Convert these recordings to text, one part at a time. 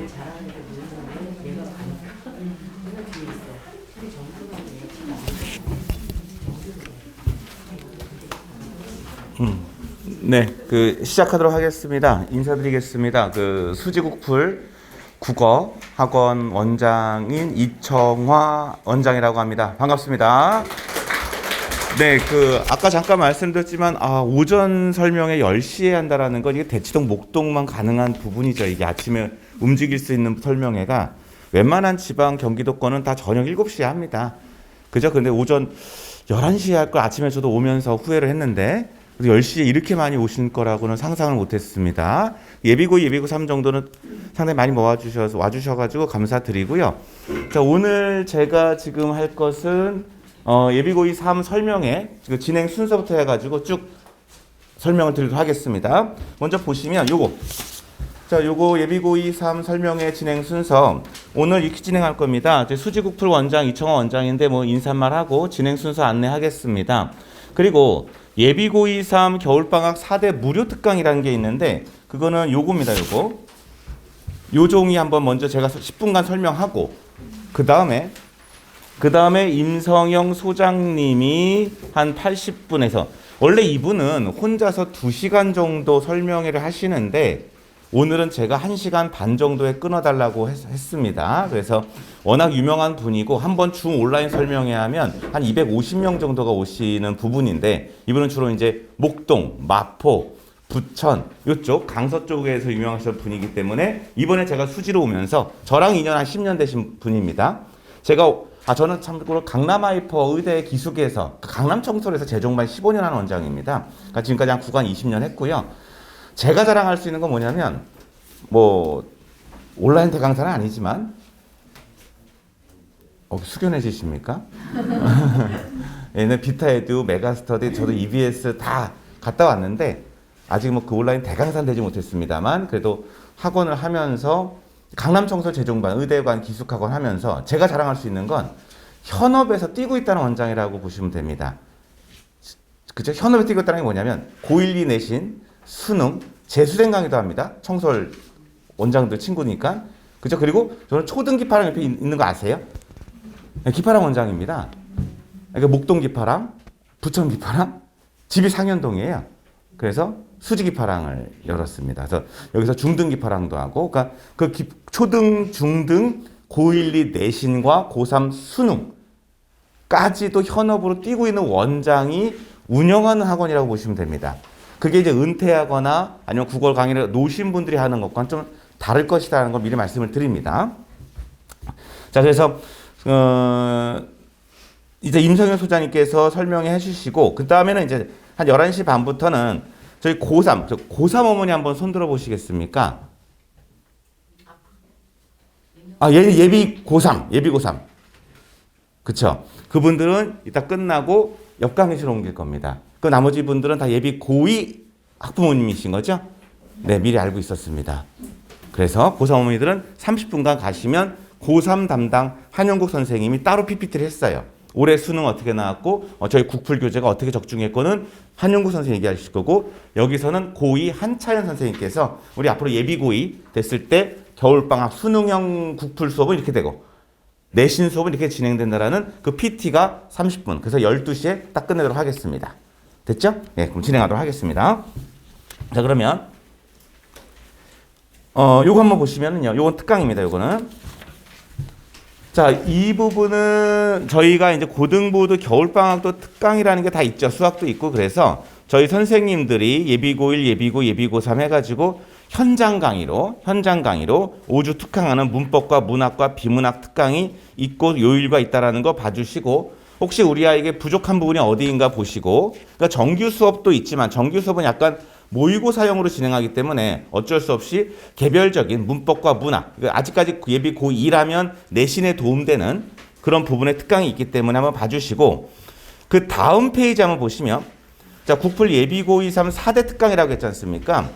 제일 잘하는 게 누구냐면 얘가 가니까 얘가 뒤에 있어. 근데 정수가 얘가 티가 안 네, 시작하도록 하겠습니다. 인사드리겠습니다. 수지국풀 국어 학원 원장인 이청화 원장이라고 합니다. 반갑습니다. 네, 아까 잠깐 말씀드렸지만, 오전 설명회 10시에 한다라는 건 이게 대치동, 목동만 가능한 부분이죠. 이게 아침에 움직일 수 있는 설명회가 웬만한 지방 경기도권은 다 저녁 7시에 합니다. 그죠? 근데 오전 11시에 할 걸 아침에 저도 오면서 후회를 했는데, 10시에 이렇게 많이 오실 거라고는 상상을 못했습니다. 예비고, 예비고 3 정도는 상당히 많이 와주셔가지고 감사드리고요. 자, 오늘 제가 지금 할 것은 예비고 3 설명회 진행 순서부터 해가지고 쭉 설명을 드리도록 하겠습니다. 먼저 보시면 요거 예비고 3 설명회 진행 순서 오늘 이렇게 진행할 겁니다. 수지국풀 원장 이청화 원장인데 인사말 하고 진행 순서 안내하겠습니다. 그리고 예비고 3 겨울방학 4대 무료 특강이라는 게 있는데 그거는 요겁니다. 요 종이 한번 먼저 제가 10분간 설명하고 그 다음에 임성영 소장님이 한 80분에서 원래 이분은 혼자서 2시간 정도 설명회를 하시는데 오늘은 제가 1시간 반 정도에 끊어달라고 했습니다. 그래서 워낙 유명한 분이고 한번 줌 온라인 설명회 하면 한 250명 정도가 오시는 부분인데 이분은 주로 이제 목동, 마포, 부천 이쪽 강서 쪽에서 유명하신 분이기 때문에 이번에 제가 수지로 오면서 저랑 인연 한 10년 되신 분입니다. 저는 참고로 강남하이퍼 의대 기숙에서 강남청솔에서 재종반 15년 한 원장입니다. 그러니까 지금까지 한 구간 20년 했고요. 제가 자랑할 수 있는 건 뭐냐면 온라인 대강사는 아니지만 숙연해지십니까? 얘는 비타에듀, 메가스터디, 저도 EBS 다 갔다 왔는데 아직 그 온라인 대강사는 되지 못했습니다만 그래도 학원을 하면서 강남청솔 재종반 의대관 기숙학원 하면서 제가 자랑할 수 있는 건 현업에서 뛰고 있다는 원장이라고 보시면 됩니다. 그죠? 현업에 뛰고 있다는 게 뭐냐면 고1, 2 내신, 수능, 재수생 강의도 합니다. 청솔 원장들 친구니까. 그죠? 그리고 저는 초등 기파랑 옆에 있는 거 아세요? 기파랑 원장입니다. 그러니까 목동 기파랑, 부천 기파랑, 집이 상현동이에요. 그래서 수지 기파랑을 열었습니다. 그래서 여기서 중등 기파랑도 하고, 그러니까 초등, 중등, 고1, 2 내신과 고3 수능까지도 현업으로 뛰고 있는 원장이 운영하는 학원이라고 보시면 됩니다. 그게 이제 은퇴하거나 아니면 국어 강의를 놓으신 분들이 하는 것과는 좀 다를 것이라는 걸 미리 말씀을 드립니다. 자, 그래서 이제 임성현 소장님께서 설명해 주시고 그 다음에는 이제 한 11시 반부터는 저희 고3 어머니 한번 손 들어 보시겠습니까? 예비 고3. 그쵸? 그분들은 이따 끝나고 옆 강의실로 옮길 겁니다. 그 나머지 분들은 다 예비 고2 학부모님이신 거죠? 네, 미리 알고 있었습니다. 그래서 고3 어머니들은 30분간 가시면 고3 담당 한영국 선생님이 따로 PPT를 했어요. 올해 수능 어떻게 나왔고 저희 국풀 교재가 어떻게 적중했고는 한영국 선생님 얘기하실 거고 여기서는 고2 한차연 선생님께서 우리 앞으로 예비 고2 됐을 때 겨울방학 수능형 국풀 수업은 이렇게 되고 내신 수업은 이렇게 진행된다라는 그 PT가 30분. 그래서 12시에 딱 끝내도록 하겠습니다. 됐죠? 네, 그럼 진행하도록 하겠습니다. 자, 그러면 요거 한번 보시면은요. 요건 특강입니다. 요거는. 자, 이 부분은 저희가 이제 고등부도 겨울방학도 특강이라는 게 다 있죠. 수학도 있고 그래서 저희 선생님들이 예비고1, 예비고, 예비고3 해가지고 현장 강의로 5주 특강하는 문법과 문학과 비문학 특강이 있고 요일과 있다라는 거 봐주시고 혹시 우리 아이에게 부족한 부분이 어디인가 보시고 그러니까 정규 수업도 있지만 정규 수업은 약간 모의고사형으로 진행하기 때문에 어쩔 수 없이 개별적인 문법과 문학 아직까지 예비 고2라면 내신에 도움되는 그런 부분의 특강이 있기 때문에 한번 봐주시고 그 다음 페이지 한번 보시면 자 국풀 예비 고2 3 4대 특강이라고 했지 않습니까?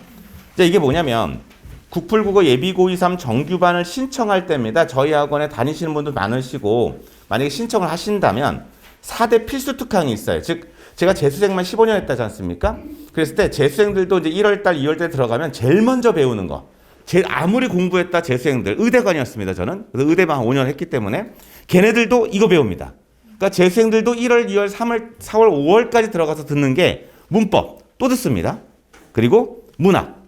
자 이게 뭐냐면 국풀국어 예비 고2 3 정규반을 신청할 때입니다. 저희 학원에 다니시는 분들 많으시고 만약에 신청을 하신다면 4대 필수 특강이 있어요. 즉 제가 재수생만 15년 했다지 않습니까? 그랬을 때 재수생들도 이제 1월달, 2월달에 들어가면 제일 먼저 배우는 거 아무리 공부했다 재수생들, 의대관이었습니다, 저는. 그래서 의대만 한 5년 했기 때문에 걔네들도 이거 배웁니다. 그러니까 재수생들도 1월, 2월, 3월, 4월, 5월까지 들어가서 듣는 게 문법 또 듣습니다. 그리고 문학,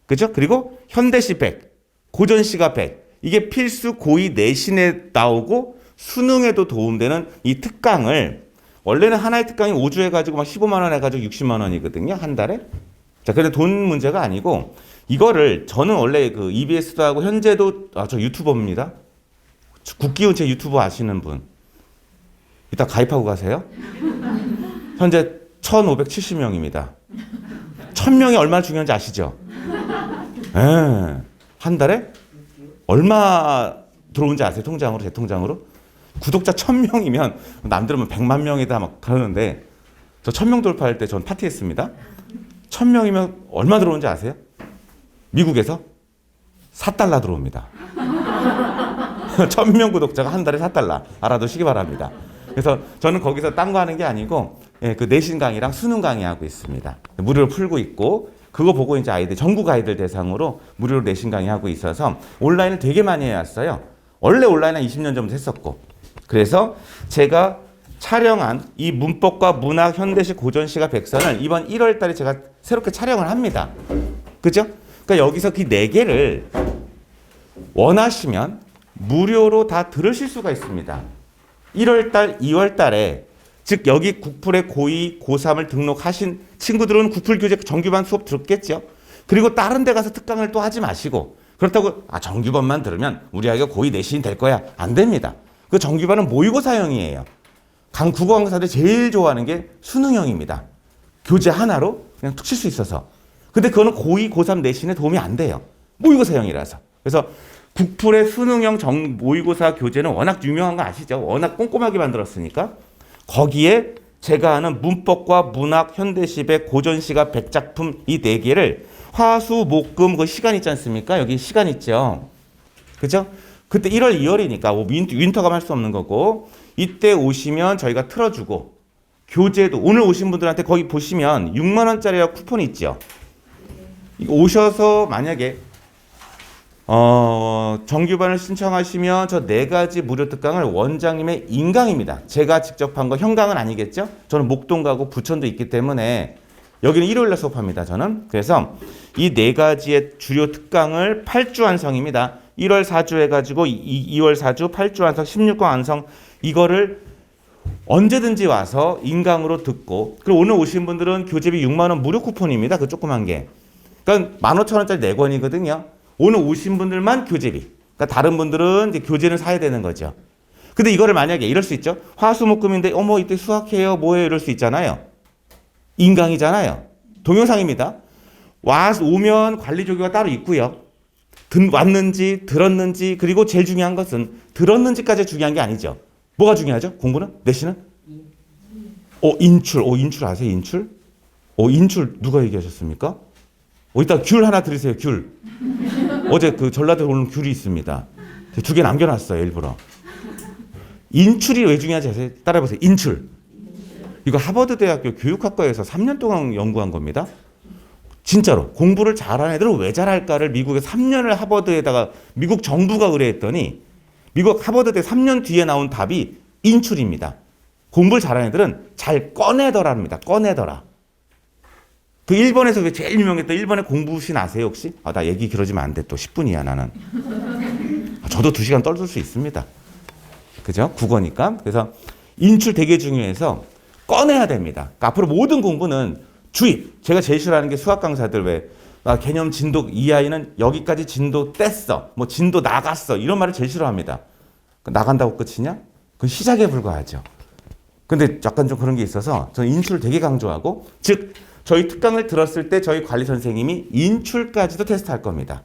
그죠? 그리고 현대시 100, 고전시가 100, 이게 필수 고2 내신에 나오고 수능에도 도움되는 이 특강을, 원래는 하나의 특강이 5주 해가지고 막 15만 원 해가지고 60만 원이거든요, 한 달에. 자, 근데 돈 문제가 아니고, 이거를 저는 원래 그 EBS도 하고 현재도, 저 유튜버입니다. 국기운체 유튜버 아시는 분 이따 가입하고 가세요. 현재 1570명입니다 1000명이 얼마나 중요한지 아시죠? 예. 한 달에 얼마 들어오는지 아세요? 통장으로, 제 통장으로? 구독자 1000명이면 남들은 100만 명이다 막 그러는데, 저 1000명 돌파할 때 전 파티했습니다. 1000명이면 얼마 들어오는지 아세요? 미국에서 4달러 들어옵니다. 1000명 구독자가 한 달에 4달러. 알아두시기 바랍니다. 그래서 저는 거기서 딴 거 하는 게 아니고, 예, 그 내신 강의랑 수능 강의하고 있습니다. 무료로 풀고 있고, 그거 보고 이제 아이들, 전국 아이들 대상으로 무료로 내신 강의하고 있어서 온라인을 되게 많이 해왔어요. 원래 온라인은 20년 전부터 했었고. 그래서 제가 촬영한 이 문법과 문학, 현대시, 고전시가 백선을 이번 1월 달에 제가 새롭게 촬영을 합니다. 그죠? 그러니까 여기서 그 4개를 원하시면 무료로 다 들으실 수가 있습니다. 1월 달, 2월 달에, 즉 여기 국풀에 고2, 고3을 등록하신 친구들은 국풀 교재 정규반 수업 들었겠죠. 그리고 다른 데 가서 특강을 또 하지 마시고, 그렇다고 정규반만 들으면 우리 아이가 고2 내신이 될 거야. 안 됩니다. 그 정규반은 모의고사형이에요. 국어 강사들이 제일 좋아하는 게 수능형입니다. 교재 하나로 그냥 툭 칠 수 있어서. 근데 그거는 고2, 고3 내신에 도움이 안 돼요. 모의고사형이라서. 그래서 국풀의 수능형 모의고사 교재는 워낙 유명한 거 아시죠? 워낙 꼼꼼하게 만들었으니까. 거기에 제가 아는 문법과 문학, 현대시배, 고전시가 100작품 이 4개를 화수목금 그 시간 있지 않습니까? 여기 시간 있죠. 그죠? 그때 1월, 2월이니까 윈터감 할 수 없는 거고, 이때 오시면 저희가 틀어주고, 교재도 오늘 오신 분들한테 거기 보시면 6만 원짜리 쿠폰이 있죠. 이거 오셔서 만약에 정규반을 신청하시면 저 4가지 무료 특강을 원장님의 인강입니다. 제가 직접 한 거 현강은 아니겠죠? 저는 목동 가고 부천도 있기 때문에 여기는 일요일날 수업합니다. 저는. 그래서 이 4가지의 주요 특강을 8주 완성입니다. 1월 4주 해가지고 2월 4주 8주 완성 16강 완성, 이거를 언제든지 와서 인강으로 듣고, 그리고 오늘 오신 분들은 교재비 6만 원 무료 쿠폰입니다. 그 조그만 게. 그러니까 15,000원짜리 4권이거든요. 오늘 오신 분들만 교재비. 그러니까 다른 분들은 이제 교재는 사야 되는 거죠. 근데 이거를 만약에 이럴 수 있죠. 화수목금인데 어머 이때 수학해요 뭐해요 이럴 수 있잖아요. 인강이잖아요. 동영상입니다. 오면 관리 조교가 따로 있고요. 왔는지 들었는지, 그리고 제일 중요한 것은 들었는지까지 중요한 게 아니죠. 뭐가 중요하죠? 공부는? 내신은? 인출. 인출 아세요? 인출? 인출 누가 얘기하셨습니까? 이따 귤 하나 드리세요. 귤. 어제 그 전라도에 오는 귤이 있습니다. 2개 남겨놨어요. 일부러. 인출이 왜 중요한지 아세요? 따라해보세요. 인출. 이거 하버드 대학교 교육학과에서 3년 동안 연구한 겁니다. 진짜로 공부를 잘하는 애들은 왜 잘할까를 미국에 3년을 하버드에다가 미국 정부가 의뢰했더니 미국 하버드대 3년 뒤에 나온 답이 인출입니다. 공부를 잘하는 애들은 잘 꺼내더라입니다. 꺼내더라. 그 일본에서 왜 제일 유명했던 일본의 공부신 아세요 혹시? 나 얘기 길어지면 안 돼. 또 10분이야 나는. 저도 2시간 떨줄 수 있습니다. 그죠? 국어니까. 그래서 인출 되게 중요해서 꺼내야 됩니다. 그러니까 앞으로 모든 공부는 주입. 제가 제일 싫어하는 게 수학 강사들 왜 개념 진도 이 아이는 여기까지 진도 뗐어. 뭐 진도 나갔어. 이런 말을 제일 싫어합니다. 나간다고 끝이냐? 그건 시작에 불과하죠. 근데 약간 좀 그런 게 있어서 저는 인출을 되게 강조하고, 즉 저희 특강을 들었을 때 저희 관리 선생님이 인출까지도 테스트할 겁니다.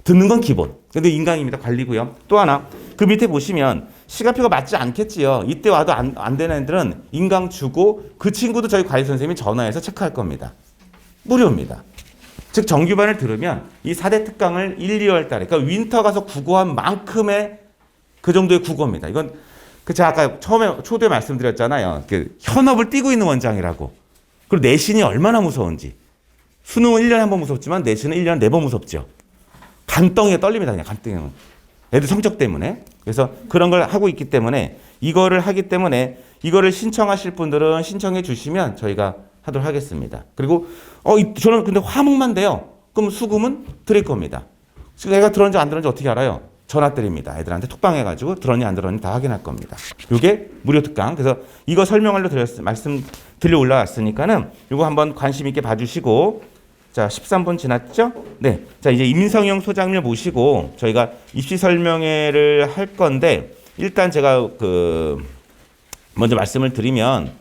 듣는 건 기본. 근데 인강입니다. 관리고요. 또 하나, 그 밑에 보시면 시간표가 맞지 않겠지요. 이때 와도 안 되는 애들은 인강 주고 그 친구도 저희 관리 선생님이 전화해서 체크할 겁니다. 무료입니다. 즉 정규반을 들으면 이 4대 특강을 1, 2월 달에, 그러니까 윈터 가서 국어한 만큼의 그 정도의 국어입니다. 이건 제가 아까 초두에 말씀드렸잖아요. 그 현업을 띄고 있는 원장이라고. 그리고 내신이 얼마나 무서운지. 수능은 1년에 한 번 무섭지만 내신은 1년에 4번 무섭죠. 간덩이가 떨립니다. 그냥 간덩이. 애들 성적 때문에. 그래서 그런 걸 하고 있기 때문에 이거를 하기 때문에 이거를 신청하실 분들은 신청해 주시면 저희가 하도록 하겠습니다. 그리고 저는 근데 화목만 돼요. 그럼 수금은 드릴 겁니다. 지금 애가 들었는지 안 들었는지 어떻게 알아요? 전화 드립니다. 애들한테 톡방해가지고 들었니 안 들었니 다 확인할 겁니다. 이게 무료 특강. 그래서 이거 설명하려 말씀드려 올라왔으니까는 이거 한번 관심 있게 봐주시고, 자 13분 지났죠? 네. 자 이제 임성영 소장님을 모시고 저희가 입시 설명회를 할 건데, 일단 제가 먼저 말씀을 드리면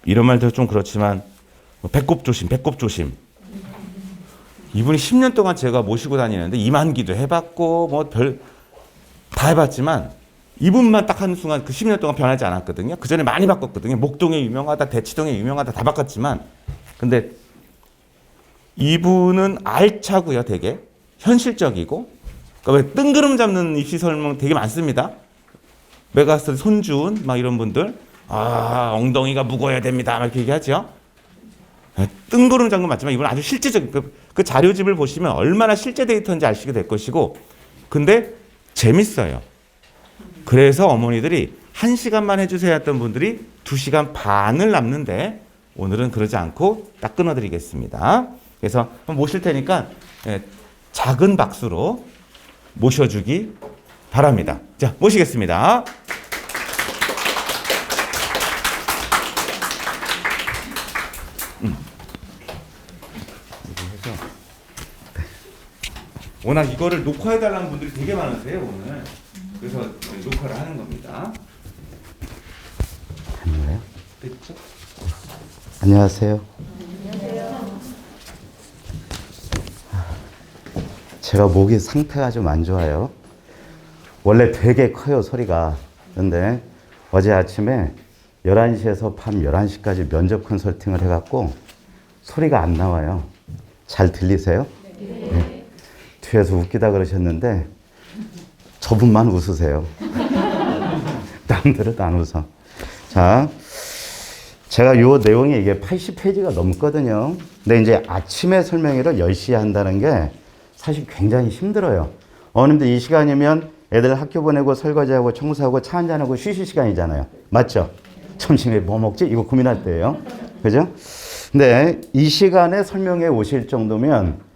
이런 말도 좀 그렇지만 배꼽 조심. 이분이 10년 동안 제가 모시고 다니는데 이만기도 해봤고 뭐 별 다 해봤지만 이분만 딱 한 순간 그 10년 동안 변하지 않았거든요. 그 전에 많이 바꿨거든요. 목동에 유명하다, 대치동에 유명하다 다 바꿨지만, 근데 이분은 알차고요, 되게 현실적이고. 그러니까 왜 뜬구름 잡는 입시 설명 되게 많습니다. 메가스터 손준 막 이런 분들 엉덩이가 무거워야 됩니다 막 이렇게 얘기하죠. 뜬구름 잡는 건 맞지만 이분은 아주 실제적, 그 자료집을 보시면 얼마나 실제 데이터인지 아시게 될 것이고, 근데 재밌어요. 그래서 어머니들이 1시간만 해주세요 했던 분들이 2시간 반을 남는데 오늘은 그러지 않고 딱 끊어드리겠습니다. 그래서 한번 모실 테니까 작은 박수로 모셔주기 바랍니다. 자, 모시겠습니다. 워낙 이거를 녹화해달라는 분들이 되게 많으세요, 오늘. 그래서 녹화를 하는 겁니다. 됐죠? 안녕하세요. 제가 목이 상태가 좀 안 좋아요. 원래 되게 커요, 소리가. 그런데 어제 아침에 11시에서 밤 11시까지 면접 컨설팅을 해갖고 소리가 안 나와요. 잘 들리세요? 네. 뒤에서 웃기다 그러셨는데 저분만 웃으세요. 남들은 안 웃어. 자, 제가 요 내용이 이게 80페이지가 넘거든요. 근데 이제 아침에 설명회를 10시에 한다는 게 사실 굉장히 힘들어요. 어머님들 이 시간이면 애들 학교 보내고 설거지하고 청소하고 차 한잔하고 쉬실 시간이잖아요. 맞죠? 점심에 뭐 먹지? 이거 고민할 때예요. 그죠? 근데 이 시간에 설명회 오실 정도면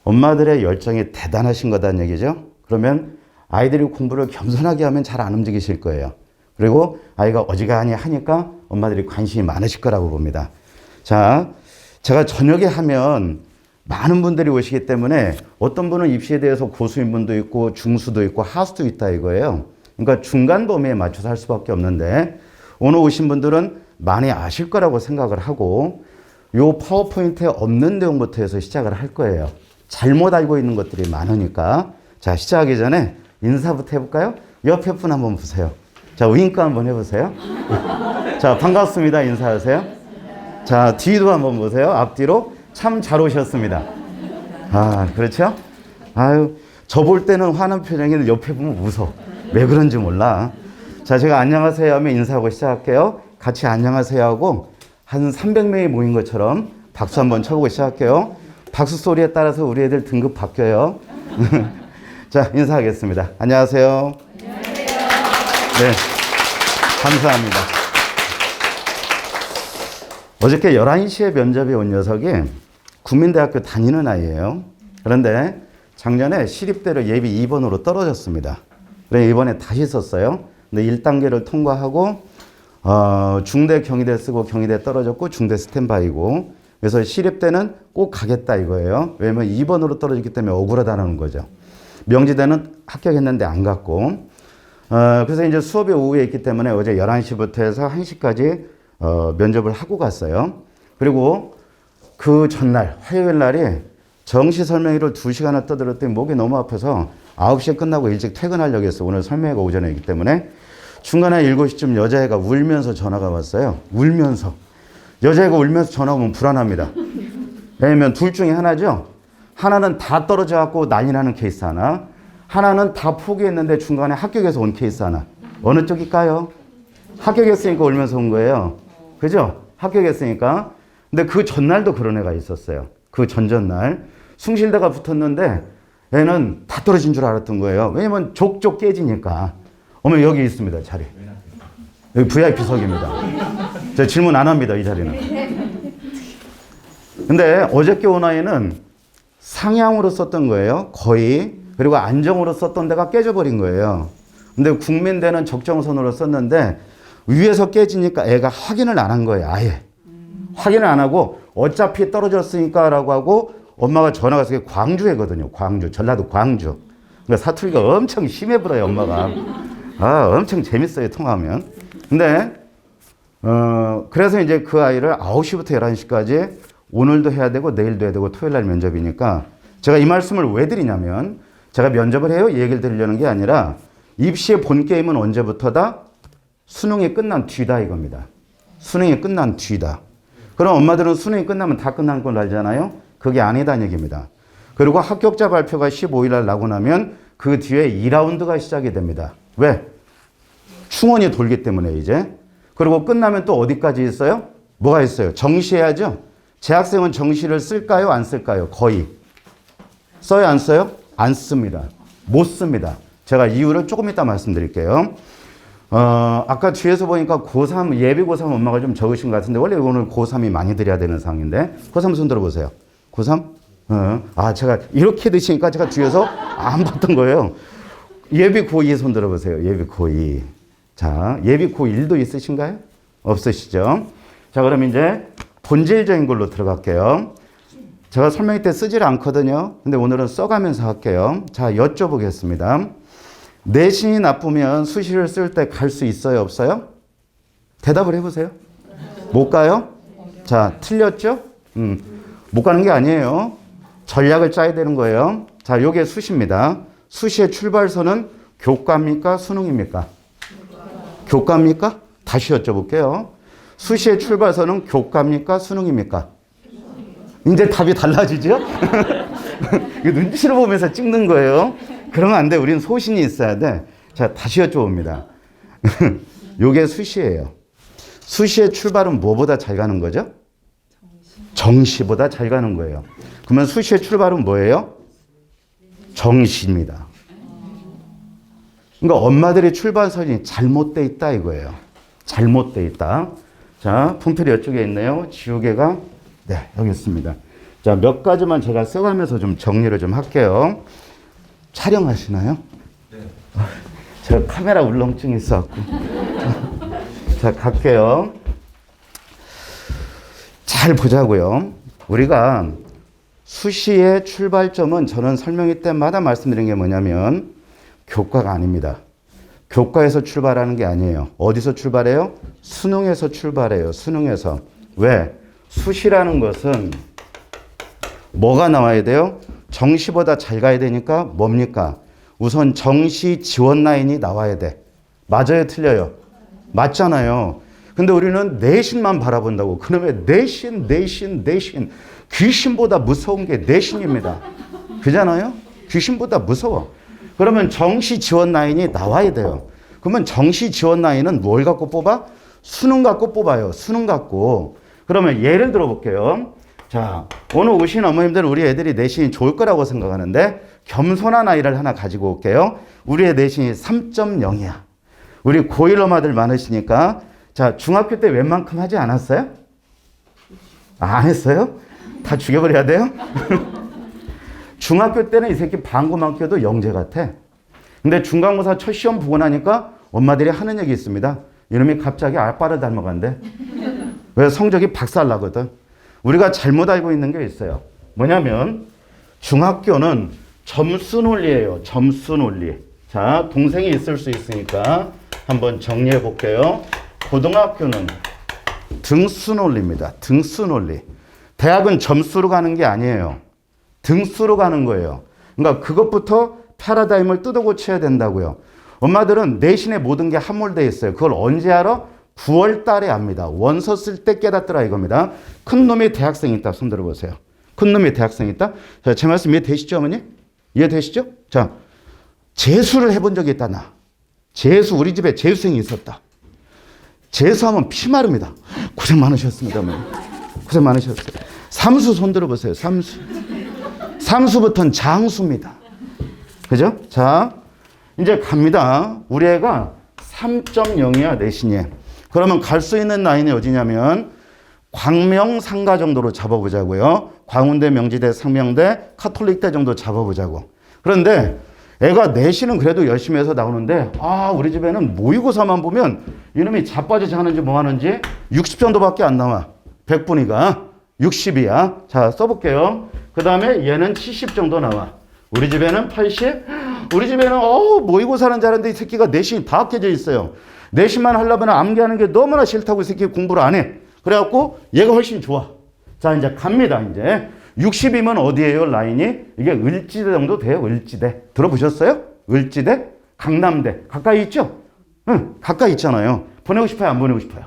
엄마들의 열정이 대단하신 거다는 얘기죠. 그러면 아이들이 공부를 겸손하게 하면 잘 안 움직이실 거예요. 그리고 아이가 어지간히 하니까 엄마들이 관심이 많으실 거라고 봅니다. 자, 제가 저녁에 하면 많은 분들이 오시기 때문에 어떤 분은 입시에 대해서 고수인 분도 있고 중수도 있고 하수도 있다 이거예요. 그러니까 중간 범위에 맞춰서 할 수밖에 없는데, 오늘 오신 분들은 많이 아실 거라고 생각을 하고 요 파워포인트에 없는 내용부터 해서 시작을 할 거예요. 잘못 알고 있는 것들이 많으니까. 자, 시작하기 전에 인사부터 해볼까요? 옆에 분 한번 보세요. 자, 윙크 한번 해보세요. 자, 반갑습니다. 인사하세요. 자, 뒤도 한번 보세요. 앞뒤로. 참 잘 오셨습니다. 그렇죠? 아유, 저 볼 때는 화난 표정인데 옆에 보면 웃어. 왜 그런지 몰라. 자, 제가 안녕하세요 하면 인사하고 시작할게요. 같이 안녕하세요 하고 한 300명이 모인 것처럼 박수 한번 쳐보고 시작할게요. 박수 소리에 따라서 우리 애들 등급 바뀌어요. 자, 인사하겠습니다. 안녕하세요. 안녕하세요. 네, 감사합니다. 어저께 11시에 면접에 온 녀석이 국민대학교 다니는 아이예요. 그런데 작년에 시립대로 예비 2번으로 떨어졌습니다. 그래서 이번에 다시 썼어요. 근데 1단계를 통과하고 중대 경희대 쓰고 경희대 떨어졌고 중대 스탠바이고, 그래서 시립대는 꼭 가겠다 이거예요. 왜냐면 2번으로 떨어졌기 때문에 억울하다는 거죠. 명지대는 합격했는데 안 갔고, 그래서 이제 수업이 오후에 있기 때문에 어제 11시부터 해서 1시까지 면접을 하고 갔어요. 그리고 그 전날 화요일 날이 정시 설명회를 2시간을 떠들었더니 목이 너무 아파서 9시에 끝나고 일찍 퇴근하려고 했어. 오늘 설명회가 오전에 있기 때문에. 중간에 7시쯤 여자애가 울면서 전화가 왔어요. 울면서. 여자애가 울면서 전화 오면 불안합니다. 왜냐면 둘 중에 하나죠. 하나는 다 떨어져 갖고 난리 나는 케이스 하나, 하나는 다 포기했는데 중간에 합격해서 온 케이스 하나. 어느 쪽일까요? 합격했으니까 울면서 온 거예요. 그죠? 합격했으니까. 근데 그 전날도 그런 애가 있었어요. 그 전전날. 숭실대가 붙었는데 애는 다 떨어진 줄 알았던 거예요. 왜냐면 족족 깨지니까. 어머 여기 있습니다 자리. 여기 VIP석입니다. 제가 질문 안 합니다 이 자리는. 근데 어저께 온 아이는 상향으로 썼던 거예요. 거의. 그리고 안정으로 썼던 데가 깨져버린 거예요. 근데 국민대는 적정선으로 썼는데 위에서 깨지니까 애가 확인을 안 한 거예요. 아예. 확인을 안 하고 어차피 떨어졌으니까 라고 하고 엄마가 전화가 와서 광주에거든요. 광주. 전라도 광주. 그러니까 사투리가 엄청 심해 불어요 엄마가. 아 엄청 재밌어요 통화하면. 근데 그래서 이제 그 아이를 9시부터 11시까지 오늘도 해야 되고 내일도 해야 되고 토요일 날 면접이니까 제가 이 말씀을 왜 드리냐면 제가 면접을 해요? 이 얘기를 드리려는 게 아니라 입시의 본 게임은 언제부터다? 수능이 끝난 뒤다 이겁니다. 수능이 끝난 뒤다. 그럼 엄마들은 수능이 끝나면 다 끝난 걸 알잖아요? 그게 아니다는 얘기입니다. 그리고 합격자 발표가 15일 날 나고 나면 그 뒤에 2라운드가 시작이 됩니다. 왜? 충원이 돌기 때문에 이제. 그리고 끝나면 또 어디까지 있어요? 뭐가 있어요? 정시해야죠? 재학생은 정시를 쓸까요? 안 쓸까요? 거의. 써요? 안 써요? 안 씁니다. 못 씁니다. 제가 이유를 조금 이따 말씀드릴게요. 아까 뒤에서 보니까 고3, 예비 고3 엄마가 좀 적으신 것 같은데 원래 오늘 고3이 많이 드려야 되는 상인데 고3 손 들어보세요. 고3? 제가 이렇게 드시니까 제가 뒤에서 안 봤던 거예요. 예비 고2 손 들어보세요. 예비 고2. 자, 예비 고1도 있으신가요? 없으시죠? 자, 그럼 이제 본질적인 걸로 들어갈게요. 제가 설명회 때 쓰질 않거든요. 근데 오늘은 써가면서 할게요. 자, 여쭤보겠습니다. 내신이 나쁘면 수시를 쓸 때 갈 수 있어요? 없어요? 대답을 해보세요. 못 가요? 자, 틀렸죠? 못 가는 게 아니에요. 전략을 짜야 되는 거예요. 자, 요게 수시입니다. 수시의 출발선은 교과입니까? 수능입니까? 교과입니까? 다시 여쭤볼게요. 수시의 출발선은 교과입니까? 수능입니까? 이제 답이 달라지죠? 이거 눈치를 보면서 찍는 거예요. 그러면 안 돼. 우리는 소신이 있어야 돼. 자, 다시 여쭤봅니다. 요게 수시예요. 수시의 출발은 뭐보다 잘 가는 거죠? 정시보다 잘 가는 거예요. 그러면 수시의 출발은 뭐예요? 정시입니다. 그러니까 엄마들의 출발선이 잘못돼 있다 이거예요. 잘못돼 있다. 자, 품필이 이쪽에 있네요. 지우개가 네, 여기 있습니다. 자, 몇 가지만 제가 써가면서 좀 정리를 좀 할게요. 촬영하시나요? 네. 제가 카메라 울렁증이 있어갖고. 자, 갈게요. 잘 보자고요. 우리가 수시의 출발점은 저는 설명회 때마다 말씀드린 게 뭐냐면 교과가 아닙니다. 교과에서 출발하는 게 아니에요. 어디서 출발해요? 수능에서 출발해요. 수능에서. 왜? 수시라는 것은 뭐가 나와야 돼요? 정시보다 잘 가야 되니까 뭡니까? 우선 정시 지원 라인이 나와야 돼. 맞아요? 틀려요? 맞잖아요. 근데 우리는 내신만 바라본다고. 그러면 내신. 귀신보다 무서운 게 내신입니다. 그잖아요? 귀신보다 무서워. 그러면 정시 지원 라인이 나와야 돼요. 그러면 정시 지원 라인은 뭘 갖고 뽑아? 수능 갖고 뽑아요. 수능 갖고. 그러면 예를 들어 볼게요. 자, 오늘 오신 어머님들은 우리 애들이 내신이 좋을 거라고 생각하는데 겸손한 아이를 하나 가지고 올게요. 우리의 내신이 3.0이야. 우리 고1 엄마들 많으시니까 자, 중학교 때 웬만큼 하지 않았어요? 안 했어요? 다 죽여버려야 돼요? 중학교 때는 이 새끼 방구만 껴도 영재 같아. 근데 중간고사 첫 시험 보고 나니까 엄마들이 하는 얘기 있습니다. 이놈이 갑자기 아빠를 닮아간대. 왜? 성적이 박살 나거든. 우리가 잘못 알고 있는 게 있어요. 뭐냐면 중학교는 점수 논리예요. 점수 논리. 자, 동생이 있을 수 있으니까 한번 정리해 볼게요. 고등학교는 등수 논리입니다. 등수 논리. 대학은 점수로 가는 게 아니에요. 등수로 가는 거예요. 그러니까 그것부터 패러다임을 뜯어 고쳐야 된다고요. 엄마들은 내신의 모든 게 함몰되어 있어요. 그걸 언제 알아? 9월 달에 압니다. 원서 쓸 때 깨닫더라 이겁니다. 큰 놈이 대학생이 있다. 손 들어보세요. 큰 놈이 대학생이 있다. 자, 제 말씀 이해되시죠, 어머니? 이해되시죠? 자, 재수를 해본 적이 있다, 나. 재수, 우리 집에 재수생이 있었다. 재수하면 피 마릅니다. 고생 많으셨습니다, 어머니. 고생 많으셨어요. 삼수 손 들어보세요. 삼수. 상수부터는 장수입니다. 그죠? 자, 이제 갑니다. 우리 애가 3.0이야, 내신이. 그러면 갈 수 있는 라인이 어디냐면 광명, 상가 정도로 잡아보자고요. 광운대, 명지대, 상명대, 카톨릭대 정도 잡아보자고. 그런데 애가 내신은 그래도 열심히 해서 나오는데 우리 집에는 모의고사만 보면 이놈이 자빠지지 하는지 뭐 하는지 60 정도밖에 안 나와. 100분위가 60이야. 자, 써볼게요. 그 다음에 얘는 70 정도 나와. 우리 집에는 80. 우리 집에는 모의고사는 잘하는데 이 새끼가 내신이 다 깨져 있어요. 내신만 하려면 암기하는 게 너무나 싫다고 이 새끼 공부를 안 해. 그래갖고 얘가 훨씬 좋아. 자, 이제 갑니다. 이제 60이면 어디예요, 라인이? 이게 을지대 정도 돼요, 을지대. 들어보셨어요? 을지대? 강남대. 가까이 있죠? 응, 가까이 있잖아요. 보내고 싶어요, 안 보내고 싶어요?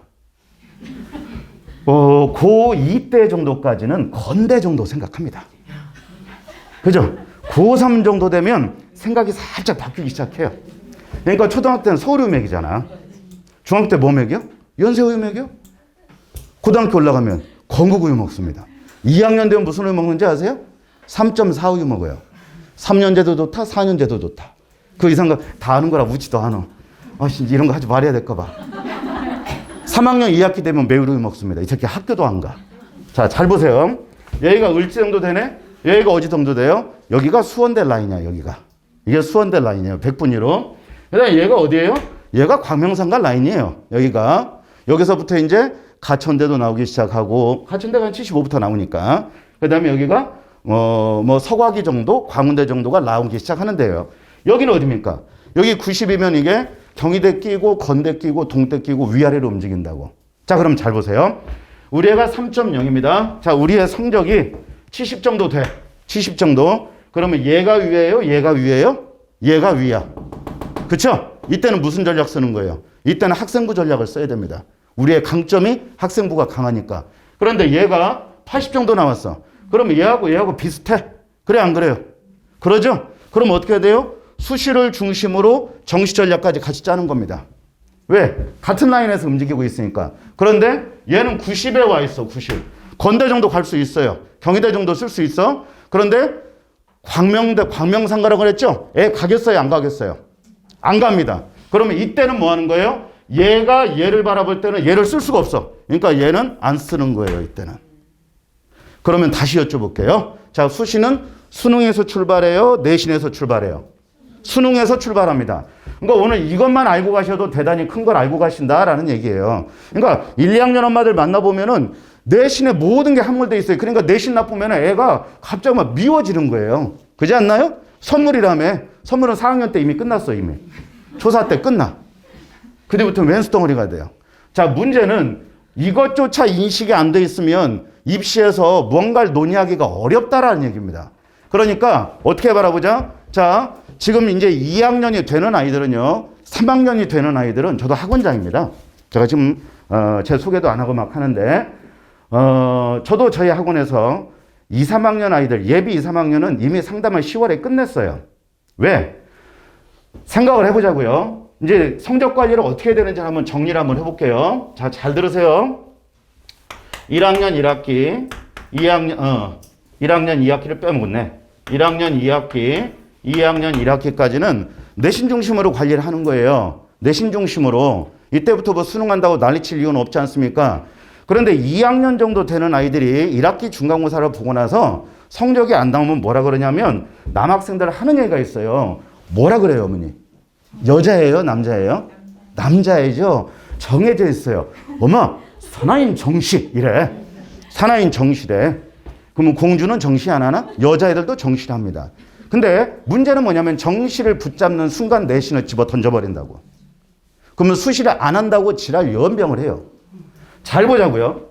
고2 때 정도까지는 건대 정도 생각합니다. 그죠? 고3 정도 되면 생각이 살짝 바뀌기 시작해요. 그러니까 초등학교 때는 서울우유 먹이잖아. 중학교 때 뭐 먹여? 연세우유 먹여? 고등학교 올라가면 건국우유 먹습니다. 2학년 되면 무슨 우유 먹는지 아세요? 3.4우유 먹어요. 3년제도 좋다, 4년제도 좋다. 그 이상 다 아는 거라 묻지도 않아. 이런 거 하지 말아야 될까 봐. 3학년 2학기 되면 매우유 먹습니다. 이 새끼 학교도 안 가. 자, 잘 보세요. 여기가 을지 정도 되네? 여기가 어디 정도 돼요? 여기가 수원대 라인이야, 여기가. 이게 수원대 라인이에요. 100분위로. 그 다음에 얘가 어디예요? 얘가 광명상가 라인이에요. 여기가. 여기서부터 이제 가천대도 나오기 시작하고, 가천대가 한 75부터 나오니까. 그 다음에 여기가, 서과기 정도, 광운대 정도가 나오기 시작하는데요. 여기는 어디입니까? 여기 90이면 이게 경희대 끼고, 건대 끼고, 동대 끼고, 위아래로 움직인다고. 자, 그럼 잘 보세요. 우리 애가 3.0입니다. 자, 우리 애 성적이 70 정도 돼. 70 정도. 그러면 얘가 위에요? 얘가 위에요? 얘가 위야. 그쵸? 이때는 무슨 전략 쓰는 거예요? 이때는 학생부 전략을 써야 됩니다. 우리의 강점이 학생부가 강하니까. 그런데 얘가 80 정도 나왔어. 그러면 얘하고 비슷해. 그래, 안 그래요? 그러죠? 그럼 어떻게 해야 돼요? 수시를 중심으로 정시 전략까지 같이 짜는 겁니다. 왜? 같은 라인에서 움직이고 있으니까. 그런데 얘는 90에 와 있어, 90. 건대 정도 갈 수 있어요. 경희대 정도 쓸 수 있어. 그런데 광명상가라고 그랬죠? 애 가겠어요, 안 가겠어요? 안 갑니다. 그러면 이때는 뭐 하는 거예요? 얘가 얘를 바라볼 때는 얘를 쓸 수가 없어. 그러니까 얘는 안 쓰는 거예요, 이때는. 그러면 다시 여쭤볼게요. 자, 수시는 수능에서 출발해요? 내신에서 출발해요? 수능에서 출발합니다. 그러니까 오늘 이것만 알고 가셔도 대단히 큰 걸 알고 가신다라는 얘기예요. 그러니까 1, 2학년 엄마들 만나보면은 내신에 모든 게 함몰되어 있어요. 그러니까 내신 나쁘면 애가 갑자기 막 미워지는 거예요. 그렇지 않나요? 선물이라며. 선물은 4학년 때 이미 끝났어, 이미. 조사 때 끝나. 그때부터는 왼수덩어리가 돼요. 자, 문제는 이것조차 인식이 안 돼 있으면 입시에서 뭔가를 논의하기가 어렵다라는 얘기입니다. 그러니까 어떻게 바라보자? 자, 지금 이제 2학년이 되는 아이들은요, 3학년이 되는 아이들은 저도 학원장입니다. 제가 지금 제 소개도 안 하고 막 하는데 저도 저희 학원에서 2, 3학년 아이들, 예비 2, 3학년은 이미 상담을 10월에 끝냈어요. 왜? 생각을 해보자고요. 이제 성적 관리를 어떻게 해야 되는지 한번 정리를 한번 해볼게요. 자, 잘 들으세요. 1학년 1학기, 1학년 2학기를 빼먹었네. 1학년 2학기, 2학년 1학기까지는 내신 중심으로 관리를 하는 거예요. 내신 중심으로. 이때부터 뭐 수능한다고 난리칠 이유는 없지 않습니까? 그런데 2학년 정도 되는 아이들이 1학기 중간고사를 보고 나서 성적이 안 나오면 뭐라 그러냐면 남학생들 하는 얘기가 있어요. 뭐라 그래요, 어머니? 여자예요? 남자예요? 남자애죠. 정해져 있어요. 엄마, 사나인 정시 이래. 사나인 정시래. 그러면 공주는 정시 안 하나? 여자애들도 정시를 합니다. 근데 문제는 뭐냐면 정시를 붙잡는 순간 내신을 집어 던져버린다고. 그러면 수시를 안 한다고 지랄 연병을 해요. 잘 보자고요.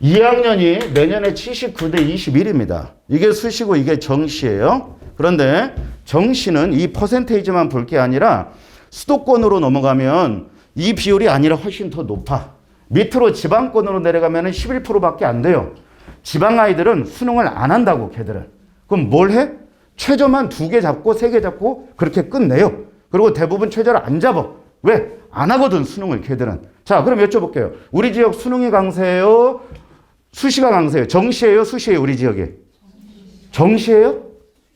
2학년이 내년에 79대 21입니다. 이게 수시고 이게 정시예요. 그런데 정시는 이 퍼센테이지만 볼 게 아니라 수도권으로 넘어가면 이 비율이 아니라 훨씬 더 높아. 밑으로 지방권으로 내려가면 11%밖에 안 돼요. 지방 아이들은 수능을 안 한다고, 걔들은. 그럼 뭘 해? 최저만 2개 잡고 3개 잡고 그렇게 끝내요. 그리고 대부분 최저를 안 잡아. 왜? 안 하거든, 수능을, 걔들은. 자, 그럼 여쭤볼게요. 우리 지역 수능이 강세예요? 수시가 강세예요? 정시예요? 수시예요? 우리 지역에? 정시예요?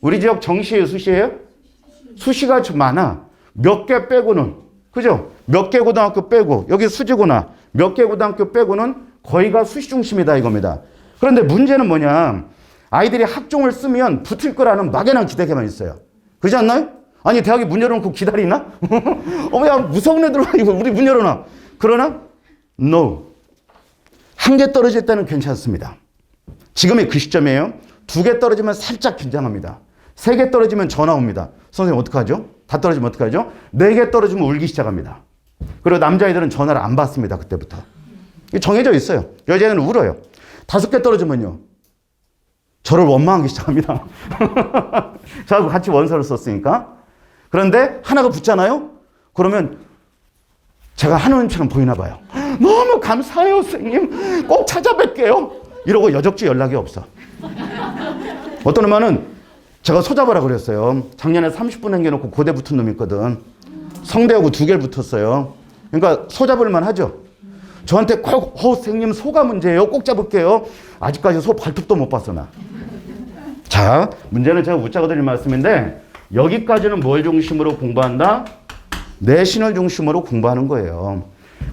우리 지역 정시예요, 수시예요? 수시가 좀 많아. 몇 개 빼고는, 그죠? 몇 개 고등학교 빼고, 여기 수지구나. 몇 개 고등학교 빼고는 거의가 수시 중심이다 이겁니다. 그런데 문제는 뭐냐? 아이들이 학종을 쓰면 붙을 거라는 막연한 기대감만 있어요. 그렇지 않나요? 아니, 대학이 문 열어놓고 기다리나? 야, 무서운 애들 와, 이거 우리 문 열어놔. 그러나, no. 한 개 떨어질 때는 괜찮습니다. 지금이 그 시점이에요. 2개 떨어지면 살짝 긴장합니다. 3개 떨어지면 전화 옵니다. 선생님, 어떡하죠? 다 떨어지면 어떡하죠? 4개 떨어지면 울기 시작합니다. 그리고 남자애들은 전화를 안 받습니다. 그때부터. 이게 정해져 있어요. 여자애는 울어요. 5개 떨어지면요. 저를 원망하기 시작합니다. 저하고 같이 원서를 썼으니까. 그런데 하나가 붙잖아요? 그러면 제가 하느님처럼 보이나 봐요. 너무 감사해요, 선생님. 꼭 찾아뵐게요. 이러고 여적지 연락이 없어. 어떤 엄마는 제가 소잡으라 그랬어요. 작년에 30분 남겨놓고 고대 붙은 놈이 있거든. 성대하고 2개를 붙었어요. 그러니까 소잡을만 하죠. 저한테 꼭 선생님 소가 문제예요. 꼭 잡을게요. 아직까지 소 발톱도 못 봤어 나. 자, 문제는 제가 웃자고 드릴 말씀인데 여기까지는 뭘 중심으로 공부한다? 내신을 중심으로 공부하는 거예요.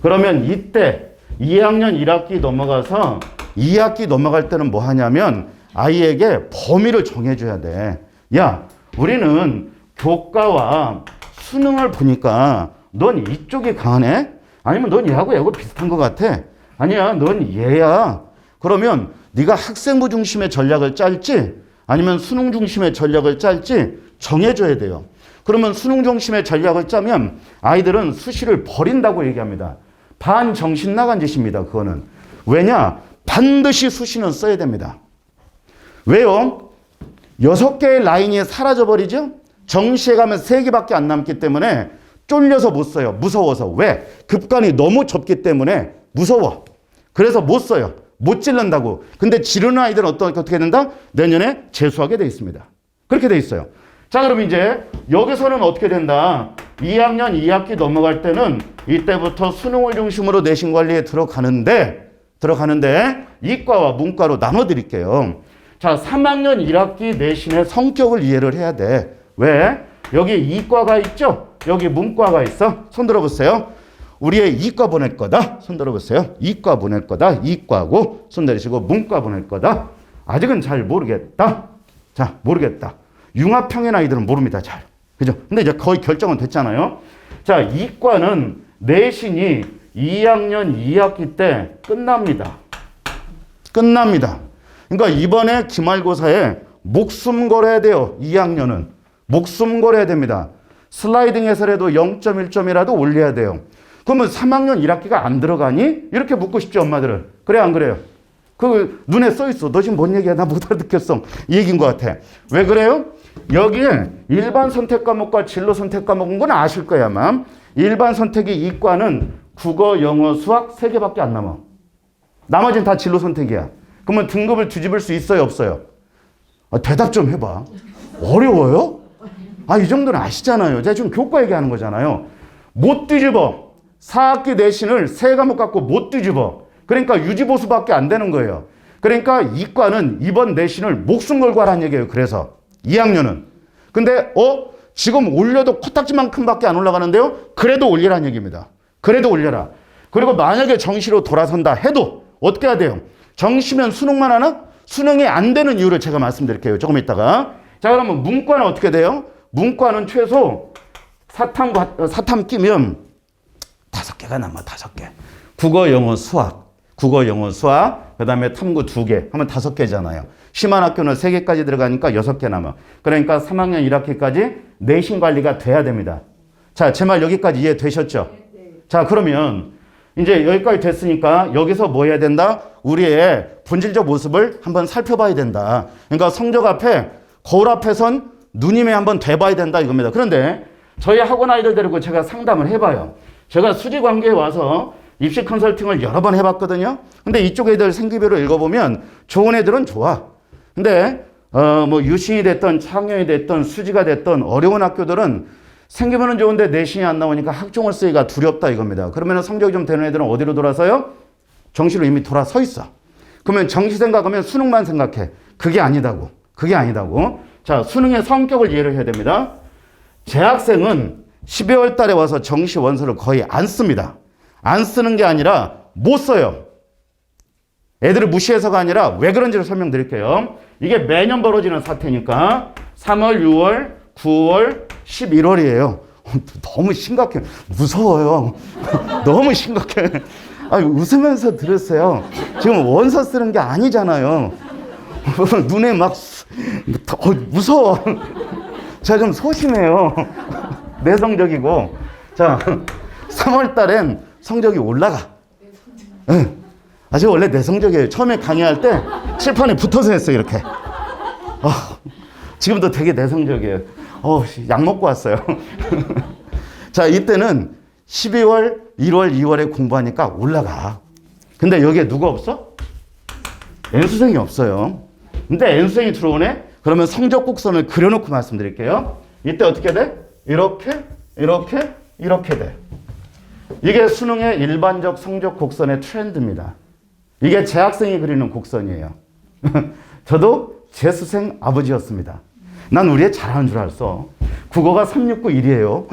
그러면 이때 2학년 1학기 넘어가서 2학기 넘어갈 때는 뭐 하냐면 아이에게 범위를 정해줘야 돼. 야, 우리는 교과와 수능을 보니까 넌 이쪽이 강하네? 아니면 넌 얘하고 얘하고 비슷한 것 같아? 아니야, 넌 얘야. 그러면 네가 학생부 중심의 전략을 짤지 아니면 수능 중심의 전략을 짤지 정해줘야 돼요. 그러면 수능 중심의 전략을 짜면 아이들은 수시를 버린다고 얘기합니다. 반정신 나간 짓입니다. 그거는. 왜냐? 반드시 수시는 써야 됩니다. 왜요? 6개의 라인이 사라져버리죠? 정시에 가면 3개밖에 안 남기 때문에 쫄려서 못 써요. 무서워서. 왜? 급간이 너무 좁기 때문에 무서워. 그래서 못 써요. 못 찔른다고. 근데 지르는 아이들은 어떻게 된다? 내년에 재수하게 돼 있습니다. 그렇게 돼 있어요. 자, 그럼 이제 여기서는 어떻게 된다? 2학년 2학기 넘어갈 때는 이때부터 수능을 중심으로 내신 관리에 들어가는데 이과와 문과로 나눠 드릴게요. 자, 3학년 1학기 내신의 성격을 이해를 해야 돼. 왜? 여기 이과가 있죠? 여기 문과가 있어. 손 들어보세요. 우리의 이과 보낼 거다. 손 들어보세요. 이과 보낼 거다. 이과고 손 내리시고 문과 보낼 거다. 아직은 잘 모르겠다. 자, 모르겠다. 융합형의 아이들은 모릅니다. 잘. 그죠? 근데 이제 거의 결정은 됐잖아요. 자, 이과는 내신이 2학년 2학기 때 끝납니다. 끝납니다. 그러니까 이번에 기말고사에 목숨 걸어야 돼요. 2학년은. 목숨 걸어야 됩니다. 슬라이딩 해설에도 0.1점이라도 올려야 돼요. 그러면 3학년 1학기가 안 들어가니? 이렇게 묻고 싶죠, 엄마들은. 그래, 안 그래요? 그 눈에 써 있어. 너 지금 뭔 얘기야? 나 못 알아듣겠어. 이 얘기인 것 같아. 왜 그래요? 여기에 일반 선택 과목과 진로 선택 과목인 건 아실 거야, 아마. 일반 선택이 이과는 국어, 영어, 수학 3개밖에 안 남아. 나머지는 다 진로 선택이야. 그러면 등급을 뒤집을 수 있어요, 없어요? 대답 좀 해봐. 어려워요? 이 정도는 아시잖아요. 제가 지금 교과 얘기하는 거잖아요. 못 뒤집어. 4학기 내신을 3과목 갖고 못 뒤집어. 그러니까 유지보수밖에 안 되는 거예요. 그러니까 이과는 이번 내신을 목숨 걸고 하라는 얘기예요. 그래서 2학년은. 근데 지금 올려도 코딱지만큼밖에 안 올라가는데요. 그래도 올리라는 얘기입니다. 그래도 올려라. 그리고 만약에 정시로 돌아선다 해도 어떻게 해야 돼요? 정시면 수능만 하나? 수능이 안 되는 이유를 제가 말씀드릴게요. 조금 있다가. 자, 그러면 문과는 어떻게 돼요? 문과는 최소 사탐 끼면 5개가 남아. 5개. 국어, 영어, 수학. 국어, 영어, 수학. 그 다음에 탐구 2개. 하면 5개잖아요. 심한 학교는 3개까지 들어가니까 6개 남아. 그러니까 3학년 1학기까지 내신 관리가 돼야 됩니다. 자, 제 말 여기까지 이해되셨죠? 자, 그러면 이제 여기까지 됐으니까 여기서 뭐 해야 된다? 우리의 본질적 모습을 한번 살펴봐야 된다. 그러니까 성적 앞에, 거울 앞에선 누님이 한번 돼봐야 된다 이겁니다. 그런데 저희 학원 아이들 데리고 제가 상담을 해봐요. 제가 수지관계에 와서 입시 컨설팅을 여러 번 해봤거든요. 근데 이쪽 애들 생기별로 읽어보면 좋은 애들은 좋아. 근데 뭐 유신이 됐던 창녕이 됐던 수지가 됐던 어려운 학교들은 생기면은 좋은데 내신이 안 나오니까 학종을 쓰기가 두렵다 이겁니다. 그러면 성적이 좀 되는 애들은 어디로 돌아서요? 정시로 이미 돌아서 있어. 그러면 정시 생각하면 수능만 생각해. 그게 아니다고. 그게 아니다고. 자, 수능의 성격을 이해를 해야 됩니다. 재학생은 12월 달에 와서 정시 원서를 거의 안 씁니다. 안 쓰는 게 아니라 못 써요. 애들을 무시해서가 아니라 왜 그런지를 설명드릴게요. 이게 매년 벌어지는 사태니까 3월, 6월, 9월, 11월이에요. 너무 심각해. 무서워요. 너무 심각해. 아니, 웃으면서 들으세요. 지금 원서 쓰는 게 아니잖아요. 눈에 막 무서워. 제가 좀 소심해요. 내성적이고. 자, 3월 달엔 성적이 올라가. 네. 아, 제가 원래 내성적이에요. 처음에 강의할 때 칠판에 붙어서 했어요, 이렇게. 지금도 되게 내성적이에요. 약 먹고 왔어요. 자, 이때는 12월, 1월, 2월에 공부하니까 올라가. 근데 여기에 누가 없어? N수생이 없어요. 근데 N수생이 들어오네? 그러면 성적 곡선을 그려놓고 말씀드릴게요. 이때 어떻게 돼? 이렇게, 이렇게, 이렇게 돼. 이게 수능의 일반적 성적 곡선의 트렌드입니다. 이게 재학생이 그리는 곡선이에요. 저도 재수생 아버지였습니다. 난 우리 애 잘하는 줄 알았어. 국어가 369-1이에요.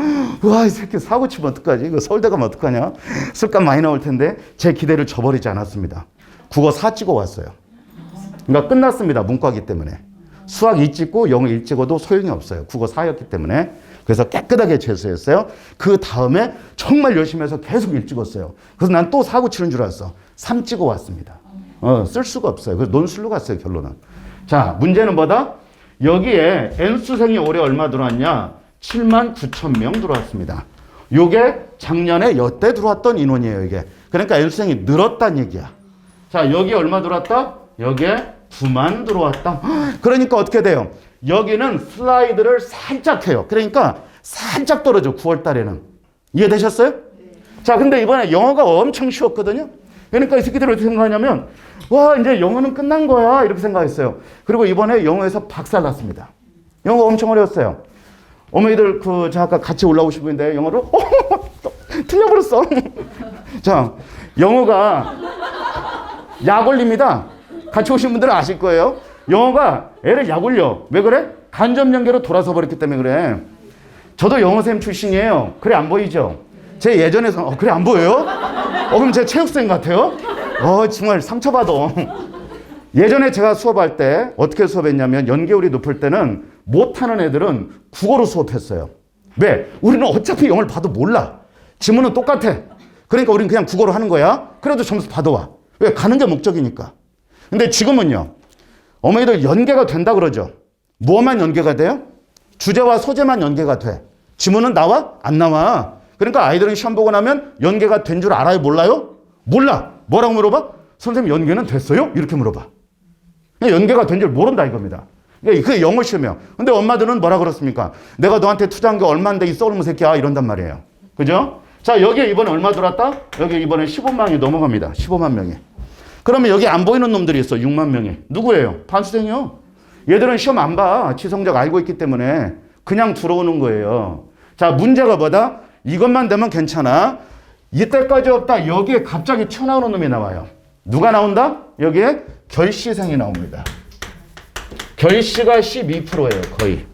와, 이 새끼 사고 치면 어떡하지? 이거 서울대 가면 어떡하냐? 술값 많이 나올 텐데 제 기대를 저버리지 않았습니다. 국어 4 찍어 왔어요. 그러니까 끝났습니다. 문과기 때문에. 수학 2 찍고 영어 1 찍어도 소용이 없어요. 국어 4였기 때문에. 그래서 깨끗하게 재수했어요. 그 다음에 정말 열심히 해서 계속 1 찍었어요. 그래서 난 또 사고 치는 줄 알았어. 3 찍어 왔습니다. 쓸 수가 없어요. 그래서 논술로 갔어요, 결론은. 자, 문제는 뭐다? 여기에 N수생이 올해 얼마 들어왔냐? 79,000명 들어왔습니다. 요게 작년에 여태 들어왔던 인원이에요, 이게. 그러니까 N수생이 늘었다는 얘기야. 자, 여기 얼마 들어왔다? 여기에 9만 들어왔다. 그러니까 어떻게 돼요? 여기는 슬라이드를 살짝 해요. 그러니까 살짝 떨어져, 9월 달에는. 이해되셨어요? 네. 자, 근데 이번에 영어가 엄청 쉬웠거든요. 그러니까 이 새끼들 어떻게 생각하냐면, 와, 이제 영어는 끝난 거야. 이렇게 생각했어요. 그리고 이번에 영어에서 박살 났습니다. 영어가 엄청 어려웠어요. 어머니들, 저 아까 같이 올라오신 분인데, 영어를, 틀려버렸어. 자, 영어가 약 올립니다. 같이 오신 분들은 아실 거예요. 영어가 애를 약 올려. 왜 그래? 간접 연계로 돌아서 버렸기 때문에 그래. 저도 영어쌤 출신이에요. 그래, 안 보이죠? 제 예전에서, 그래, 안 보여요? 그럼 제 체육생 같아요? 정말 상처받아. 예전에 제가 수업할 때 어떻게 수업했냐면 연계율이 높을 때는 못하는 애들은 국어로 수업했어요. 왜? 우리는 어차피 영어를 봐도 몰라. 지문은 똑같아. 그러니까 우리는 그냥 국어로 하는 거야. 그래도 점수 받아와. 왜? 가는 게 목적이니까. 근데 지금은요. 어머니들 연계가 된다 그러죠. 뭐만 연계가 돼요? 주제와 소재만 연계가 돼. 지문은 나와? 안 나와. 그러니까 아이들은 시험 보고 나면 연계가 된 줄 알아요? 몰라요? 몰라. 뭐라고 물어봐? 선생님 연계는 됐어요? 이렇게 물어봐. 연계가 된 줄 모른다 이겁니다. 그게 영어 시험이에요. 근데 엄마들은 뭐라 그렇습니까? 내가 너한테 투자한 게 얼마인데 이 썩은 새끼야 이런단 말이에요. 그죠? 자, 여기에 이번에 얼마 들어왔다? 여기 이번에 15만이 넘어갑니다. 15만 명이. 그러면 여기 안 보이는 놈들이 있어. 6만 명이. 누구예요? 반수생이요. 얘들은 시험 안 봐. 지성적 알고 있기 때문에 그냥 들어오는 거예요. 자, 문제가 뭐다? 이것만 되면 괜찮아. 이때까지 없다. 여기에 갑자기 튀어나오는 놈이 나와요. 누가 나온다? 여기에 결시생이 나옵니다. 결시가 12%예요. 거의.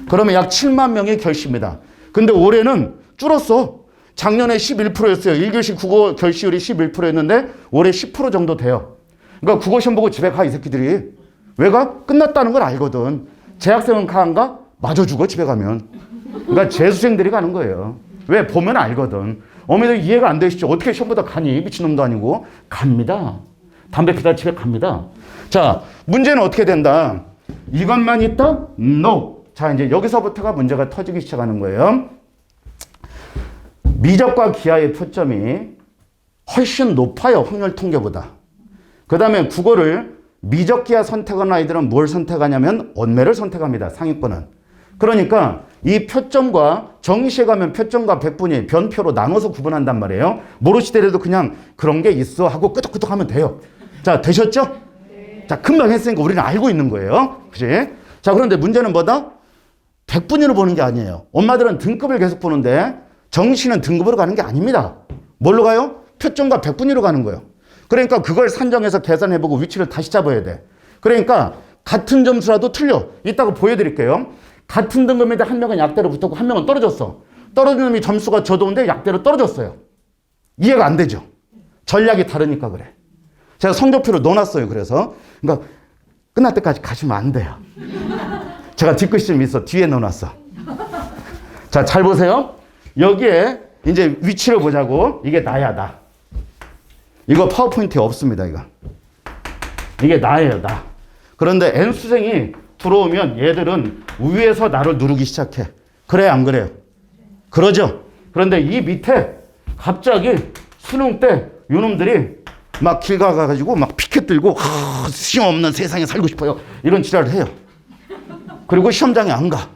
그러면 약 7만 명이 결시입니다. 근데 올해는 줄었어. 작년에 11%였어요. 1교시 국어 결시율이 11%였는데 올해 10% 정도 돼요. 그러니까 국어 시험 보고 집에 가, 이 새끼들이. 왜 가? 끝났다는 걸 알거든. 재학생은 가, 안 가? 맞아 죽어, 집에 가면. 그러니까 재수생들이 가는 거예요. 왜? 보면 알거든. 어머니들 이해가 안 되시죠? 어떻게 시험보다 가니? 미친놈도 아니고. 갑니다. 담배 피다 집에 갑니다. 자, 문제는 어떻게 된다? 이것만 있다? No. 자, 이제 여기서부터가 문제가 터지기 시작하는 거예요. 미적과 기하의 표점이 훨씬 높아요. 확률 통계보다. 그 다음에 국어를 미적 기하 선택하는 아이들은 뭘 선택하냐면 언매를 선택합니다. 상위권은. 그러니까 이 표점과 정시에 가면 표점과 백분위 변표로 나눠서 구분한단 말이에요. 모르시더라도 그냥 그런 게 있어 하고 끄덕끄덕 하면 돼요. 자, 되셨죠? 네. 자, 금방 했으니까 우리는 알고 있는 거예요. 그치? 자, 그런데 문제는 뭐다? 백분위로 보는 게 아니에요. 엄마들은 등급을 계속 보는데 정시는 등급으로 가는 게 아닙니다. 뭘로 가요? 표점과 백분위로 가는 거예요. 그러니까 그걸 산정해서 계산해보고 위치를 다시 잡아야 돼. 그러니까 같은 점수라도 틀려. 이따가 보여드릴게요. 같은 등급인데 한 명은 약대로 붙었고 한 명은 떨어졌어. 떨어진 놈이 점수가 저도인데 약대로 떨어졌어요. 이해가 안 되죠? 전략이 다르니까 그래. 제가 성적표를 넣어놨어요. 그래서 그러니까 끝날 때까지 가시면 안 돼요. 제가 뒷글씨 있어. 뒤에 넣어놨어. 자, 잘 보세요. 여기에 이제 위치를 보자고. 이게 나야, 나. 이거 파워포인트에 없습니다, 이거. 이게 나예요, 나. 그런데 N수생이 들어오면 얘들은 위에서 나를 누르기 시작해. 그래, 안 그래요? 그러죠? 그런데 이 밑에 갑자기 수능 때 요놈들이 막 길 가가지고 막 피켓 들고 시험 없는 세상에 살고 싶어요. 이런 지랄을 해요. 그리고 시험장에 안 가.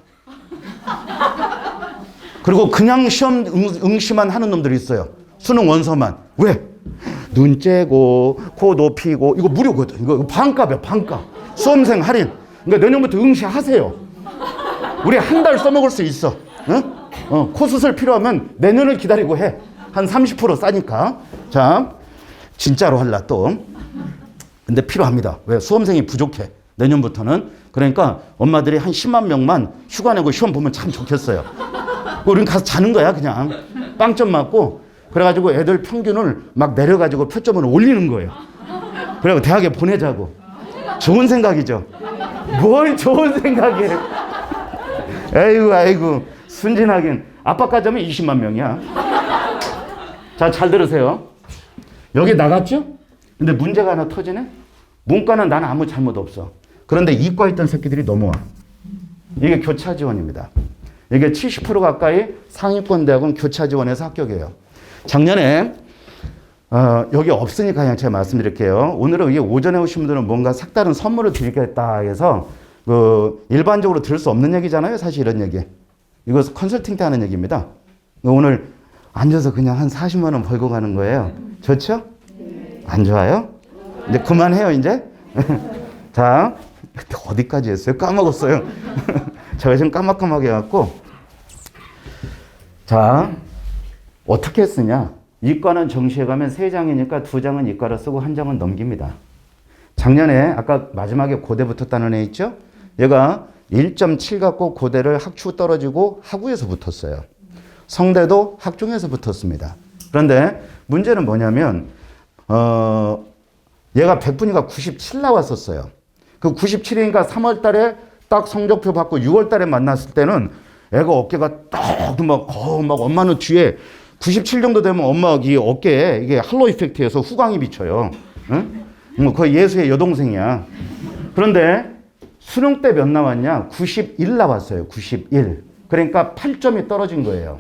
그리고 그냥 시험 응시만 하는 놈들이 있어요. 수능 원서만. 왜? 눈 째고 코 높이고 이거 무료거든. 이거 반값이야, 반값. 수험생 할인. 그러니까 내년부터 응시하세요. 우리 한 달 써먹을 수 있어. 응? 코 수술 필요하면 내년을 기다리고 해. 한 30% 싸니까. 자, 진짜로 할라 또. 근데 필요합니다. 왜? 수험생이 부족해. 내년부터는. 그러니까 엄마들이 한 10만 명만 휴가 내고 시험 보면 참 좋겠어요. 우린 가서 자는 거야, 그냥. 빵점 맞고. 그래가지고 애들 평균을 막 내려가지고 표점을 올리는 거예요. 그래고 대학에 보내자고. 좋은 생각이죠. 뭘 좋은 생각이에요. 아이고, 아이고. 순진하긴. 아빠까지 하면 20만 명이야. 자, 잘 들으세요. 여기 나갔죠? 근데 문제가 하나 터지네? 문과는 나는 아무 잘못 없어. 그런데 이과 있던 새끼들이 넘어와. 이게 교차 지원입니다. 이게 70% 가까이 상위권 대학은 교차 지원해서 합격이에요. 작년에 여기 없으니까 그냥 제가 말씀드릴게요. 오늘은 오전에 오신 분들은 뭔가 색다른 선물을 드리겠다 해서 일반적으로 들을 수 없는 얘기잖아요. 사실 이런 얘기. 이거 컨설팅 때 하는 얘기입니다. 오늘 앉아서 그냥 한 40만 원 벌고 가는 거예요. 좋죠? 안 좋아요? 이제 그만해요, 이제. 자, 어디까지 했어요? 까먹었어요. 제가 지금 까맣게 해갖고. 자, 어떻게 쓰냐? 이과는 정시에 가면 3장이니까 2장은 이과로 쓰고 1장은 넘깁니다. 작년에 아까 마지막에 고대 붙었다는 애 있죠? 얘가 1.7 갖고 고대를 학추 떨어지고 하구에서 붙었어요. 성대도 학종에서 붙었습니다. 그런데 문제는 뭐냐면 얘가 백분위가 97 나왔었어요. 그 97이니까 3월 달에 딱 성적표 받고 6월 달에 만났을 때는 애가 어깨가 딱 막 엄마는 뒤에 97 정도 되면 엄마 이 어깨에 이게 할로 이펙트에서 후광이 비쳐요. 응? 뭐 거의 예수의 여동생이야. 그런데 수능 때 몇 나왔냐? 91 나왔어요. 91. 그러니까 8점이 떨어진 거예요.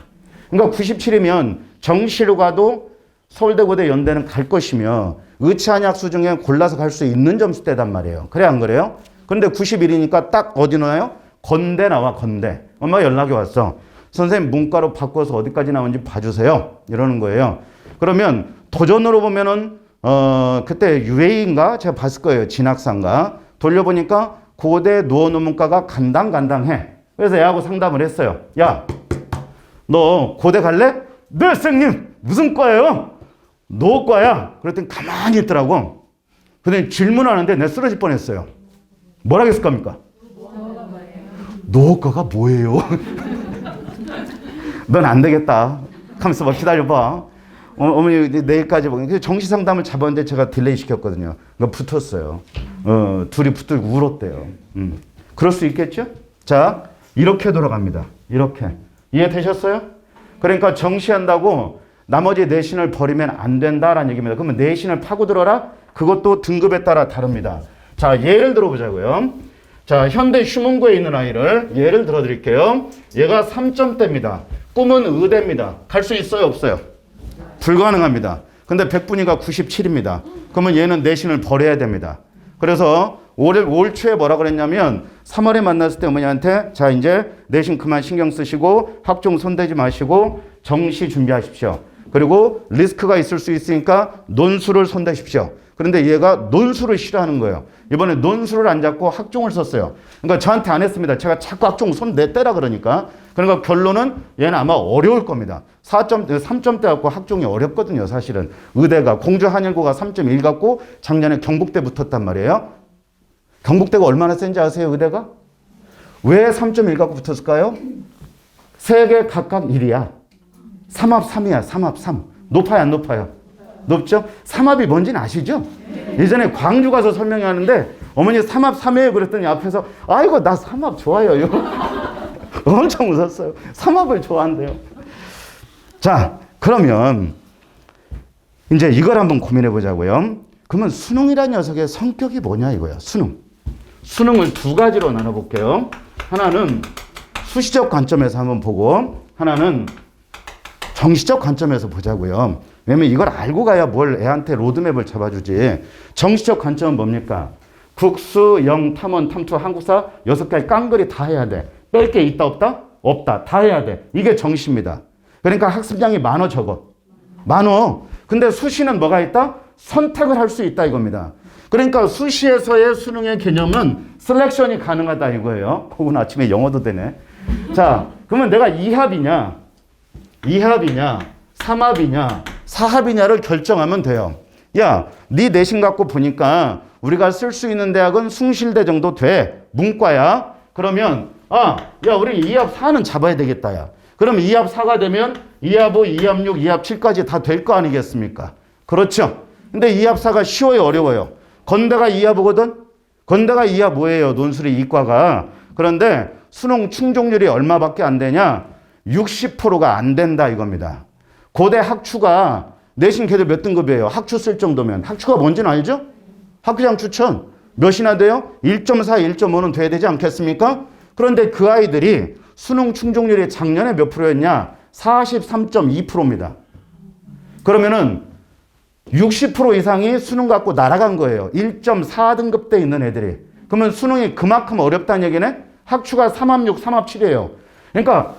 그러니까 97이면 정시로 가도 서울대, 고대, 연대는 갈 것이며 의치한약수 중에 골라서 갈 수 있는 점수대단 말이에요. 그래 안 그래요? 근데 91이니까 딱 어디 나와요? 건대 나와, 건대. 엄마가 연락이 왔어. 선생님 문과로 바꿔서 어디까지 나오는지 봐주세요. 이러는 거예요. 그러면 도전으로 보면은 그때 UA인가 제가 봤을 거예요. 진학사인가 돌려보니까 고대 노원우 문과가 간당간당해. 그래서 얘하고 상담을 했어요. 야, 너 고대 갈래? 네, 선생님. 무슨 과예요? 노과야. 그랬더니 가만히 있더라고. 근데 질문하는데 내가 쓰러질 뻔했어요. 뭐라고 했을 겁니까? 노과가 뭐예요? 넌 안 되겠다. 하면서 막 기다려봐. 어머니 내일까지 보니까 정시 상담을 잡았는데 제가 딜레이 시켰거든요. 그러니까 붙었어요. 둘이 붙들고 울었대요. 그럴 수 있겠죠? 자, 이렇게 돌아갑니다. 이렇게. 이해되셨어요? 그러니까 정시한다고 나머지 내신을 버리면 안 된다라는 얘기입니다. 그러면 내신을 파고들어라? 그것도 등급에 따라 다릅니다. 자, 예를 들어보자고요. 자, 현대 휴문고에 있는 아이를 예를 들어 드릴게요. 얘가 3점대입니다. 꿈은 의대입니다. 갈 수 있어요? 없어요? 불가능합니다. 근데 백분위가 97입니다. 그러면 얘는 내신을 버려야 됩니다. 그래서 올 초에 뭐라 그랬냐면 3월에 만났을 때 어머니한테 자 이제 내신 그만 신경 쓰시고 학종 손대지 마시고 정시 준비하십시오. 그리고 리스크가 있을 수 있으니까 논술을 손대십시오. 그런데 얘가 논술을 싫어하는 거예요. 이번에 논술을 안 잡고 학종을 썼어요. 그러니까 저한테 안 했습니다. 제가 자꾸 학종 손 내떼라 그러니까. 그러니까 결론은 얘는 아마 어려울 겁니다. 3점대 갖고 학종이 어렵거든요. 사실은. 의대가 공주 한일고가 3.1 갖고 작년에 경북대 붙었단 말이에요. 경북대가 얼마나 센지 아세요? 의대가? 왜 3.1 갖고 붙었을까요? 3개 각각 1이야. 삼합 3이야. 삼합 3. 높아요, 안 높아요? 높죠? 삼합이 뭔지는 아시죠? 예전에 광주 가서 설명하는데 어머니 삼합 3이에요 그랬더니 앞에서 아이고 나 삼합 좋아요. 이거 엄청 웃었어요. 삼합을 좋아한대요. 자, 그러면 이제 이걸 한번 고민해 보자고요. 그러면 수능이라는 녀석의 성격이 뭐냐 이거야. 수능을 두 가지로 나눠 볼게요. 하나는 수시적 관점에서 한번 보고 하나는 정시적 관점에서 보자고요. 왜냐면 이걸 알고 가야 뭘 애한테 로드맵을 잡아주지. 정시적 관점은 뭡니까? 국수, 영, 탐원, 탐투, 한국사 6가지 깡그리 다 해야 돼. 뺄 게 있다 없다? 없다. 다 해야 돼. 이게 정시입니다. 그러니까 학습량이 많어 적어. 많어. 근데 수시는 뭐가 있다? 선택을 할 수 있다 이겁니다. 그러니까 수시에서의 수능의 개념은 셀렉션이 가능하다 이거예요. 혹은 아침에 영어도 되네. 자, 그러면 내가 2합이냐 3합이냐 4합이냐를 결정하면 돼요. 야, 네 내신 갖고 보니까 우리가 쓸 수 있는 대학은 숭실대 정도 돼. 문과야. 그러면 야 우리 2합 4는 잡아야 되겠다 야. 그럼 2합 4가 되면 2합 5, 2합 6, 2합 7까지 다 될 거 아니겠습니까? 그렇죠. 근데 2합 4가 쉬워요, 어려워요? 건대가 2합 5거든? 건대가 2합 5예요, 논술이 이과가. 그런데 수능 충족률이 얼마밖에 안 되냐? 60%가 안 된다 이겁니다. 고대 학추가 내신 걔들 몇 등급이에요? 학추 쓸 정도면. 학추가 뭔지는 알죠? 학교장 추천 몇이나 돼요? 1.4, 1.5는 돼야 되지 않겠습니까? 그런데 그 아이들이 수능 충족률이 작년에 몇 프로였냐? 43.2%입니다. 그러면은 60% 이상이 수능 갖고 날아간 거예요. 1.4등급 대 있는 애들이. 그러면 수능이 그만큼 어렵다는 얘기네? 학추가 3합 6, 3합 7이에요. 그러니까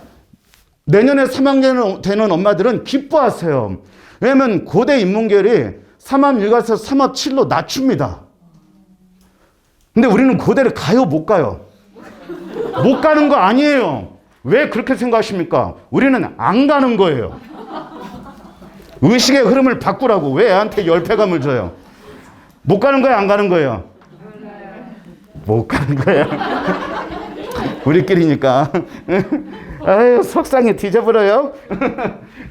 내년에 3학년 되는 엄마들은 기뻐하세요. 왜냐면 고대 인문계열이 3합 6에서 3합 7로 낮춥니다. 근데 우리는 고대를 가요, 못 가요? 못 가는 거 아니에요. 왜 그렇게 생각하십니까? 우리는 안 가는 거예요. 의식의 흐름을 바꾸라고. 왜 애한테 열패감을 줘요? 못 가는 거야, 안 가는 거예요? 못 가는 거야. 우리끼리니까. 아유, 속상해 뒤져버려요.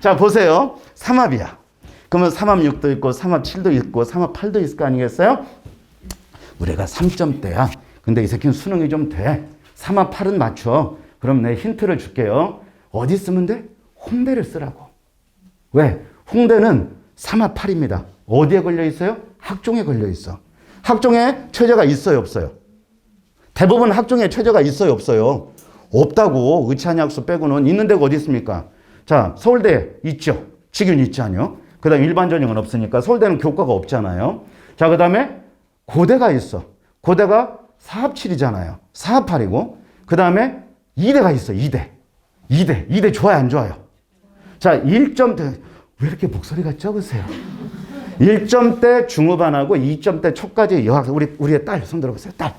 자, 보세요. 3합이야. 그러면 3합 6도 있고 3합 7도 있고 3합 8도 있을 거 아니겠어요? 우리가 3점대야. 근데 이 새끼는 수능이 좀 돼. 3합 8은 맞춰. 그럼 내 힌트를 줄게요. 어디 쓰면 돼? 홍대를 쓰라고. 왜? 홍대는 3합 8입니다. 어디에 걸려 있어요? 학종에 걸려 있어. 학종에 최저가 있어요, 없어요? 대부분 학종에 최저가 있어요, 없어요? 없다고. 의치한약수 빼고는. 있는 데가 어디 있습니까? 자, 서울대 있죠. 직윤 있지 않요? 그 다음에 일반 전형은 없으니까 서울대는 교과가 없잖아요. 자, 그 다음에 고대가 있어. 고대가 4합 7이잖아요. 4합 8이고. 그 다음에 이대가 있어. 이대 좋아요, 안 좋아요? 자, 1점대. 왜 이렇게 목소리가 적으세요? 1점대 중후반하고 2점대 초까지 여학생. 우리의 딸 손 들어보세요. 딸.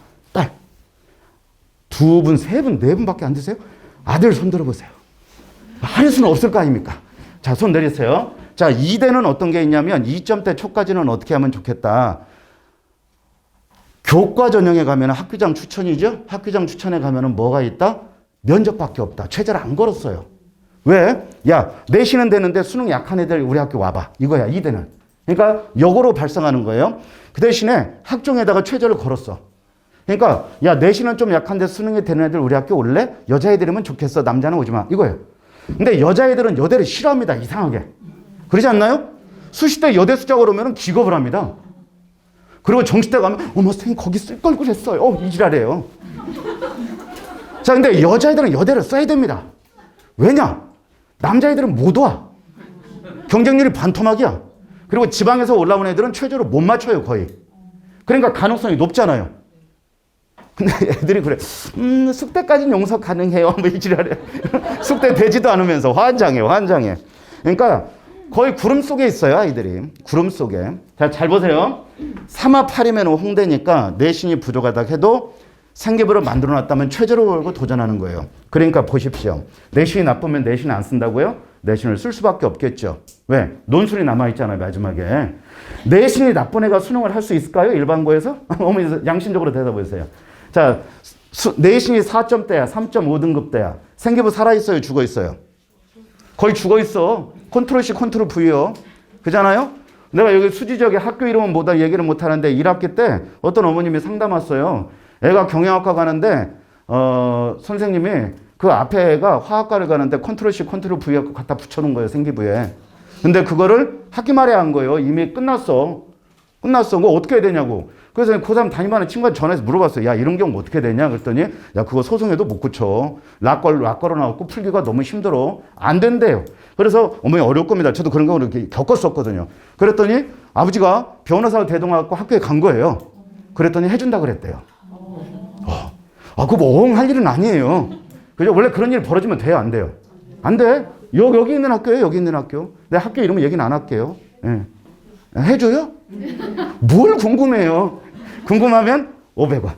두 분, 세 분, 네 분밖에 안 되세요? 아들 손 들어보세요. 할 수는 없을 거 아닙니까? 자, 손 내리세요. 자, 2대는 어떤 게 있냐면 2점대 초까지는 어떻게 하면 좋겠다. 교과 전형에 가면 학교장 추천이죠? 학교장 추천에 가면 뭐가 있다? 면접밖에 없다. 최저를 안 걸었어요. 왜? 야, 내신은 되는데 수능 약한 애들 우리 학교 와봐. 이거야, 2대는. 그러니까 역으로 발생하는 거예요. 그 대신에 학종에다가 최저를 걸었어. 그러니까 야, 내신은 좀 약한데 수능이 되는 애들 우리 학교 올래? 여자애들이면 좋겠어. 남자는 오지 마. 이거예요. 근데 여자애들은 여대를 싫어합니다. 이상하게. 그러지 않나요? 수시대 여대 숫자가 오르면 기겁을 합니다. 그리고 정시대 가면 어머 선생님 거기 쓸 걸 그랬어요. 이 지랄이에요. 자, 근데 여자애들은 여대를 써야 됩니다. 왜냐? 남자애들은 못 와. 경쟁률이 반토막이야. 그리고 지방에서 올라온 애들은 최저로 못 맞춰요, 거의. 그러니까 가능성이 높잖아요. 근데 애들이 그래. 숙대까지는 용서 가능해요. 뭐 이 지랄이야. 숙대 되지도 않으면서 환장해. 그러니까 거의 구름 속에 있어요, 아이들이. 구름 속에. 자, 잘 보세요. 3합 8이면 홍대니까 내신이 부족하다 해도 생기부를 만들어 놨다면 최저로 걸고 도전하는 거예요. 그러니까 보십시오. 내신이 나쁘면 내신 안 쓴다고요? 내신을 쓸 수밖에 없겠죠. 왜? 논술이 남아있잖아요, 마지막에. 내신이 나쁜 애가 수능을 할 수 있을까요? 일반고에서? 어머니 양심적으로 대답해주세요. 자, 내신이 4점대야, 3.5등급대야. 생기부 살아있어요, 죽어있어요? 거의 죽어있어. 컨트롤 C, 컨트롤 V요. 그잖아요? 내가 여기 수지적에 학교 이름은 뭐다 얘기를 못하는데 1학기 때 어떤 어머님이 상담 왔어요. 애가 경영학과 가는데 선생님이 그 앞에 애가 화학과를 가는데 컨트롤 C, 컨트롤 V 갖다 붙여놓은 거예요, 생기부에. 근데 그거를 학기 말에 한 거예요. 이미 끝났어. 그거 어떻게 해야 되냐고. 그래서 고3 담임하는 친구한테 전화해서 물어봤어요. 야, 이런 경우 어떻게 되냐? 그랬더니, 야, 그거 소송해도 못 고쳐. 락걸로 나왔고 풀기가 너무 힘들어. 안 된대요. 그래서 어머니 어려울 겁니다. 저도 그런 경우를 이렇게 겪었었거든요. 그랬더니 아버지가 변호사로 대동하고 학교에 간 거예요. 그랬더니 해준다 그랬대요. 그거 뭐 할 일은 아니에요. 그죠? 원래 그런 일 벌어지면 돼요? 안 돼요? 안 돼. 여기 있는 학교예요. 여기 있는 학교. 내 학교 이름은 얘기는 안 할게요. 예. 해줘요? 뭘 궁금해요? 궁금하면 500원.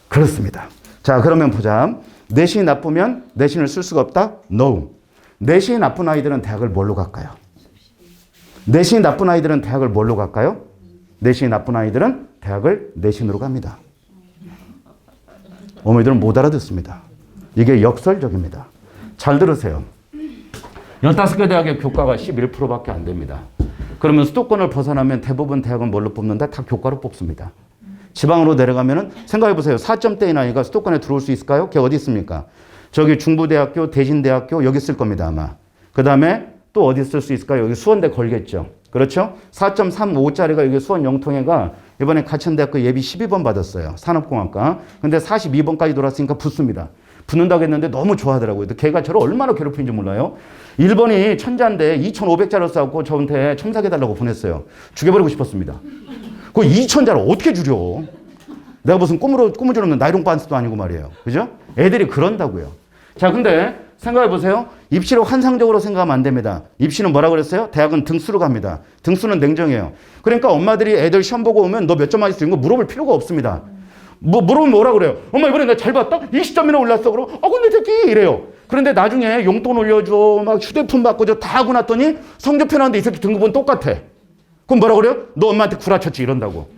그렇습니다. 자, 그러면 보자. 내신이 나쁘면 내신을 쓸 수가 없다? No. 내신이 나쁜 아이들은 대학을 뭘로 갈까요? 내신이 나쁜 아이들은 대학을 뭘로 갈까요? 내신이 나쁜 아이들은 대학을 내신으로 갑니다. 어머니들은 못 알아듣습니다. 이게 역설적입니다. 잘 들으세요. 15개 대학의 교과가 11%밖에 안 됩니다. 그러면 수도권을 벗어나면 대부분 대학은 뭘로 뽑는다? 다 교과로 뽑습니다. 지방으로 내려가면은 생각해 보세요. 4점대인 아이가 수도권에 들어올 수 있을까요? 걔 어디 있습니까? 저기 중부대학교, 대진대학교 여기 있을 겁니다, 아마. 그 다음에 또 어디 쓸 수 있을까요? 여기 수원대 걸겠죠. 그렇죠? 4.35짜리가 여기 수원 영통회가 이번에 가천대학교 예비 12번 받았어요. 산업공학과. 근데 42번까지 돌았으니까 붙습니다. 붙는다고 했는데 너무 좋아하더라고요. 걔가 저를 얼마나 괴롭히는지 몰라요. 1번이 천자인데 2,500자로 싸고 저한테 첨삭해달라고 보냈어요. 죽여버리고 싶었습니다. 그 2,000자를 어떻게 줄여? 내가 무슨 꾸무주는 나이롱 반스도 아니고 말이에요. 그죠? 애들이 그런다고요. 자, 근데 생각해보세요. 입시를 환상적으로 생각하면 안 됩니다. 입시는 뭐라 그랬어요? 대학은 등수로 갑니다. 등수는 냉정해요. 그러니까 엄마들이 애들 시험 보고 오면 너 몇 점 맞았어? 이거 물어볼 필요가 없습니다. 물어보면 뭐라 그래요? 엄마 이번에 나 잘 봤다? 20점이나 올랐어. 그럼 근데 새끼 이래요. 그런데 나중에 용돈 올려줘, 막 휴대폰 바꿔줘 다 하고 났더니 성적표 나왔는데 이 새끼 등급은 똑같아. 그럼 뭐라 그래요? 너 엄마한테 구라쳤지 이런다고.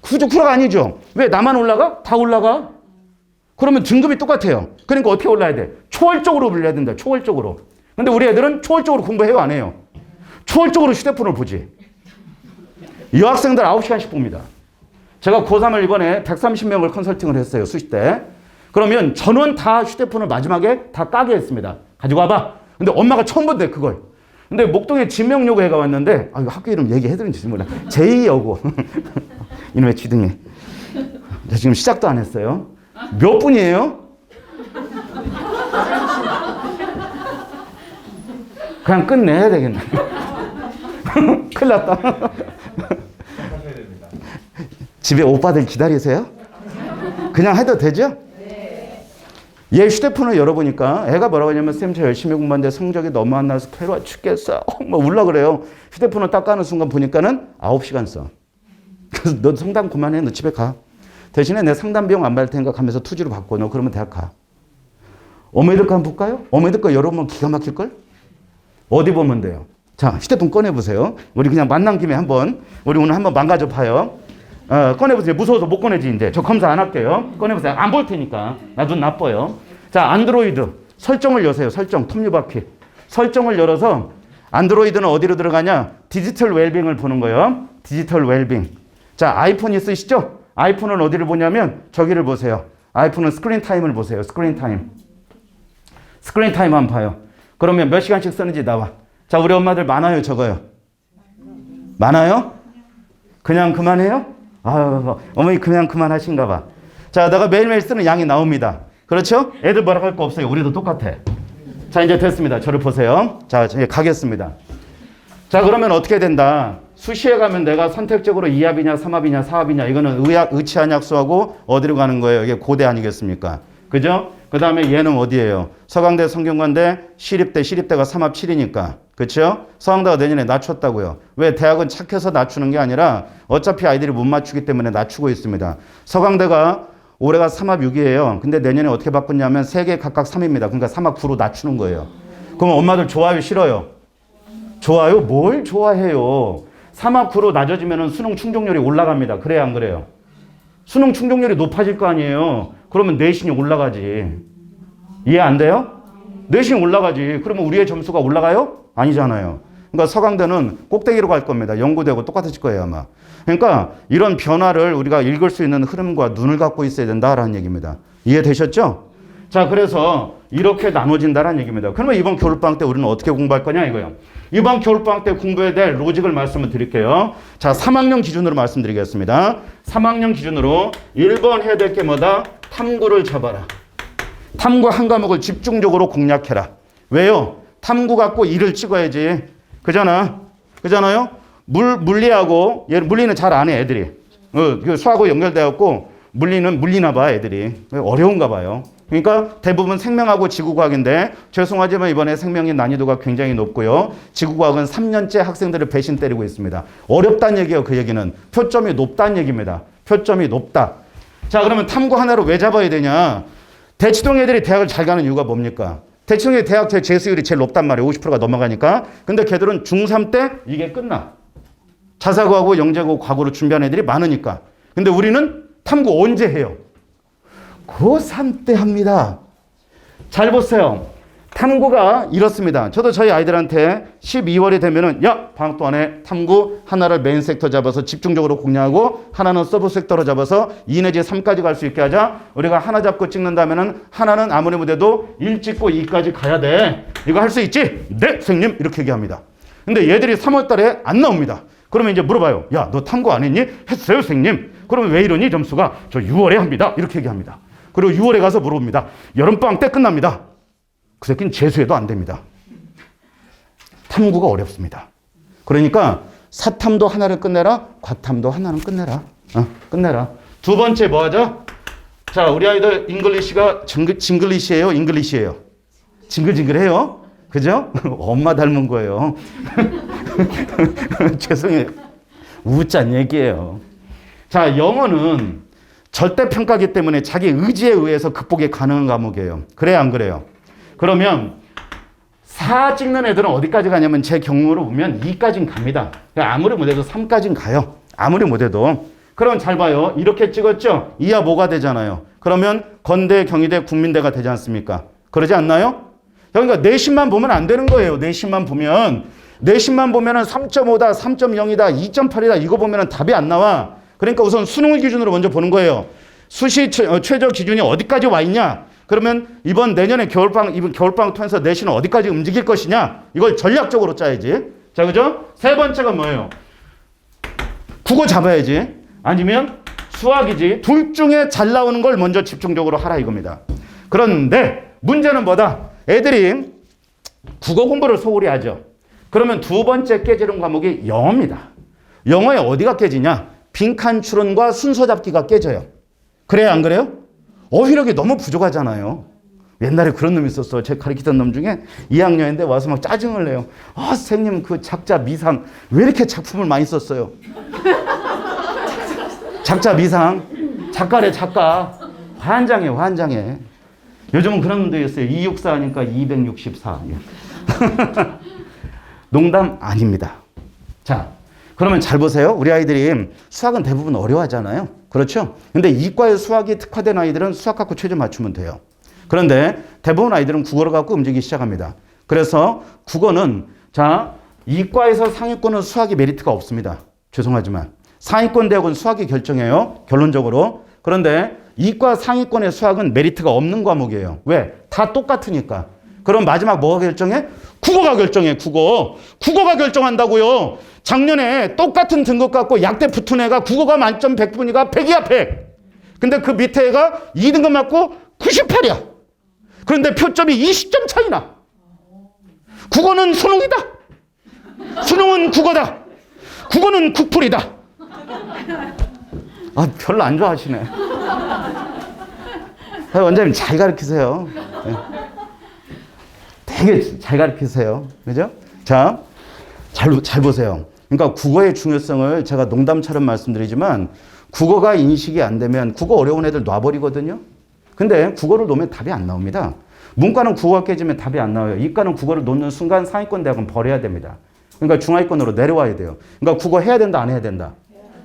구라가 아니죠. 왜 나만 올라가? 다 올라가? 그러면 등급이 똑같아요. 그러니까 어떻게 올라야 돼? 초월적으로 올려야 된다. 초월적으로. 근데 우리 애들은 초월적으로 공부해요? 안 해요? 초월적으로 휴대폰을 보지. 여학생들 9시간씩 봅니다. 제가 고3을 이번에 130명을 컨설팅을 했어요. 수시 때. 그러면 전원 다 휴대폰을 마지막에 다 까게 했습니다. 가지고 와봐. 근데 엄마가 처음 본대 그걸. 근데 목동에 진명여고 애가 왔는데 이거 학교 이름 얘기해드린지 몰라. 제2여고. 이놈의 쥐등이. 지금 시작도 안 했어요. 몇 분이에요? 그냥 끝내야 되겠네. 큰일 났다. 집에 오빠들 기다리세요? 그냥 해도 되죠? 얘 휴대폰을 열어보니까 애가 뭐라고 하냐면 쌤 저 열심히 공부하는데 성적이 너무 안 나와서 괴로워 죽겠어. 막 울라 그래요. 휴대폰을 딱 까는 순간 보니까는 9시간 써. 그래서 너 상담 그만해. 너 집에 가. 대신에 내 상담 비용 안 받을 테니까 가면서 투지로 받고 너 그러면 대학 가. 어머니들 거 한번 볼까요? 어머니들 거 열어보면 기가 막힐걸? 어디 보면 돼요? 자, 휴대폰 꺼내보세요. 우리 그냥 만난 김에 우리 오늘 한번 망가져 봐요. 꺼내보세요. 무서워서 못 꺼내지, 이제. 저 검사 안 할게요. 꺼내보세요. 안 볼 테니까. 나 눈 나빠요. 자, 안드로이드. 설정을 여세요. 설정. 톱니바퀴. 설정을 열어서 안드로이드는 어디로 들어가냐? 디지털 웰빙을 보는 거예요. 디지털 웰빙. 자, 아이폰 있으시죠? 아이폰은 어디를 보냐면 저기를 보세요. 아이폰은 스크린 타임을 보세요. 스크린 타임. 스크린 타임 한번 봐요. 그러면 몇 시간씩 쓰는지 나와. 자, 우리 엄마들 많아요, 적어요? 많아요? 그냥 그만해요? 어머니 그냥 그만하신가 봐. 자, 내가 매일매일 쓰는 양이 나옵니다. 그렇죠? 애들 뭐라고 할 거 없어요. 우리도 똑같아. 자, 이제 됐습니다. 저를 보세요. 자, 이제 가겠습니다. 자, 그러면 어떻게 된다? 수시에 가면 내가 선택적으로 2합이냐 3합이냐 4합이냐 이거는 의치한약수하고 어디로 가는 거예요? 이게 고대 아니겠습니까? 그죠? 그 다음에 얘는 어디예요? 서강대, 성균관대, 시립대가 3합 7이니까. 그렇죠? 서강대가 내년에 낮췄다고요. 왜? 대학은 착해서 낮추는 게 아니라 어차피 아이들이 못 맞추기 때문에 낮추고 있습니다. 서강대가 올해가 3합 6이에요. 근데 내년에 어떻게 바꿨냐면 3개 각각 3입니다. 그러니까 3합 9로 낮추는 거예요. 그럼 엄마들 좋아요, 싫어요? 좋아요? 뭘 좋아해요? 3합 9로 낮아지면 수능 충족률이 올라갑니다. 그래요, 안 그래요? 수능 충족률이 높아질 거 아니에요. 그러면 내신이 올라가지. 이해 안 돼요? 내신이 올라가지. 그러면 우리의 점수가 올라가요? 아니잖아요. 그러니까 서강대는 꼭대기로 갈 겁니다. 연구되고 똑같을 거예요, 아마. 그러니까 이런 변화를 우리가 읽을 수 있는 흐름과 눈을 갖고 있어야 된다라는 얘기입니다. 이해되셨죠? 자, 그래서 이렇게 나눠진다라는 얘기입니다. 그러면 이번 겨울방학 때 우리는 어떻게 공부할 거냐 이거예요. 이번 겨울방학 때 공부해야 될 로직을 말씀을 드릴게요. 자, 3학년 기준으로 말씀드리겠습니다. 3학년 기준으로 1번 해야 될 게 뭐다? 탐구를 잡아라. 탐구 한 과목을 집중적으로 공략해라. 왜요? 탐구 갖고 2를 찍어야지. 그잖아요? 물리하고, 물리는 잘 안 해, 애들이. 수하고 연결되었고, 물리는 물리나 봐, 애들이. 어려운가 봐요. 그러니까 대부분 생명하고 지구과학인데, 죄송하지만 이번에 생명의 난이도가 굉장히 높고요. 지구과학은 3년째 학생들을 배신 때리고 있습니다. 어렵다는 얘기예요, 그 얘기는. 표점이 높다는 얘기입니다. 표점이 높다. 자, 그러면 탐구 하나로 왜 잡아야 되냐? 대치동 애들이 대학을 잘 가는 이유가 뭡니까? 대치동의 대학 재수율이 제일 높단 말이에요. 50%가 넘어가니까. 근데 걔들은 중3 때 이게 끝나. 자사고하고 영재고 과고로 준비하는 애들이 많으니까. 근데 우리는 탐구 언제 해요? 고3 때 합니다. 잘 보세요. 탐구가 이렇습니다. 저도 저희 아이들한테 12월이 되면은 야, 방학 동안에 탐구 하나를 메인 섹터 잡아서 집중적으로 공략하고 하나는 서브 섹터로 잡아서 2 내지 3까지 갈 수 있게 하자. 우리가 하나 잡고 찍는다면은 하나는 아무리 못해도 1 찍고 2까지 가야 돼. 이거 할 수 있지? 네, 선생님. 이렇게 얘기합니다. 근데 얘들이 3월 달에 안 나옵니다. 그러면 이제 물어봐요. 야, 너 탐구 안 했니? 했어요, 선생님. 그러면 왜 이러니? 점수가 저 6월에 합니다. 이렇게 얘기합니다. 그리고 6월에 가서 물어봅니다. 여름방학 때 끝납니다. 그 새끼는 재수해도 안 됩니다. 탐구가 어렵습니다. 그러니까 사탐도 하나를 끝내라. 과탐도 하나는 끝내라. 끝내라. 두 번째 뭐 하죠? 자, 우리 아이들 잉글리시가 징글리시예요? 잉글리시예요? 징글징글해요? 그죠? 엄마 닮은 거예요. 죄송해요. 웃잔 얘기예요. 자, 영어는 절대평가기 때문에 자기 의지에 의해서 극복이 가능한 과목이에요. 그래요, 안 그래요? 그러면 4 찍는 애들은 어디까지 가냐면 제 경우로 보면 2까지는 갑니다. 아무리 못해도 3까지는 가요. 아무리 못해도. 그럼 잘 봐요. 이렇게 찍었죠? 이하 뭐가 되잖아요. 그러면 건대, 경희대, 국민대가 되지 않습니까? 그러지 않나요? 그러니까 내신만 보면 안 되는 거예요. 내신만 보면은 3.5다, 3.0이다, 2.8이다 이거 보면은 답이 안 나와. 그러니까 우선 수능을 기준으로 먼저 보는 거예요. 수시 최저 기준이 어디까지 와 있냐? 그러면 내년에 겨울방학 통해서 내신은 어디까지 움직일 것이냐? 이걸 전략적으로 짜야지. 자, 그죠? 세 번째가 뭐예요? 국어 잡아야지. 아니면 수학이지. 둘 중에 잘 나오는 걸 먼저 집중적으로 하라 이겁니다. 그런데 문제는 뭐다? 애들이 국어 공부를 소홀히 하죠. 그러면 두 번째 깨지는 과목이 영어입니다. 영어에 어디가 깨지냐? 빈칸 추론과 순서 잡기가 깨져요. 그래요, 안 그래요? 어휘력이 너무 부족하잖아요. 옛날에 그런 놈이 있었어. 제가 가르치던 놈 중에 2학년인데 와서 막 짜증을 내요. 선생님 그 작자 미상 왜 이렇게 작품을 많이 썼어요? 작자 미상. 작가래 작가. 환장해. 요즘은 그런 놈도 있어요. 264 하니까 264. 농담 아닙니다. 자, 그러면 잘 보세요. 우리 아이들이 수학은 대부분 어려워하잖아요. 그렇죠? 근데 이과의 수학이 특화된 아이들은 수학 갖고 최저 맞추면 돼요. 그런데 대부분 아이들은 국어를 갖고 움직이기 시작합니다. 그래서 국어는 이과에서 상위권은 수학이 메리트가 없습니다. 죄송하지만. 상위권 대학은 수학이 결정해요. 결론적으로. 그런데 이과 상위권의 수학은 메리트가 없는 과목이에요. 왜? 다 똑같으니까. 그럼 마지막 뭐가 결정해? 국어가 결정해, 국어. 국어가 결정한다고요. 작년에 똑같은 등급 갖고 약대 붙은 애가 국어가 만점 100분이가 100이야, 100. 근데 그 밑에 애가 2등급 맞고 98이야. 그런데 표점이 20점 차이나. 국어는 수능이다. 수능은 국어다. 국어는 국풀이다. 별로 안 좋아하시네. 원장님 잘 가르치세요. 되게 잘 가르치세요. 그죠? 자, 잘 보세요. 그러니까 국어의 중요성을 제가 농담처럼 말씀드리지만 국어가 인식이 안 되면 국어 어려운 애들 놔버리거든요. 근데 국어를 놓으면 답이 안 나옵니다. 문과는 국어가 깨지면 답이 안 나와요. 이과는 국어를 놓는 순간 상위권 대학은 버려야 됩니다. 그러니까 중하위권으로 내려와야 돼요. 그러니까 국어 해야 된다, 안 해야 된다?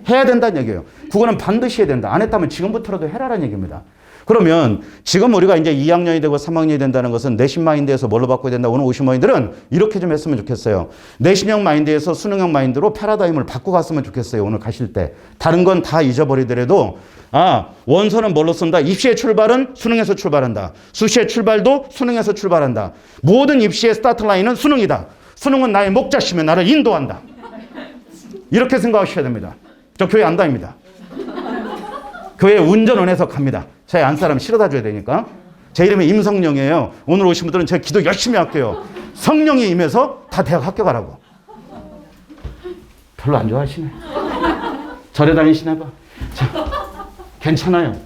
해야 된다는 얘기예요. 국어는 반드시 해야 된다. 안 했다면 지금부터라도 해라라는 얘기입니다. 그러면 지금 우리가 이제 2학년이 되고 3학년이 된다는 것은 내신 마인드에서 뭘로 바꿔야 된다? 오늘 오신 분들은 이렇게 좀 했으면 좋겠어요. 내신형 마인드에서 수능형 마인드로 패러다임을 바꾸고 갔으면 좋겠어요. 오늘 가실 때. 다른 건 다 잊어버리더라도 원서는 뭘로 쓴다? 입시의 출발은 수능에서 출발한다. 수시의 출발도 수능에서 출발한다. 모든 입시의 스타트 라인은 수능이다. 수능은 나의 목자시면 나를 인도한다. 이렇게 생각하셔야 됩니다. 저 교회 안 다닙니다. 교회 운전원에서 갑니다. 제 안 사람 실어다 줘야 되니까. 제 이름이 임성령이에요. 오늘 오신 분들은 제가 기도 열심히 할게요. 성령이 임해서 다 대학 합격하라고. 별로 안 좋아하시네. 절에 다니시나 봐. 자, 괜찮아요.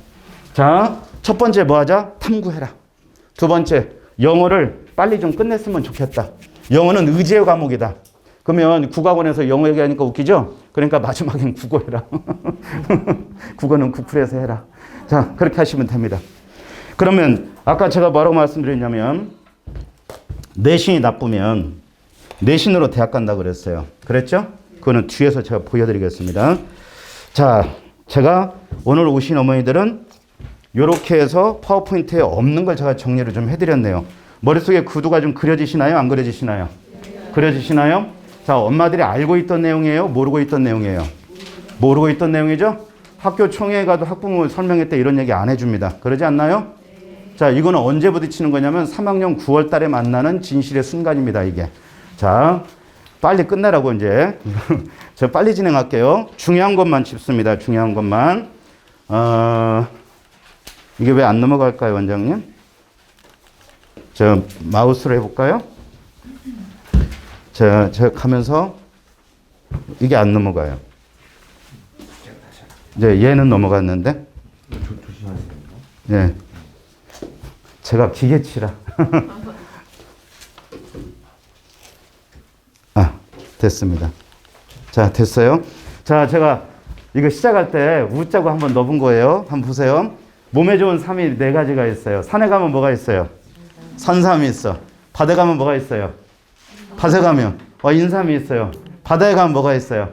자, 첫 번째 뭐 하자? 탐구해라. 두 번째, 영어를 빨리 좀 끝냈으면 좋겠다. 영어는 의지의 과목이다. 그러면 국악원에서 영어 얘기하니까 웃기죠? 그러니까 마지막엔 국어해라. 국어는 국풀에서 해라. 자, 그렇게 하시면 됩니다. 그러면 아까 제가 뭐라고 말씀드렸냐면 내신이 나쁘면 내신으로 대학 간다고 그랬어요. 그랬죠? 그거는 뒤에서 제가 보여드리겠습니다. 자, 제가 오늘 오신 어머니들은 이렇게 해서 파워포인트에 없는 걸 제가 정리를 좀 해드렸네요. 머릿속에 구도가 좀 그려지시나요? 안 그려지시나요? 그려지시나요? 자, 엄마들이 알고 있던 내용이에요? 모르고 있던 내용이에요? 모르고 있던 내용이죠? 학교 총회에 가도 학부모 설명회 때 이런 얘기 안 해줍니다. 그러지 않나요? 자, 이거는 언제 부딪히는 거냐면 3학년 9월 달에 만나는 진실의 순간입니다, 이게. 자, 빨리 끝내라고 이제. 저 빨리 진행할게요. 중요한 것만 짚습니다. 중요한 것만. 이게 왜 안 넘어갈까요, 원장님? 저 마우스로 해볼까요? 제가 가면서 이게 안 넘어가요. 이제 얘는 넘어갔는데. 네. 제가 기계치라. 됐습니다. 자, 됐어요. 자, 제가 이거 시작할 때 웃자고 한번 넣어본 거예요. 한번 보세요. 몸에 좋은 삶이 4가지가 있어요. 산에 가면 뭐가 있어요? 산삼이 있어. 바다에 가면 뭐가 있어요? 밭에 가면 인삼이 있어요. 바다에 가면 뭐가 있어요?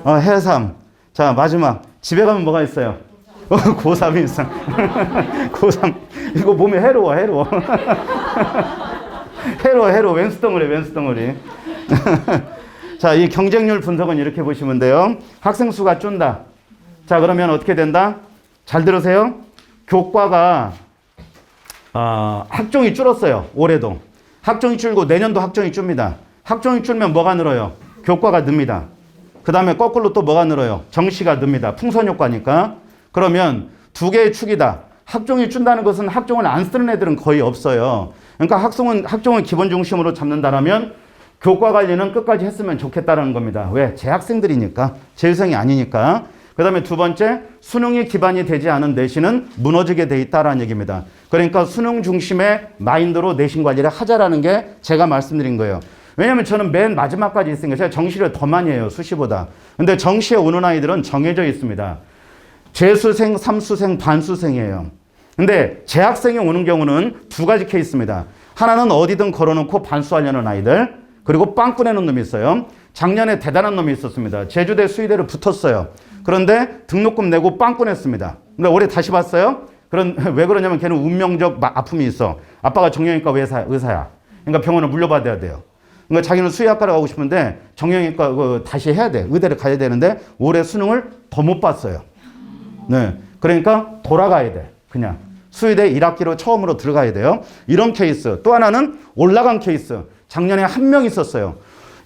해삼. 자, 마지막 집에 가면 뭐가 있어요? 고삼이 있어. 고삼. 이거 몸에 해로워. 해로워. 왼수덩어리. 자, 이 경쟁률 분석은 이렇게 보시면 돼요. 학생 수가 준다. 자, 그러면 어떻게 된다? 잘 들으세요. 교과가 학종이 줄었어요. 올해도. 학종이 줄고 내년도 학종이 줍니다. 학종이 줄면 뭐가 늘어요? 교과가 늡니다. 그 다음에 거꾸로 또 뭐가 늘어요? 정시가 늡니다. 풍선효과니까. 그러면 두 개의 축이다. 학종이 준다는 것은 학종을 안 쓰는 애들은 거의 없어요. 그러니까 학종은 기본 중심으로 잡는다라면 교과 관리는 끝까지 했으면 좋겠다는 겁니다. 왜? 재학생들이니까. 재유생이 아니니까. 그 다음에 두 번째, 수능이 기반이 되지 않은 내신은 무너지게 돼 있다라는 얘기입니다. 그러니까 수능 중심의 마인드로 내신 관리를 하자라는 게 제가 말씀드린 거예요. 왜냐면 저는 맨 마지막까지 있으니까 제가 정시를 더 많이 해요. 수시보다. 근데 정시에 오는 아이들은 정해져 있습니다. 재수생, 삼수생, 반수생이에요. 근데 재학생이 오는 경우는 2가지 케이스입니다. 하나는 어디든 걸어놓고 반수하려는 아이들, 그리고 빵꾸 내는 놈이 있어요. 작년에 대단한 놈이 있었습니다. 제주대 수의대를 붙었어요. 그런데 등록금 내고 빵꾸 냈습니다. 근데 올해 다시 봤어요? 왜 그러냐면 걔는 운명적 아픔이 있어. 아빠가 정형외과 의사야. 그러니까 병원을 물려받아야 돼요. 그러니까 자기는 수의학과를 가고 싶은데 정형외과 다시 해야 돼. 의대를 가야 되는데 올해 수능을 더 못 봤어요. 네. 그러니까 돌아가야 돼. 그냥. 수의대 1학기로 처음으로 들어가야 돼요. 이런 케이스. 또 하나는 올라간 케이스. 작년에 한 명 있었어요.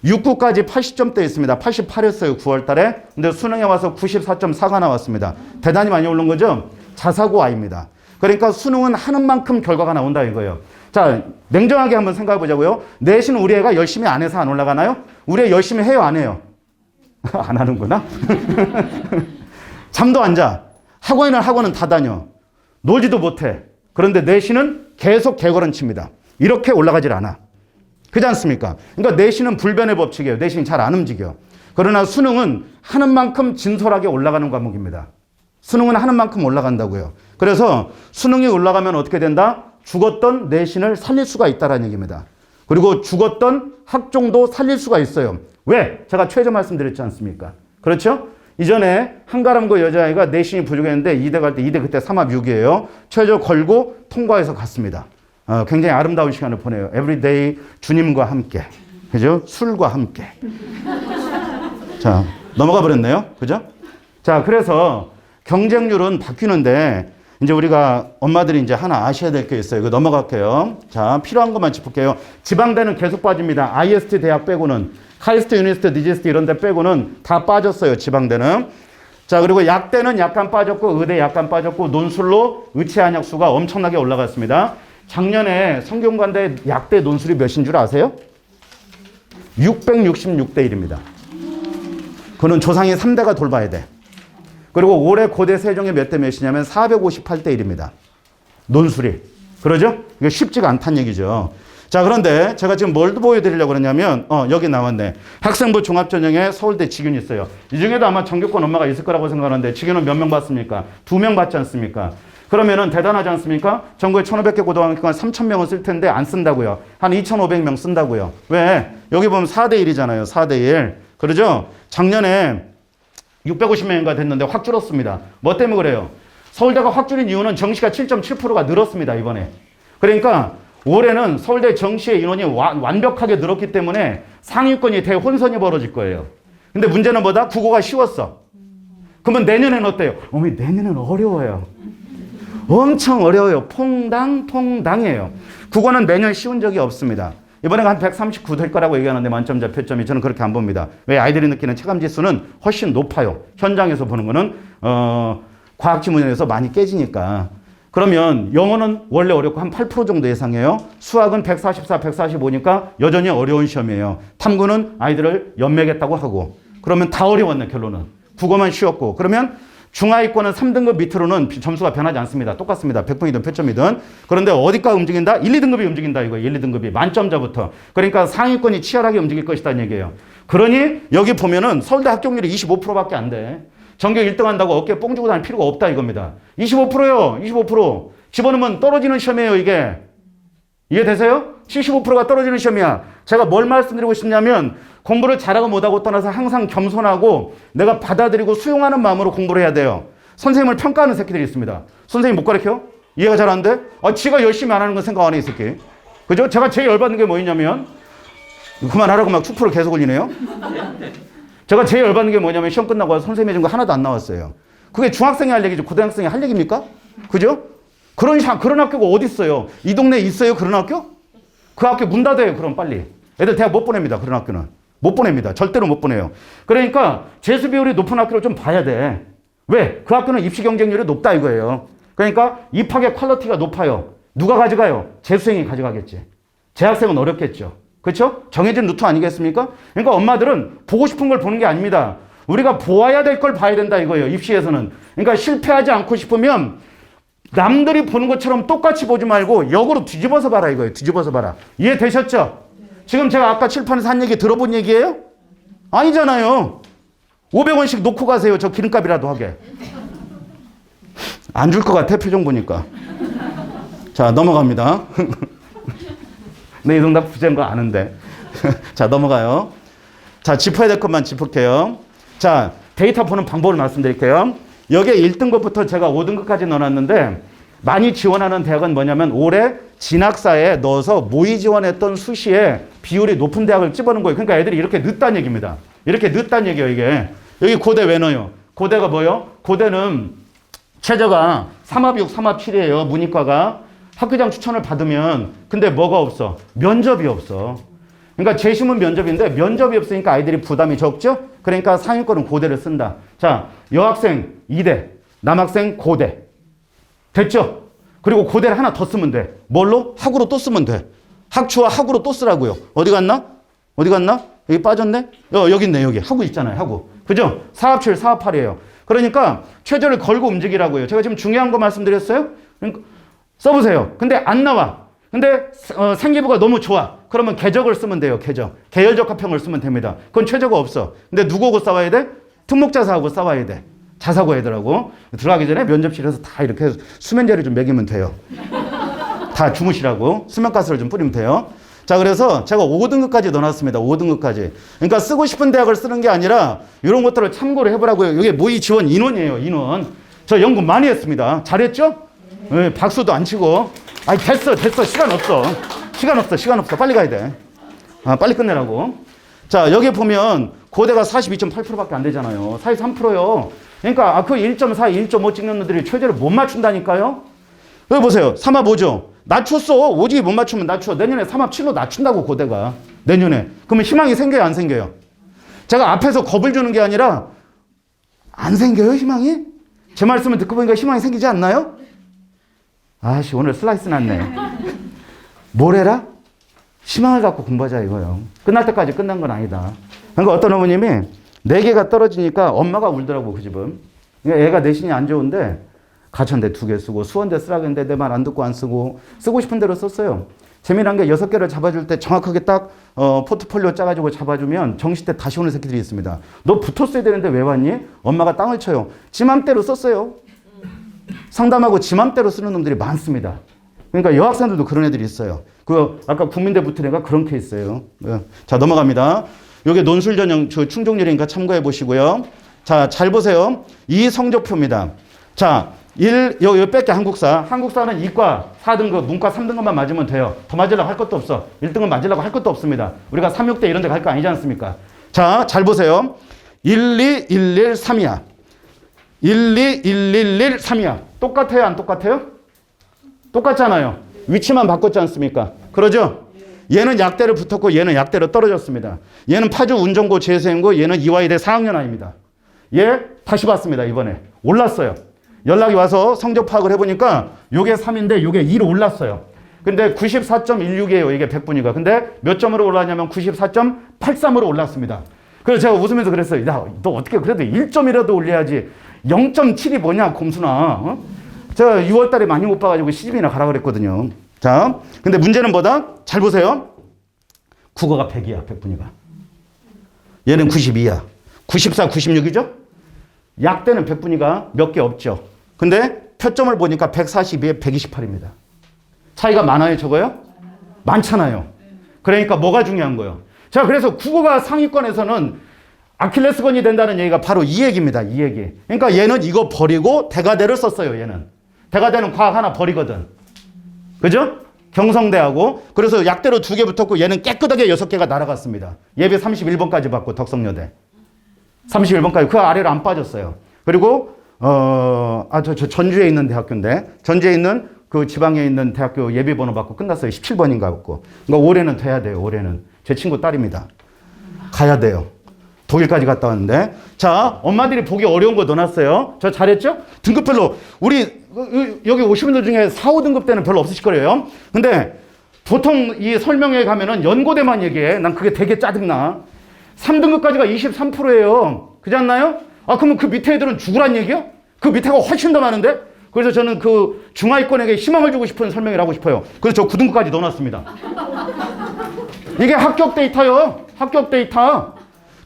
6구까지 80점대 있습니다. 88였어요. 9월 달에. 근데 수능에 와서 94.4가 나왔습니다. 대단히 많이 오른 거죠? 자사고 아이입니다. 그러니까 수능은 하는 만큼 결과가 나온다 이거예요. 자, 냉정하게 한번 생각해 보자고요. 내신 우리 애가 열심히 안 해서 안 올라가나요? 우리 애 열심히 해요, 안 해요? 안 하는구나. 잠도 안 자. 학원은 다 다녀. 놀지도 못해. 그런데 내신은 계속 개걸음칩니다. 이렇게 올라가질 않아. 그렇지 않습니까? 그러니까 내신은 불변의 법칙이에요. 내신이 잘 안 움직여. 그러나 수능은 하는 만큼 진솔하게 올라가는 과목입니다. 수능은 하는 만큼 올라간다고요. 그래서 수능이 올라가면 어떻게 된다? 죽었던 내신을 살릴 수가 있다는 얘기입니다. 그리고 죽었던 학종도 살릴 수가 있어요. 왜? 제가 최저 말씀드렸지 않습니까? 그렇죠? 이전에 한가람고 여자아이가 내신이 부족했는데 이대 갈 때, 이대 그때 3합 6이에요. 최저 걸고 통과해서 갔습니다. 굉장히 아름다운 시간을 보내요. 에브리데이 주님과 함께. 그죠? 술과 함께. 자, 넘어가 버렸네요. 그죠? 자, 그래서 경쟁률은 바뀌는데 이제 우리가 엄마들이 이제 하나 아셔야 될 게 있어요. 이거 넘어갈게요. 자, 필요한 것만 짚을게요. 지방대는 계속 빠집니다. IST 대학 빼고는, 카이스트, 유니스트, 니지스트 이런 데 빼고는 다 빠졌어요. 지방대는. 자, 그리고 약대는 약간 빠졌고 의대 약간 빠졌고 논술로 의치 한약수가 엄청나게 올라갔습니다. 작년에 성균관대 약대 논술이 몇인 줄 아세요? 666대 1입니다. 그는 조상이 3대가 돌봐야 돼. 그리고 올해 고대 세종이 몇 대 몇이냐면 458대 1입니다. 논술이. 그러죠? 이게 쉽지가 않다는 얘기죠. 자, 그런데 제가 지금 뭘 보여드리려고 그러냐면, 여기 나왔네. 학생부 종합전형에 서울대 직윤이 있어요. 이 중에도 아마 전교권 엄마가 있을 거라고 생각하는데, 직윤은 몇 명 받습니까? 2명 받지 않습니까? 그러면은 대단하지 않습니까? 전국에 1,500개 고등학교가 3,000명은 쓸 텐데 안 쓴다고요. 한 2,500명 쓴다고요. 왜? 여기 보면 4대 1이잖아요. 4대 1. 그러죠? 작년에 650명인가 됐는데 확 줄었습니다. 뭐 때문에 그래요? 서울대가 확 줄인 이유는 정시가 7.7%가 늘었습니다, 이번에. 그러니까 올해는 서울대 정시의 인원이 완벽하게 늘었기 때문에 상위권이 대혼선이 벌어질 거예요. 근데 문제는 뭐다? 국어가 쉬웠어. 그러면 내년에는 어때요? 어머니, 내년은 어려워요. 엄청 어려워요. 퐁당퐁당이에요. 국어는 매년 쉬운 적이 없습니다. 이번에가 한 139 될 거라고 얘기하는데 만점자 표점이 저는 그렇게 안 봅니다. 왜? 아이들이 느끼는 체감지수는 훨씬 높아요. 현장에서 보는 거는 과학지문에서 많이 깨지니까. 그러면 영어는 원래 어렵고 한 8% 정도 예상해요. 수학은 144, 145니까 여전히 어려운 시험이에요. 탐구는 아이들을 연맥했다고 하고. 그러면 다 어려웠네, 결론은. 국어만 쉬웠고. 그러면 중하위권은 3등급 밑으로는 점수가 변하지 않습니다. 똑같습니다. 100분이든 표점이든. 그런데 어디가 움직인다? 1, 2등급이 움직인다 이거예요. 1, 2등급이. 만점자부터. 그러니까 상위권이 치열하게 움직일 것이다는 얘기예요. 그러니 여기 보면은 서울대 합격률이 25%밖에 안 돼. 전교 1등 한다고 어깨에 뽕 주고 다닐 필요가 없다 이겁니다. 25%요. 25%. 집어넣으면 떨어지는 시험이에요, 이게. 이해되세요? 75%가 떨어지는 시험이야. 제가 뭘 말씀드리고 싶냐면 공부를 잘하고 못하고 떠나서 항상 겸손하고 내가 받아들이고 수용하는 마음으로 공부를 해야 돼요. 선생님을 평가하는 새끼들이 있습니다. 선생님 못 가르쳐? 이해가 잘 안 돼? 지가 열심히 안 하는 건 생각 안 해, 이 새끼. 그죠? 제가 제일 열받는 게 뭐냐면 그만하라고 막 축포를 계속 올리네요. 제가 제일 열받는 게 뭐냐면 시험 끝나고 와서 선생님이 해준 거 하나도 안 나왔어요. 그게 중학생이 할 얘기지 고등학생이 할 얘기입니까? 그죠? 그런 학교가 어디 있어요? 이 동네에 있어요, 그런 학교? 그 학교 문 닫아요, 그럼 빨리. 애들 대학 못 보냅니다, 그런 학교는. 못 보냅니다. 절대로 못 보내요. 그러니까 재수 비율이 높은 학교를 좀 봐야 돼. 왜? 그 학교는 입시 경쟁률이 높다 이거예요. 그러니까 입학의 퀄리티가 높아요. 누가 가져가요? 재수생이 가져가겠지. 재학생은 어렵겠죠. 그렇죠? 정해진 루트 아니겠습니까? 그러니까 엄마들은 보고 싶은 걸 보는 게 아닙니다. 우리가 보아야 될 걸 봐야 된다 이거예요. 입시에서는. 그러니까 실패하지 않고 싶으면 남들이 보는 것처럼 똑같이 보지 말고 역으로 뒤집어서 봐라 이거예요. 뒤집어서 봐라. 이해되셨죠? 지금 제가 아까 칠판에서 한 얘기 들어본 얘기예요? 아니잖아요. 500원씩 놓고 가세요. 저 기름값이라도 하게. 안 줄 것 같아, 표정 보니까. 자, 넘어갑니다. 네, 이 정답 부재인 거 아는데. 자, 넘어가요. 자, 짚어야 될 것만 짚을게요. 자, 데이터 보는 방법을 말씀드릴게요. 여기에 1등급부터 제가 5등급까지 넣어놨는데 많이 지원하는 대학은 뭐냐면 올해 진학사에 넣어서 모의 지원했던 수시에 비율이 높은 대학을 집어넣은 거예요. 그러니까 애들이 이렇게 늦다는 얘기입니다. 이렇게 늦다는 얘기예요, 이게. 여기 고대 왜 넣어요? 고대가 뭐예요? 고대는 최저가 3합 6, 3합 7이에요. 문이과가. 학교장 추천을 받으면 근데 뭐가 없어? 면접이 없어. 그러니까 재심은 면접인데 면접이 없으니까 아이들이 부담이 적죠? 그러니까 상위권은 고대를 쓴다. 자, 여학생 2대, 남학생 고대. 됐죠? 그리고 고대를 하나 더 쓰면 돼. 뭘로? 학으로 또 쓰면 돼. 학추와 학으로 또 쓰라고요. 어디 갔나? 어디 갔나? 여기 빠졌네? 여기 있네, 여기. 학우 있잖아요, 학우. 그죠? 4합 7, 4합 8이에요. 그러니까 최저를 걸고 움직이라고요. 제가 지금 중요한 거 말씀드렸어요? 그러니까 써보세요. 근데 안 나와. 근데 생기부가 너무 좋아. 그러면 궤적을 쓰면 돼요, 궤적. 계열적 합평을 쓰면 됩니다. 그건 최저가 없어. 근데 누구하고 싸워야 돼? 특목자사하고 싸워야 돼. 자사고 애들하고. 들어가기 전에 면접실에서 다 이렇게 수면제를 좀 먹이면 돼요. 다 주무시라고 수면가스를 좀 뿌리면 돼요. 자, 그래서 제가 5등급까지 넣어놨습니다. 5등급까지. 그러니까 쓰고 싶은 대학을 쓰는 게 아니라 이런 것들을 참고를 해보라고요. 이게 모의 지원 인원이에요, 인원. 저 연구 많이 했습니다. 잘했죠? 네, 박수도 안 치고. 아니, 됐어. 시간 없어. 빨리 가야 돼. 빨리 끝내라고. 자, 여기 보면 고대가 42.8%밖에 안 되잖아요. 43%요. 그러니까 그 1.4, 1.5 찍는 놈들이 최저를 못 맞춘다니까요. 여기 보세요. 3합 5죠. 낮췄어. 오직이 못 맞추면 낮춰. 내년에 3합 7로 낮춘다고 고대가. 내년에. 그러면 희망이 생겨요, 안 생겨요? 제가 앞에서 겁을 주는 게 아니라 안 생겨요, 희망이? 제 말씀을 듣고 보니까 희망이 생기지 않나요? 아씨, 오늘 슬라이스 났네. 뭘 해라? 희망을 갖고 공부하자 이거요. 끝날 때까지 끝난 건 아니다. 그러니까 어떤 어머님이 4개가 떨어지니까 엄마가 울더라고, 그 집은. 그러니까 애가 내신이 안 좋은데 가천대 2개 쓰고 수원대 쓰라고 했는데 내 말 안 듣고 안 쓰고 쓰고 싶은 대로 썼어요. 재미난 게 6개를 잡아줄 때 정확하게 딱 포트폴리오 짜가지고 잡아주면 정시 때 다시 오는 새끼들이 있습니다. 너 붙었어야 되는데 왜 왔니? 엄마가 땅을 쳐요. 지 맘대로 썼어요. 상담하고 지 맘대로 쓰는 놈들이 많습니다. 그러니까 여학생들도 그런 애들이 있어요. 그 아까 국민대 붙은 애가 그런 케이스예요. 자, 넘어갑니다. 요게 논술 전형 충족률이니까 참고해 보시고요. 자, 잘 보세요. 이 성적표입니다. 자, 요 뺄게 한국사. 한국사는 이과 4등급, 문과 3등급만 맞으면 돼요. 더 맞으려고 할 것도 없어. 1등급 맞으려고 할 것도 없습니다. 우리가 3, 6대 이런 데 갈 거 아니지 않습니까? 자, 잘 보세요. 1, 2, 1, 1, 3이야. 1, 2, 1, 1, 1, 3이야. 똑같아요, 안 똑같아요? 똑같잖아요. 위치만 바꿨지 않습니까? 그러죠? 얘는 약대로 붙었고 얘는 약대로 떨어졌습니다. 얘는 파주 운정고 재수행고 얘는 이화여대 4학년 아닙니다. 얘 다시 봤습니다, 이번에. 올랐어요. 연락이 와서 성적 파악을 해보니까 요게 3인데 요게 2로 올랐어요. 근데 94.16이에요. 이게 100분위가. 근데 몇 점으로 올랐냐면 94.83으로 올랐습니다. 그래서 제가 웃으면서 그랬어요. 야, 너 어떻게 그래도 1점이라도 올려야지. 0.7이 뭐냐, 곰순아. 어? 제가 6월 달에 많이 못 봐가지고 시집이나 가라 그랬거든요. 자, 근데 문제는 뭐다? 잘 보세요. 국어가 100이야, 100분위가. 얘는 92야. 94, 96이죠? 약대는 100분위가 몇 개 없죠. 근데 표점을 보니까 142에 128입니다. 차이가 많아요, 적어요? 많잖아요. 그러니까 뭐가 중요한 거예요? 자, 그래서 국어가 상위권에서는 아킬레스건이 된다는 얘기가 바로 이 얘기입니다. 이 얘기. 그러니까 얘는 이거 버리고 대가대를 썼어요, 얘는. 대가대는 과학 하나 버리거든. 그죠? 경성대하고. 그래서 약대로 2개 붙었고 얘는 깨끗하게 6개가 날아갔습니다. 예비 31번까지 받고 덕성여대. 31번까지 그 아래로 안 빠졌어요. 그리고 저 전주에 있는 대학교인데 전주에 있는 그 지방에 있는 대학교 예비번호 받고 끝났어요. 17번인가 받고. 그러니까 올해는 돼야 돼요. 올해는. 제 친구 딸입니다. 가야 돼요. 독일까지 갔다 왔는데. 자, 엄마들이 보기 어려운 거 넣어놨어요. 저 잘했죠? 등급별로. 우리 여기 오신 분들 중에 4, 5등급 때는 별로 없으실 거예요. 근데 보통 이 설명회에 가면은 연고대만 얘기해. 난 그게 되게 짜증나. 3등급까지가 23%예요. 그렇지 않나요? 아, 그러면 그 밑에 애들은 죽으란 얘기야? 그 밑에가 훨씬 더 많은데? 그래서 저는 그 중하위권에게 희망을 주고 싶은 설명을 하고 싶어요. 그래서 저 9등급까지 넣어놨습니다. 이게 합격 데이터요. 합격 데이터.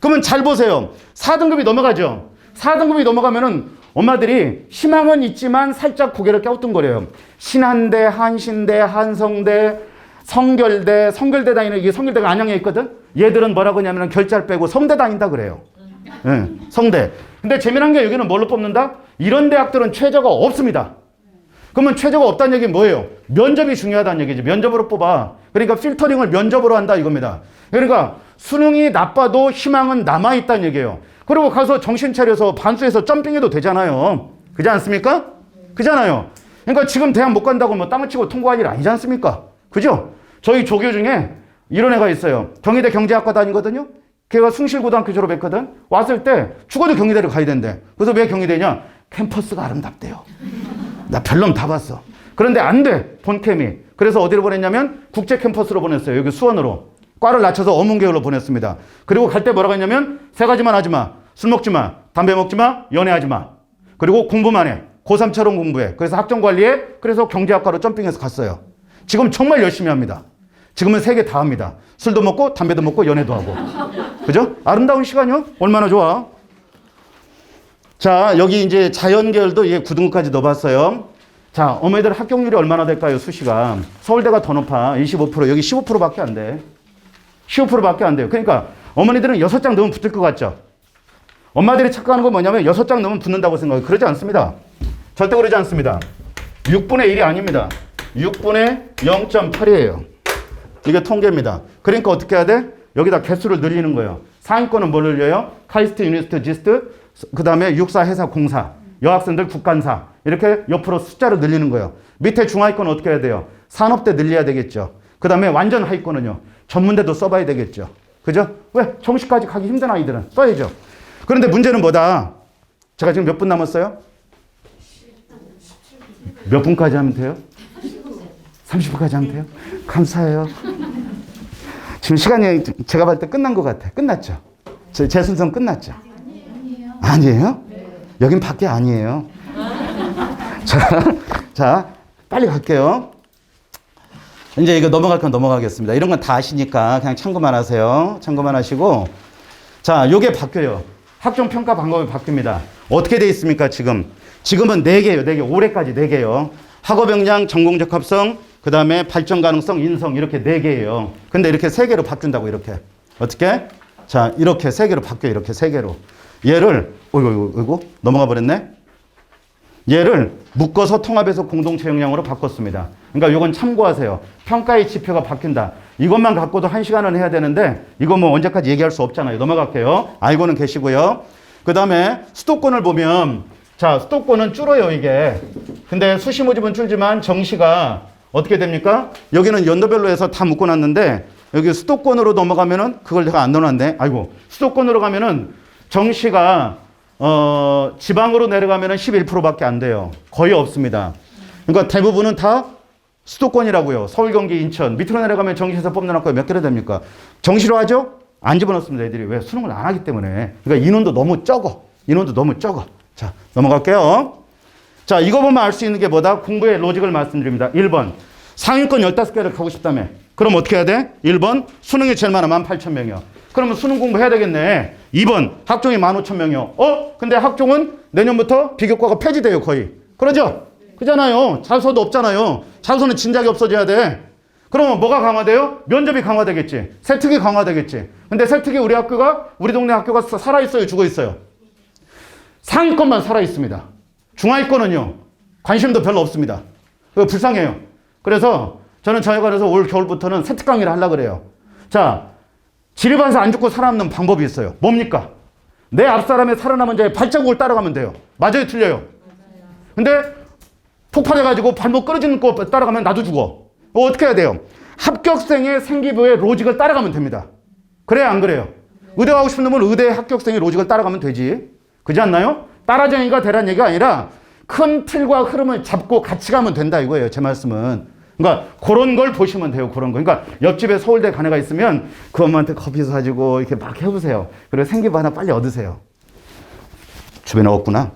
그러면 잘 보세요. 4등급이 넘어가죠. 4등급이 넘어가면은 엄마들이 희망은 있지만 살짝 고개를 갸우뚱거려요. 신한대, 한신대, 한성대, 성결대 다니는, 이게 성결대가 안양에 있거든? 얘들은 뭐라고 하냐면 결자를 빼고 성대 다닌다 그래요. 네, 성대. 근데 재미난 게 여기는 뭘로 뽑는다? 이런 대학들은 최저가 없습니다. 그러면 최저가 없다는 얘기는 뭐예요? 면접이 중요하다는 얘기죠. 면접으로 뽑아. 그러니까 필터링을 면접으로 한다 이겁니다. 그러니까 수능이 나빠도 희망은 남아있다는 얘기예요. 그리고 가서 정신 차려서 반수해서 점핑해도 되잖아요. 그렇지 않습니까? 그잖아요. 그러니까 지금 대학 못 간다고 뭐 땅을 치고 통과할 일 아니지 않습니까? 그죠? 저희 조교 중에 이런 애가 있어요. 경희대 경제학과 다니거든요. 걔가 숭실고등학교 졸업했거든. 왔을 때 죽어도 경희대를 가야 된대. 그래서 왜 경희대냐? 캠퍼스가 아름답대요. 나 별놈 다 봤어. 그런데 안 돼, 본캠이. 그래서 어디로 보냈냐면 국제 캠퍼스로 보냈어요. 여기 수원으로. 과를 낮춰서 어문계열로 보냈습니다. 그리고 갈 때 뭐라고 했냐면 3가지만 하지 마. 술 먹지 마. 담배 먹지 마. 연애하지 마. 그리고 공부만 해. 고3처럼 공부해. 그래서 학점관리에. 그래서 경제학과로 점핑해서 갔어요. 지금 정말 열심히 합니다. 지금은 3개 다 합니다. 술도 먹고 담배도 먹고 연애도 하고. 그죠? 아름다운 시간이요? 얼마나 좋아. 자, 여기 이제 자연계열도 얘 9등급까지 넣어봤어요. 자, 어머니들 합격률이 얼마나 될까요? 수시가. 서울대가 더 높아. 25%. 여기 15%밖에 안 돼. 15%밖에 안 돼요. 그러니까 어머니들은 6장 넣으면 붙을 것 같죠? 엄마들이 착각하는 건 뭐냐면 6장 넣으면 붙는다고 생각해요. 그러지 않습니다. 절대 그러지 않습니다. 6분의 1이 아닙니다. 6분의 0.8이에요. 이게 통계입니다. 그러니까 어떻게 해야 돼? 여기다 개수를 늘리는 거예요. 상위권은 뭘 늘려요? 카이스트, 유니스트, 지스트, 그 다음에 육사, 회사, 공사, 여학생들, 국간사 이렇게 옆으로 숫자를 늘리는 거예요. 밑에 중하위권은 어떻게 해야 돼요? 산업대 늘려야 되겠죠. 그 다음에 완전 하위권은요. 전문대도 써봐야 되겠죠. 그죠? 왜? 정시까지 가기 힘든 아이들은 써야죠. 그런데 문제는 뭐다? 제가 지금 몇 분 남았어요? 몇 분까지 하면 돼요? 30분까지 하면 돼요? 감사해요. 지금 시간이 제가 봤을 때 끝난 것 같아. 끝났죠? 제 순서는 끝났죠? 아니에요? 여긴 밖에 아니에요. 자, 빨리 갈게요. 이제 이거 넘어갈 건 넘어가겠습니다. 이런 건 다 아시니까 그냥 참고만 하세요. 참고만 하시고. 자, 요게 바뀌어요. 학종 평가 방법이 바뀝니다. 어떻게 돼 있습니까, 지금? 지금은 4개예요. 4개. 올해까지 4개예요. 학업 역량, 전공 적합성, 그 다음에 발전 가능성, 인성 이렇게 4개예요. 근데 이렇게 3개로 바뀐다고 이렇게. 어떻게? 자, 이렇게 3개로 바뀌어요. 이렇게 3개로. 얘를 어이구 넘어가 버렸네. 얘를 묶어서 통합해서 공동체 역량으로 바꿨습니다. 그러니까 이건 참고하세요. 평가의 지표가 바뀐다. 이것만 갖고도 1시간은 해야 되는데 이거 뭐 언제까지 얘기할 수 없잖아요. 넘어갈게요. 알고는 계시고요. 그 다음에 수도권을 보면 자, 수도권은 줄어요, 이게. 근데 수시 모집은 줄지만 정시가 어떻게 됩니까? 여기는 연도별로 해서 다 묶어놨는데 여기 수도권으로 넘어가면은 그걸 내가 안 넣어놨네. 아이고. 수도권으로 가면은 정시가 지방으로 내려가면은 11%밖에 안 돼요. 거의 없습니다. 그러니까 대부분은 다 수도권이라고요. 서울, 경기, 인천. 밑으로 내려가면 정시에서 뽑는 몇 개나 됩니까? 정시로 하죠? 안 집어넣습니다, 애들이. 왜? 수능을 안 하기 때문에. 그러니까 인원도 너무 적어. 자, 넘어갈게요. 자, 이거 보면 알 수 있는 게 뭐다? 공부의 로직을 말씀드립니다. 1번. 상위권 15개를 가고 싶다며. 그럼 어떻게 해야 돼? 1번. 수능이 제일 많아. 18,000명이요. 그러면 수능 공부해야 되겠네. 2번. 학종이 15,000명이요. 근데 학종은 내년부터 비교과가 폐지돼요, 거의. 그러죠? 그잖아요. 자소서도 없잖아요. 자소서는 진작에 없어져야 돼. 그러면 뭐가 강화돼요? 면접이 강화되겠지. 세특이 강화되겠지. 근데 세특이 우리 동네 학교가 살아있어요, 죽어있어요? 상위권만 살아있습니다. 중하위권은요, 관심도 별로 없습니다. 그거 불쌍해요. 그래서 저는 저희관에서 올 겨울부터는 세특 강의를 하려고 그래요. 자, 지리반사 안 죽고 살아남는 방법이 있어요. 뭡니까? 내 앞사람의 살아남은 자의 발자국을 따라가면 돼요. 맞아요, 틀려요? 근데 폭발해가지고 발목 끊어지는 거 따라가면 나도 죽어. 어떻게 해야 돼요? 합격생의 생기부의 로직을 따라가면 됩니다. 그래야 안 그래요? 의대 가고 싶은 놈은 의대 합격생의 로직을 따라가면 되지. 그렇지 않나요? 따라쟁이가 되라는 얘기가 아니라 큰 틀과 흐름을 잡고 같이 가면 된다 이거예요. 제 말씀은. 그러니까 그런 걸 보시면 돼요. 그런 거. 그러니까 옆집에 서울대 간 애가 있으면 그 엄마한테 커피 사주고 이렇게 막 해보세요. 그리고 생기부 하나 빨리 얻으세요. 주변에 없구나.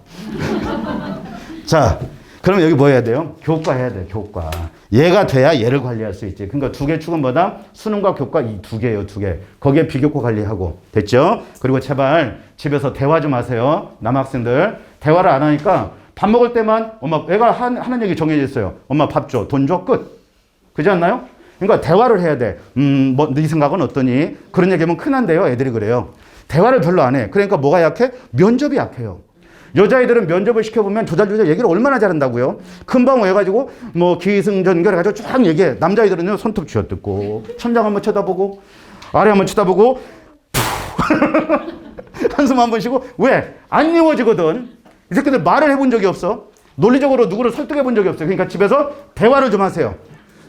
자, 그러면 여기 뭐 해야 돼요? 교과 해야 돼요. 교과. 얘가 돼야 얘를 관리할 수 있지. 그러니까 두 개 축은 뭐다? 수능과 교과 이 2개예요. 2개. 거기에 비교과 관리하고. 됐죠? 그리고 제발 집에서 대화 좀 하세요. 남학생들. 대화를 안 하니까 밥 먹을 때만 엄마 애가 하는 얘기 정해져 있어요. 엄마 밥 줘. 돈 줘. 끝. 그렇지 않나요? 그러니까 대화를 해야 돼. 뭐 네 생각은 어떠니? 그런 얘기하면 큰한데요. 애들이 그래요. 대화를 별로 안 해. 그러니까 뭐가 약해? 면접이 약해요. 여자애들은 면접을 시켜보면 조잘조잘 얘기를 얼마나 잘한다고요. 금방 해가지고 뭐 기승전결 해가지고 쫙 얘기해. 남자애들은요 손톱 쥐어뜯고 천장 한번 쳐다보고 아래 한번 쳐다보고 한숨 한번 쉬고 왜? 안 이루어지거든. 이 새끼들 말을 해본 적이 없어. 논리적으로 누구를 설득해 본 적이 없어요. 그러니까 집에서 대화를 좀 하세요.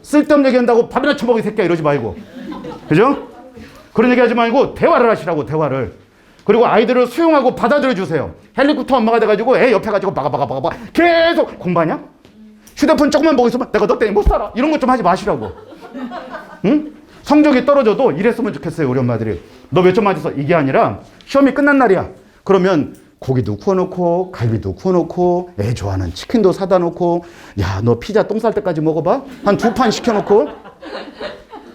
쓸데없는 얘기한다고 밥이나 처먹어 이 새끼야 이러지 말고. 그죠? 그런 얘기 하지 말고 대화를 하시라고. 대화를. 그리고 아이들을 수용하고 받아들여 주세요. 헬리콥터 엄마가 돼가지고 애 옆에 가지고 막아 계속 공부하냐? 휴대폰 조금만 보고 있으면 내가 너 때문에 못 살아. 이런 것 좀 하지 마시라고. 응? 성적이 떨어져도 이랬으면 좋겠어요. 우리 엄마들이. 너 몇 점 맞았어? 이게 아니라 시험이 끝난 날이야. 그러면 고기도 구워놓고 갈비도 구워놓고 애 좋아하는 치킨도 사다 놓고 야, 너 피자 똥 쌀 때까지 먹어봐? 한 2판 시켜놓고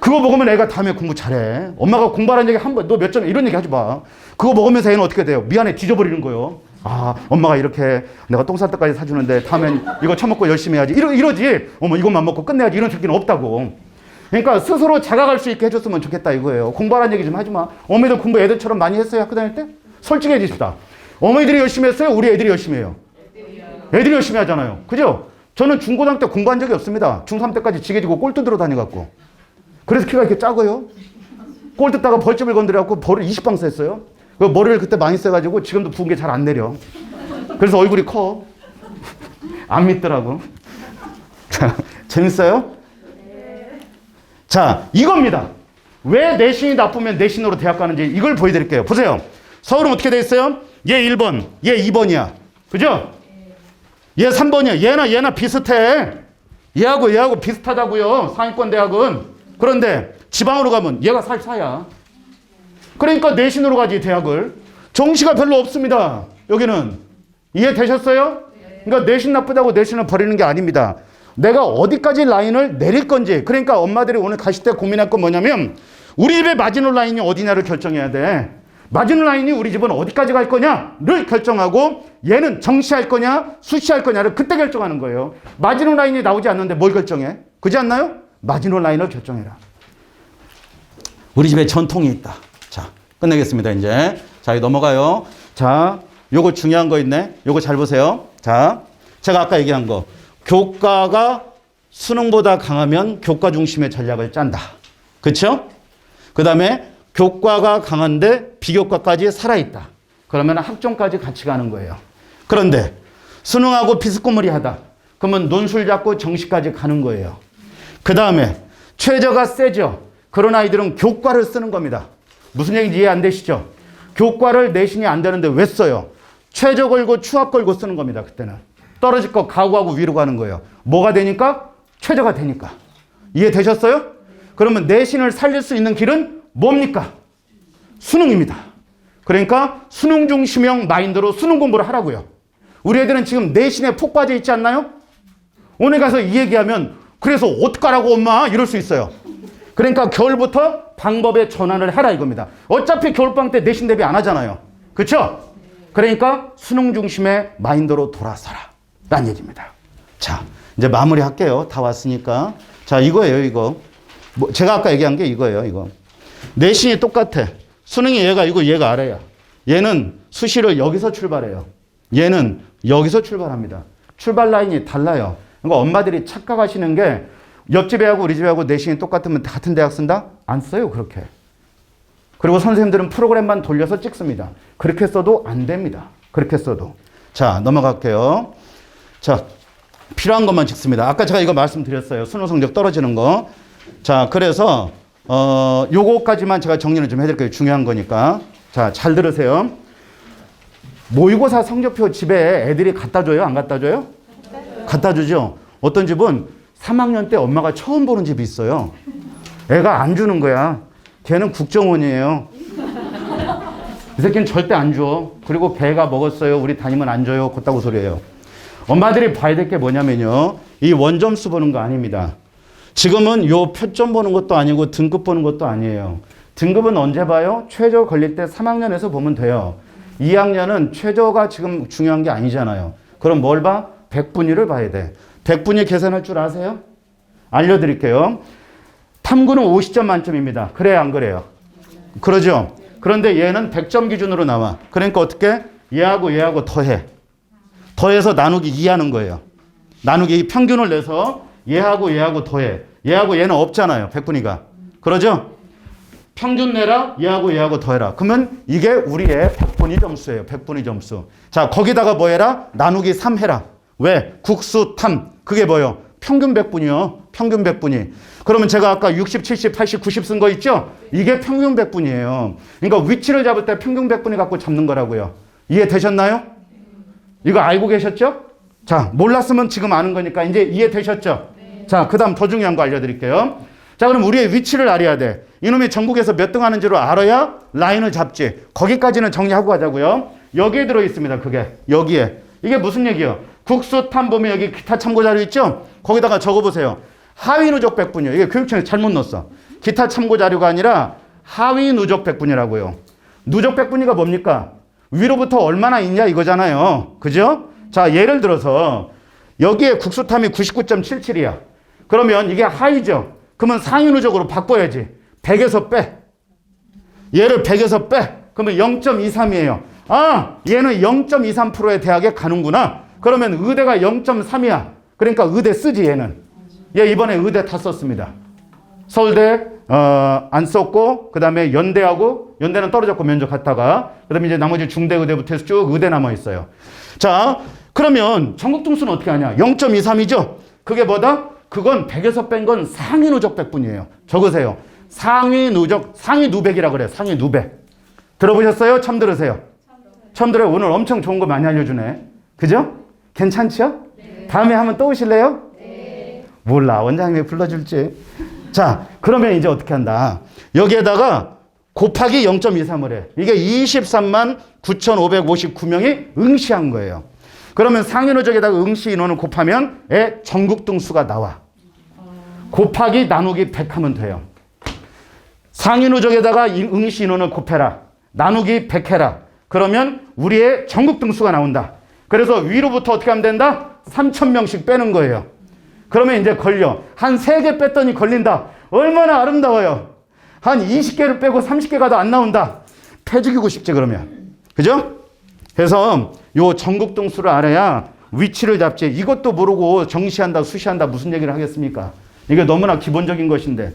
그거 먹으면 애가 다음에 공부 잘해. 엄마가 공부하라는 얘기 한 번, 너 몇 점, 이런 얘기 하지 마. 그거 먹으면서 애는 어떻게 돼요? 미안해, 뒤져버리는 거예요. 아, 엄마가 이렇게 내가 똥 쌀 때까지 사주는데 다음엔 이거 처먹고 열심히 해야지. 이러지. 어머, 이것만 먹고 끝내야지. 이런 새끼는 없다고. 그러니까 스스로 자각할 수 있게 해줬으면 좋겠다 이거예요. 공부하라는 얘기 좀 하지 마. 어머니들 공부 애들처럼 많이 했어요? 학교 다닐 때? 솔직해지십시다. 어머니들이 열심히 했어요? 우리 애들이 열심히 해요? 애들이 열심히 하잖아요. 그죠? 저는 중고등학교 때 공부한 적이 없습니다. 중3 때까지 지게지고 꼴 뜯으러 다녀갖고. 그래서 키가 이렇게 작아요. 꼴 뜯다가 벌집을 건드려갖고 벌을 20방 쐈어요. 그 머리를 그때 많이 써가지고 지금도 부은 게 잘 안 내려. 그래서 얼굴이 커. 안 믿더라고. 자, 재밌어요? 자, 이겁니다. 왜 내신이 나쁘면 내신으로 대학 가는지 이걸 보여드릴게요. 보세요. 서울은 어떻게 돼 있어요? 얘 1번, 얘 2번이야. 그죠? 얘 3번이야. 얘나 비슷해. 얘하고 비슷하다고요. 상위권 대학은. 그런데 지방으로 가면 얘가 살사야. 그러니까 내신으로 가지 대학을. 정시가 별로 없습니다. 여기는. 이해되셨어요? 그러니까 내신 나쁘다고 내신을 버리는 게 아닙니다. 내가 어디까지 라인을 내릴 건지. 그러니까 엄마들이 오늘 가실 때 고민할 건 뭐냐면 우리 집의 마지노 라인이 어디냐를 결정해야 돼. 마지노 라인이 우리 집은 어디까지 갈 거냐를 결정하고 얘는 정시할 거냐 수시할 거냐를 그때 결정하는 거예요. 마지노 라인이 나오지 않는데 뭘 결정해? 그렇지 않나요? 마지노 라인을 결정해라. 우리 집에 전통이 있다. 자, 끝내겠습니다 이제. 자, 이거 넘어가요. 자, 요거 중요한 거 있네. 요거 잘 보세요. 자, 제가 아까 얘기한 거. 교과가 수능보다 강하면 교과 중심의 전략을 짠다. 그렇죠? 그 다음에 교과가 강한데 비교과까지 살아있다. 그러면 학종까지 같이 가는 거예요. 그런데 수능하고 비스코머리하다. 그러면 논술 잡고 정시까지 가는 거예요. 그 다음에 최저가 세죠. 그런 아이들은 교과를 쓰는 겁니다. 무슨 얘기인지 이해 안 되시죠? 교과를 내신이 안 되는데 왜 써요? 최저 걸고 추합 걸고 쓰는 겁니다. 그때는. 떨어질 거 각오하고 위로 가는 거예요. 뭐가 되니까? 최저가 되니까. 이해되셨어요? 그러면 내신을 살릴 수 있는 길은 뭡니까? 수능입니다. 그러니까 수능 중심형 마인드로 수능 공부를 하라고요. 우리 애들은 지금 내신에 푹 빠져 있지 않나요? 오늘 가서 이 얘기하면 그래서 어떡하라고 엄마 이럴 수 있어요. 그러니까 겨울부터 방법의 전환을 해라 이겁니다. 어차피 겨울방학 때 내신 대비 안 하잖아요. 그렇죠? 그러니까 수능 중심의 마인드로 돌아서라 라는 얘기입니다. 자, 이제 마무리 할게요. 다 왔으니까. 자, 이거예요 이거. 뭐 제가 아까 얘기한 게 이거예요 이거. 내신이 똑같아. 수능이 얘가 이거 얘가 아래야. 얘는 수시를 여기서 출발해요. 얘는 여기서 출발합니다. 출발 라인이 달라요. 그러니까 엄마들이 착각하시는 게 옆집 애하고 우리 집 애하고 내신이 똑같으면 같은 대학 쓴다? 안 써요 그렇게. 그리고 선생님들은 프로그램만 돌려서 찍습니다. 그렇게 써도 안 됩니다. 그렇게 써도. 자, 넘어갈게요. 자, 필요한 것만 찍습니다. 아까 제가 이거 말씀드렸어요. 수능 성적 떨어지는 거. 자, 그래서 요거까지만 제가 정리를 좀 해드릴게요. 중요한 거니까. 자, 잘 들으세요. 모의고사 성적표 집에 애들이 갖다 줘요? 안 갖다 줘요? 갖다 주죠. 어떤 집은 3학년 때 엄마가 처음 보는 집이 있어요. 애가 안 주는 거야. 걔는 국정원이에요. 이 새끼는 절대 안 줘. 그리고 걔가 먹었어요. 우리 담임은 안 줘요. 그따구 소리예요. 엄마들이 봐야 될 게 뭐냐면요. 이 원점수 보는 거 아닙니다. 지금은 요 표점 보는 것도 아니고 등급 보는 것도 아니에요. 등급은 언제 봐요? 최저 걸릴 때 3학년에서 보면 돼요. 2학년은 최저가 지금 중요한 게 아니잖아요. 그럼 뭘 봐? 백분위를 봐야 돼. 백분위 계산할 줄 아세요? 알려드릴게요. 탐구는 50점 만점입니다. 그래요, 안 그래요? 그러죠? 그런데 얘는 100점 기준으로 나와. 그러니까 어떻게? 얘하고 더해. 더해서 나누기 2하는 거예요. 나누기 평균을 내서 얘하고 더해. 얘하고 얘는 없잖아요. 백분위가. 그러죠? 평균 내라. 얘하고 더해라. 그러면 이게 우리의 백분위 점수예요. 백분위 점수. 자, 거기다가 뭐 해라? 나누기 3 해라. 왜? 국수 탐. 그게 뭐예요? 평균 백분위요. 평균 백분위. 그러면 제가 아까 60, 70, 80, 90 쓴 거 있죠? 이게 평균 백분위예요. 그러니까 위치를 잡을 때 평균 백분위 갖고 잡는 거라고요. 이해되셨나요? 이거 알고 계셨죠? 자, 몰랐으면 지금 아는 거니까 이제 이해되셨죠? 자, 그 다음 더 중요한 거 알려드릴게요. 자, 그럼 우리의 위치를 알아야 돼. 이놈이 전국에서 몇 등 하는지를 알아야 라인을 잡지. 거기까지는 정리하고 가자고요. 여기에 들어있습니다. 그게. 여기에. 이게 무슨 얘기예요? 국수 탐 보면 여기 기타 참고 자료 있죠? 거기다가 적어보세요. 하위 누적 백분위요. 이게 교육청에 잘못 넣었어. 기타 참고 자료가 아니라 하위 누적 백분위라고요. 누적 백분위가 뭡니까? 위로부터 얼마나 있냐 이거잖아요. 그죠? 자, 예를 들어서 여기에 국수탐이 99.77이야. 그러면 이게 하이죠. 그러면 상위 누적으로 바꿔야지. 100에서 빼. 얘를 100에서 빼. 그러면 0.23이에요. 아, 얘는 0.23%의 대학에 가는구나. 그러면 의대가 0.3이야. 그러니까 의대 쓰지 얘는. 얘 이번에 의대 다 썼습니다. 서울대 안 썼고, 그 다음에 연대하고, 연대는 떨어졌고 면접 갔다가, 그 다음에 이제 나머지 중대 의대부터 해서 쭉 의대 남아있어요. 자, 그러면 전국 등수는 어떻게 하냐? 0.23이죠? 그게 뭐다? 그건 100에서 뺀 건 상위 누적 100분이에요. 적으세요. 상위 누적, 상위 누백이라 그래. 상위 누백. 들어보셨어요? 처음 들으세요? 처음 들어요. 오늘 엄청 좋은 거 많이 알려주네. 그죠? 괜찮죠? 네. 다음에 한번 또 오실래요? 네. 몰라. 원장님이 불러줄지. 자, 그러면 이제 어떻게 한다? 여기에다가 곱하기 0.23을 해. 이게 23만 9,559명이 응시한 거예요. 그러면 상위 누적에다가 응시 인원을 곱하면 전국 등수가 나와. 곱하기 나누기 100 하면 돼요. 상위 누적에다가 응시 인원을 곱해라. 나누기 100 해라. 그러면 우리의 전국 등수가 나온다. 그래서 위로부터 어떻게 하면 된다? 3,000명씩 빼는 거예요. 그러면 이제 걸려. 한 3개 뺐더니 걸린다. 얼마나 아름다워요. 한 20개를 빼고 30개 가도 안 나온다. 패 죽이고 싶지 그러면. 그죠? 그래서 요 전국 등수를 알아야 위치를 잡지. 이것도 모르고 정시한다 수시한다 무슨 얘기를 하겠습니까? 이게 너무나 기본적인 것인데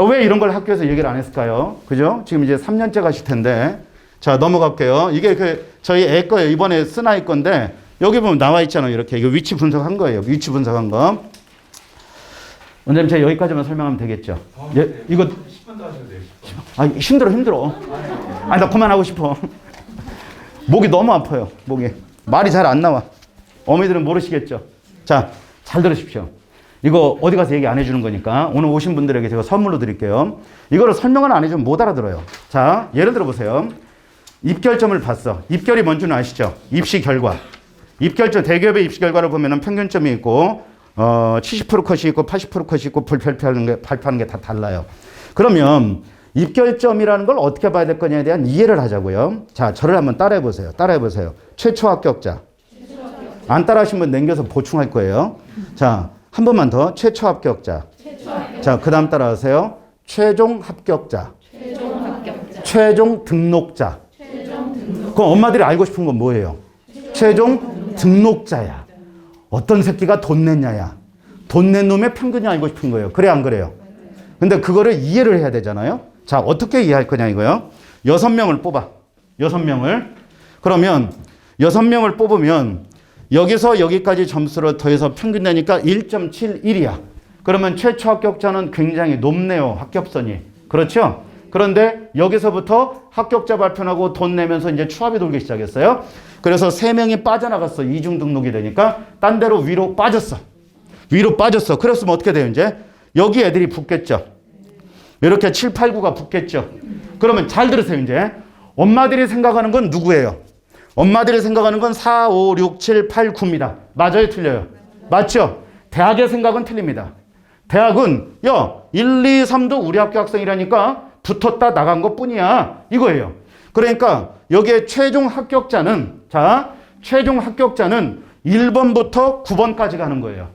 왜 이런 걸 학교에서 얘기를 안 했을까요? 그죠? 지금 이제 3년째 가실 텐데. 자, 넘어갈게요. 이게 저희 애 거예요. 이번에 쓴 아이 건데 여기 보면 나와 있잖아요. 이렇게. 이거 위치 분석한 거예요. 위치 분석한 거. 원장님 제가 여기까지만 설명하면 되겠죠? 예, 이거 10분 더 하셔도 돼요. 아, 힘들어. 아니, 나 그만하고 싶어. 목이 너무 아파요. 목이. 말이 잘 안 나와. 어머니들은 모르시겠죠? 자, 잘 들으십시오. 이거 어디 가서 얘기 안 해주는 거니까 오늘 오신 분들에게 제가 선물로 드릴게요. 이거를 설명을 안 해주면 못 알아들어요. 자, 예를 들어 보세요. 입결점을 봤어. 입결이 뭔지는 아시죠? 입시 결과. 입결점, 대기업의 입시 결과를 보면은 평균점이 있고, 70% 컷이 있고, 80% 컷이 있고, 발표하는 게 다 달라요. 그러면 입결점이라는 걸 어떻게 봐야 될 거냐에 대한 이해를 하자고요. 자, 저를 한번 따라해 보세요. 최초 합격자. 안 따라하신 분 남겨서 보충할 거예요. 자, 한 번만 더. 최초 합격자. 자, 그 다음 따라하세요. 최종 합격자. 최종 등록자. 그럼 엄마들이 알고 싶은 건 뭐예요? 최종 등록자야. 어떤 새끼가 돈 냈냐야. 돈 낸 놈의 평균이 알고 싶은 거예요. 그래, 안 그래요? 근데 그거를 이해를 해야 되잖아요. 자, 어떻게 이해할 거냐 이거요. 6명을 뽑아. 6명을. 그러면 6명을 뽑으면 여기서 여기까지 점수를 더해서 평균 내니까 1.71이야. 그러면 최초 합격자는 굉장히 높네요. 합격선이. 그렇죠? 그런데 여기서부터 합격자 발표하고 돈 내면서 이제 추합이 돌기 시작했어요. 그래서 3명이 빠져나갔어. 이중 등록이 되니까 딴 데로 위로 빠졌어. 그랬으면 어떻게 돼요 이제? 여기 애들이 붙겠죠. 이렇게 7, 8, 9가 붙겠죠. 그러면 잘 들으세요 이제. 엄마들이 생각하는 건 누구예요? 엄마들이 생각하는 건 4, 5, 6, 7, 8, 9입니다. 맞아요? 틀려요? 맞죠? 대학의 생각은 틀립니다. 대학은 1, 2, 3도 우리 학교 학생이라니까 붙었다 나간 것 뿐이야. 이거예요. 그러니까 여기에 최종 합격자는 1번부터 9번까지 가는 거예요.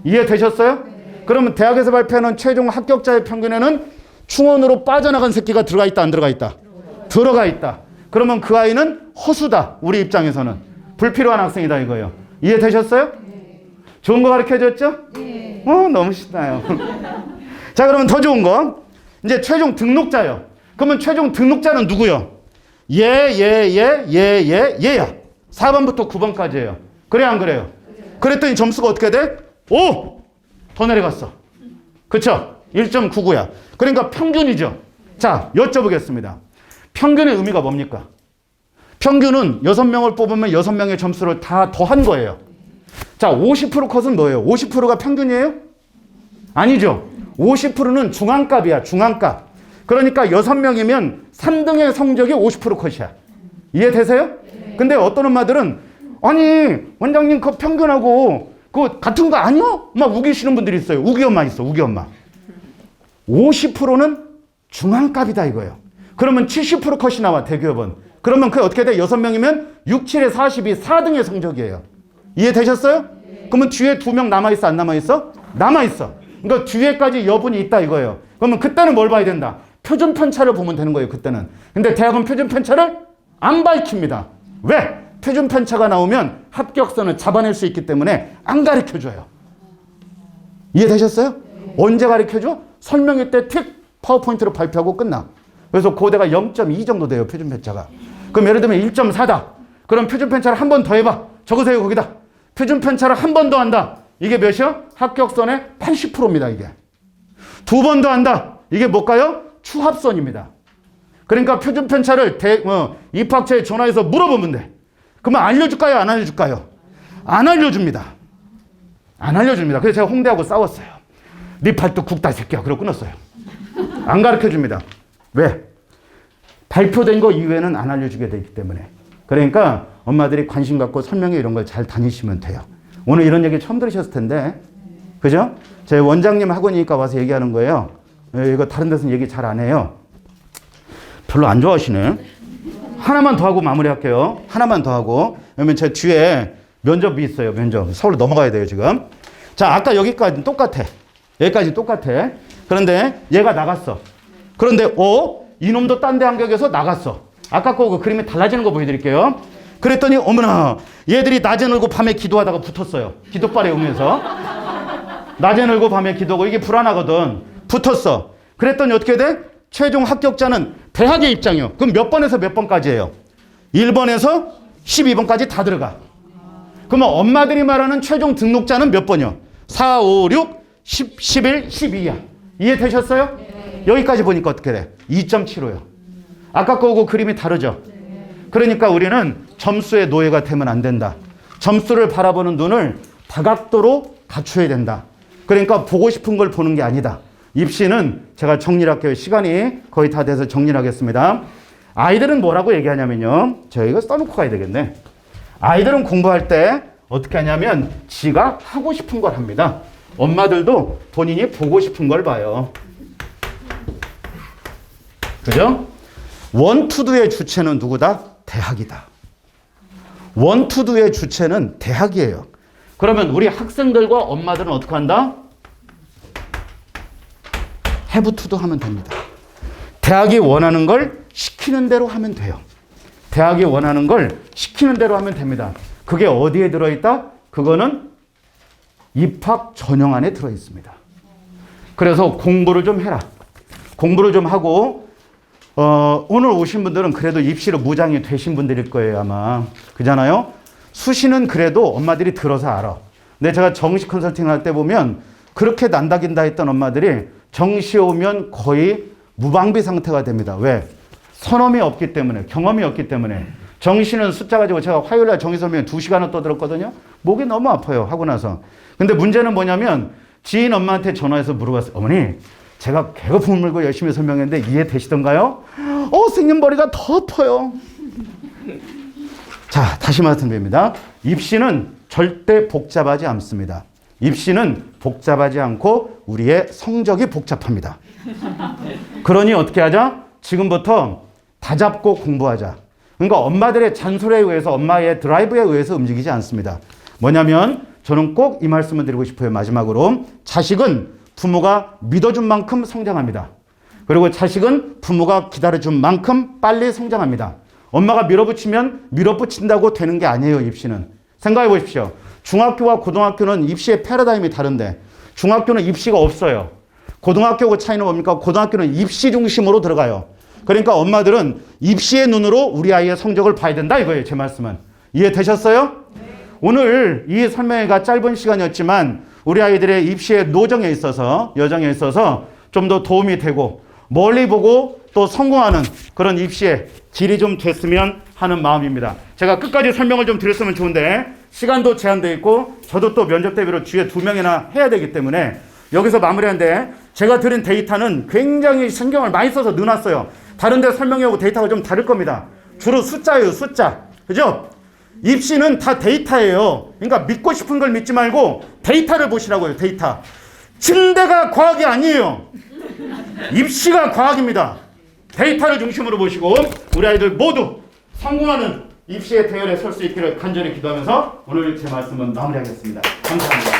이해되셨어요? 그러면 대학에서 발표하는 최종 합격자의 평균에는 충원으로 빠져나간 새끼가 들어가 있다, 안 들어가 있다? 들어가 있다. 그러면 그 아이는 허수다. 우리 입장에서는. 불필요한 학생이다 이거예요. 이해되셨어요? 좋은 거 가르쳐줬죠? 너무 신나요. 자, 그러면 더 좋은 거. 이제 최종 등록자요. 그러면 최종 등록자는 누구요? 얘야. 4번부터 9번까지예요. 그래, 안 그래요? 그랬더니 점수가 어떻게 돼? 5! 더 내려갔어. 그쵸? 1.99야. 그러니까 평균이죠. 자, 여쭤보겠습니다. 평균의 의미가 뭡니까? 평균은 6명을 뽑으면 6명의 점수를 다 더한 거예요. 자, 50% 컷은 뭐예요? 50%가 평균이에요? 아니죠. 50%는 중앙값이야, 중앙값. 그러니까 6명이면 3등의 성적이 50% 컷이야. 이해되세요? 근데 어떤 엄마들은 아니, 원장님 그 평균하고 그거 같은 거 아니요? 막 우기시는 분들이 있어요. 우기 엄마 있어, 우기 엄마. 50%는 중앙값이다 이거예요. 그러면 70% 컷이 나와, 대기업은. 그러면 그게 어떻게 돼? 6명이면 6, 7에 42, 4등의 성적이에요. 이해되셨어요? 그러면 뒤에 2명 남아있어, 안 남아있어? 남아있어. 그러니까 뒤에까지 여분이 있다 이거예요. 그러면 그때는 뭘 봐야 된다? 표준 편차를 보면 되는 거예요, 그때는. 근데 대학은 표준 편차를 안 밝힙니다. 왜? 표준 편차가 나오면 합격선을 잡아낼 수 있기 때문에 안 가르쳐줘요. 이해되셨어요? 언제 가르쳐줘? 설명회 때 틱 파워포인트로 발표하고 끝나. 그래서 고대가 0.2 정도 돼요, 표준 편차가. 그럼 예를 들면 1.4다. 그럼 표준 편차를 한 번 더 해봐. 적으세요, 거기다. 표준 편차를 한 번 더 한다. 이게 몇이요? 합격선의 80%입니다, 이게. 2번 더 한다. 이게 뭘까요? 추합선입니다. 그러니까 표준 편차를 입학처에 전화해서 물어보면 돼. 그러면 알려줄까요? 안 알려줄까요? 안 알려줍니다. 안 알려줍니다. 그래서 제가 홍대하고 싸웠어요. 네 팔뚝 굵다 이 새끼야. 그러고 끊었어요. 안 가르쳐줍니다. 왜? 발표된 거 이외에는 안 알려주게 되기 때문에. 그러니까 엄마들이 관심 갖고 설명회 이런 걸 잘 다니시면 돼요. 오늘 이런 얘기 처음 들으셨을 텐데, 그죠? 제 원장님 학원이니까 와서 얘기하는 거예요. 이거 다른 데서는 얘기 잘 안 해요. 별로 안 좋아하시네. 하나만 더 하고 마무리할게요. 하나만 더 하고. 그러면 제 뒤에 면접이 있어요. 면접. 서울로 넘어가야 돼요, 지금. 자, 아까 여기까지는 똑같아. 여기까지 똑같아. 그런데 얘가 나갔어. 그런데 이놈도 딴 데 합격해서 나갔어. 아까 거 그 그림이 달라지는 거 보여드릴게요. 그랬더니 어머나 얘들이 낮에 놀고 밤에 기도하다가 붙었어요. 기도발에 오면서. 낮에 놀고 밤에 기도하고 이게 불안하거든. 붙었어. 그랬더니 어떻게 돼? 최종 합격자는 대학의 입장이요. 그럼 몇 번에서 몇 번까지예요? 1번에서 12번까지 다 들어가. 그러면 엄마들이 말하는 최종 등록자는 몇 번이요? 4, 5, 6, 10, 11, 12야. 이해되셨어요? 네. 여기까지 보니까 어떻게 돼? 2.75요. 아까 거하고 그림이 다르죠? 네. 그러니까 우리는 점수의 노예가 되면 안 된다. 점수를 바라보는 눈을 다각도로 갖춰야 된다. 그러니까 보고 싶은 걸 보는 게 아니다. 입시는 제가 정리를 할게요. 시간이 거의 다 돼서 정리를 하겠습니다. 아이들은 뭐라고 얘기하냐면요. 제가 이거 써놓고 가야 되겠네. 아이들은 공부할 때 어떻게 하냐면 지가 하고 싶은 걸 합니다. 엄마들도 본인이 보고 싶은 걸 봐요. 그죠? 원투두의 주체는 누구다? 대학이다. 원투두의 주체는 대학이에요. 그러면 우리 학생들과 엄마들은 어떻게 한다? 해부투두 하면 됩니다. 대학이 원하는 걸 시키는 대로 하면 돼요. 대학이 원하는 걸 시키는 대로 하면 됩니다. 그게 어디에 들어있다? 그거는 입학 전형 안에 들어있습니다. 그래서 공부를 좀 해라. 공부를 좀 하고 오늘 오신 분들은 그래도 입시로 무장이 되신 분들일 거예요 아마. 그잖아요. 수시는 그래도 엄마들이 들어서 알아. 근데 제가 정시 컨설팅 할 때 보면 그렇게 난다긴다 했던 엄마들이 정시에 오면 거의 무방비 상태가 됩니다. 왜? 선험이 없기 때문에, 경험이 없기 때문에. 정시는 숫자 가지고 제가 화요일날 정시 설명회 2시간을 떠들었거든요. 목이 너무 아파요, 하고 나서. 근데 문제는 뭐냐면 지인 엄마한테 전화해서 물어봤어요. 어머니, 제가 개거품을 물고 열심히 설명했는데 이해되시던가요? 선생님 머리가 더 아파요. 자, 다시 말씀드립니다. 입시는 절대 복잡하지 않습니다. 입시는 복잡하지 않고 우리의 성적이 복잡합니다. 그러니 어떻게 하자? 지금부터 다잡고 공부하자. 그러니까 엄마들의 잔소리에 의해서, 엄마의 드라이브에 의해서 움직이지 않습니다. 뭐냐면 저는 꼭 이 말씀을 드리고 싶어요. 마지막으로. 자식은 부모가 믿어준 만큼 성장합니다. 그리고 자식은 부모가 기다려준 만큼 빨리 성장합니다. 엄마가 밀어붙인다고 되는 게 아니에요, 입시는. 생각해 보십시오. 중학교와 고등학교는 입시의 패러다임이 다른데 중학교는 입시가 없어요. 고등학교하고 차이는 뭡니까? 고등학교는 입시 중심으로 들어가요. 그러니까 엄마들은 입시의 눈으로 우리 아이의 성적을 봐야 된다 이거예요. 제 말씀은. 이해되셨어요? 네. 오늘 이 설명회가 짧은 시간이었지만 우리 아이들의 입시의 노정에 있어서, 여정에 있어서 좀 더 도움이 되고 멀리 보고 또 성공하는 그런 입시의 길이 좀 됐으면 하는 마음입니다. 제가 끝까지 설명을 좀 드렸으면 좋은데 시간도 제한되어 있고 저도 또 면접 대비로 주에 2명이나 해야 되기 때문에 여기서 마무리하는데 제가 드린 데이터는 굉장히 신경을 많이 써서 넣어놨어요. 다른 데 설명하고 데이터가 좀 다를 겁니다. 주로 숫자예요, 숫자. 그죠? 입시는 다 데이터예요. 그러니까 믿고 싶은 걸 믿지 말고 데이터를 보시라고요, 데이터. 침대가 과학이 아니에요. 입시가 과학입니다. 데이터를 중심으로 보시고 우리 아이들 모두 성공하는 입시의 대열에 설 수 있기를 간절히 기도하면서 오늘 제 말씀은 마무리하겠습니다. 감사합니다.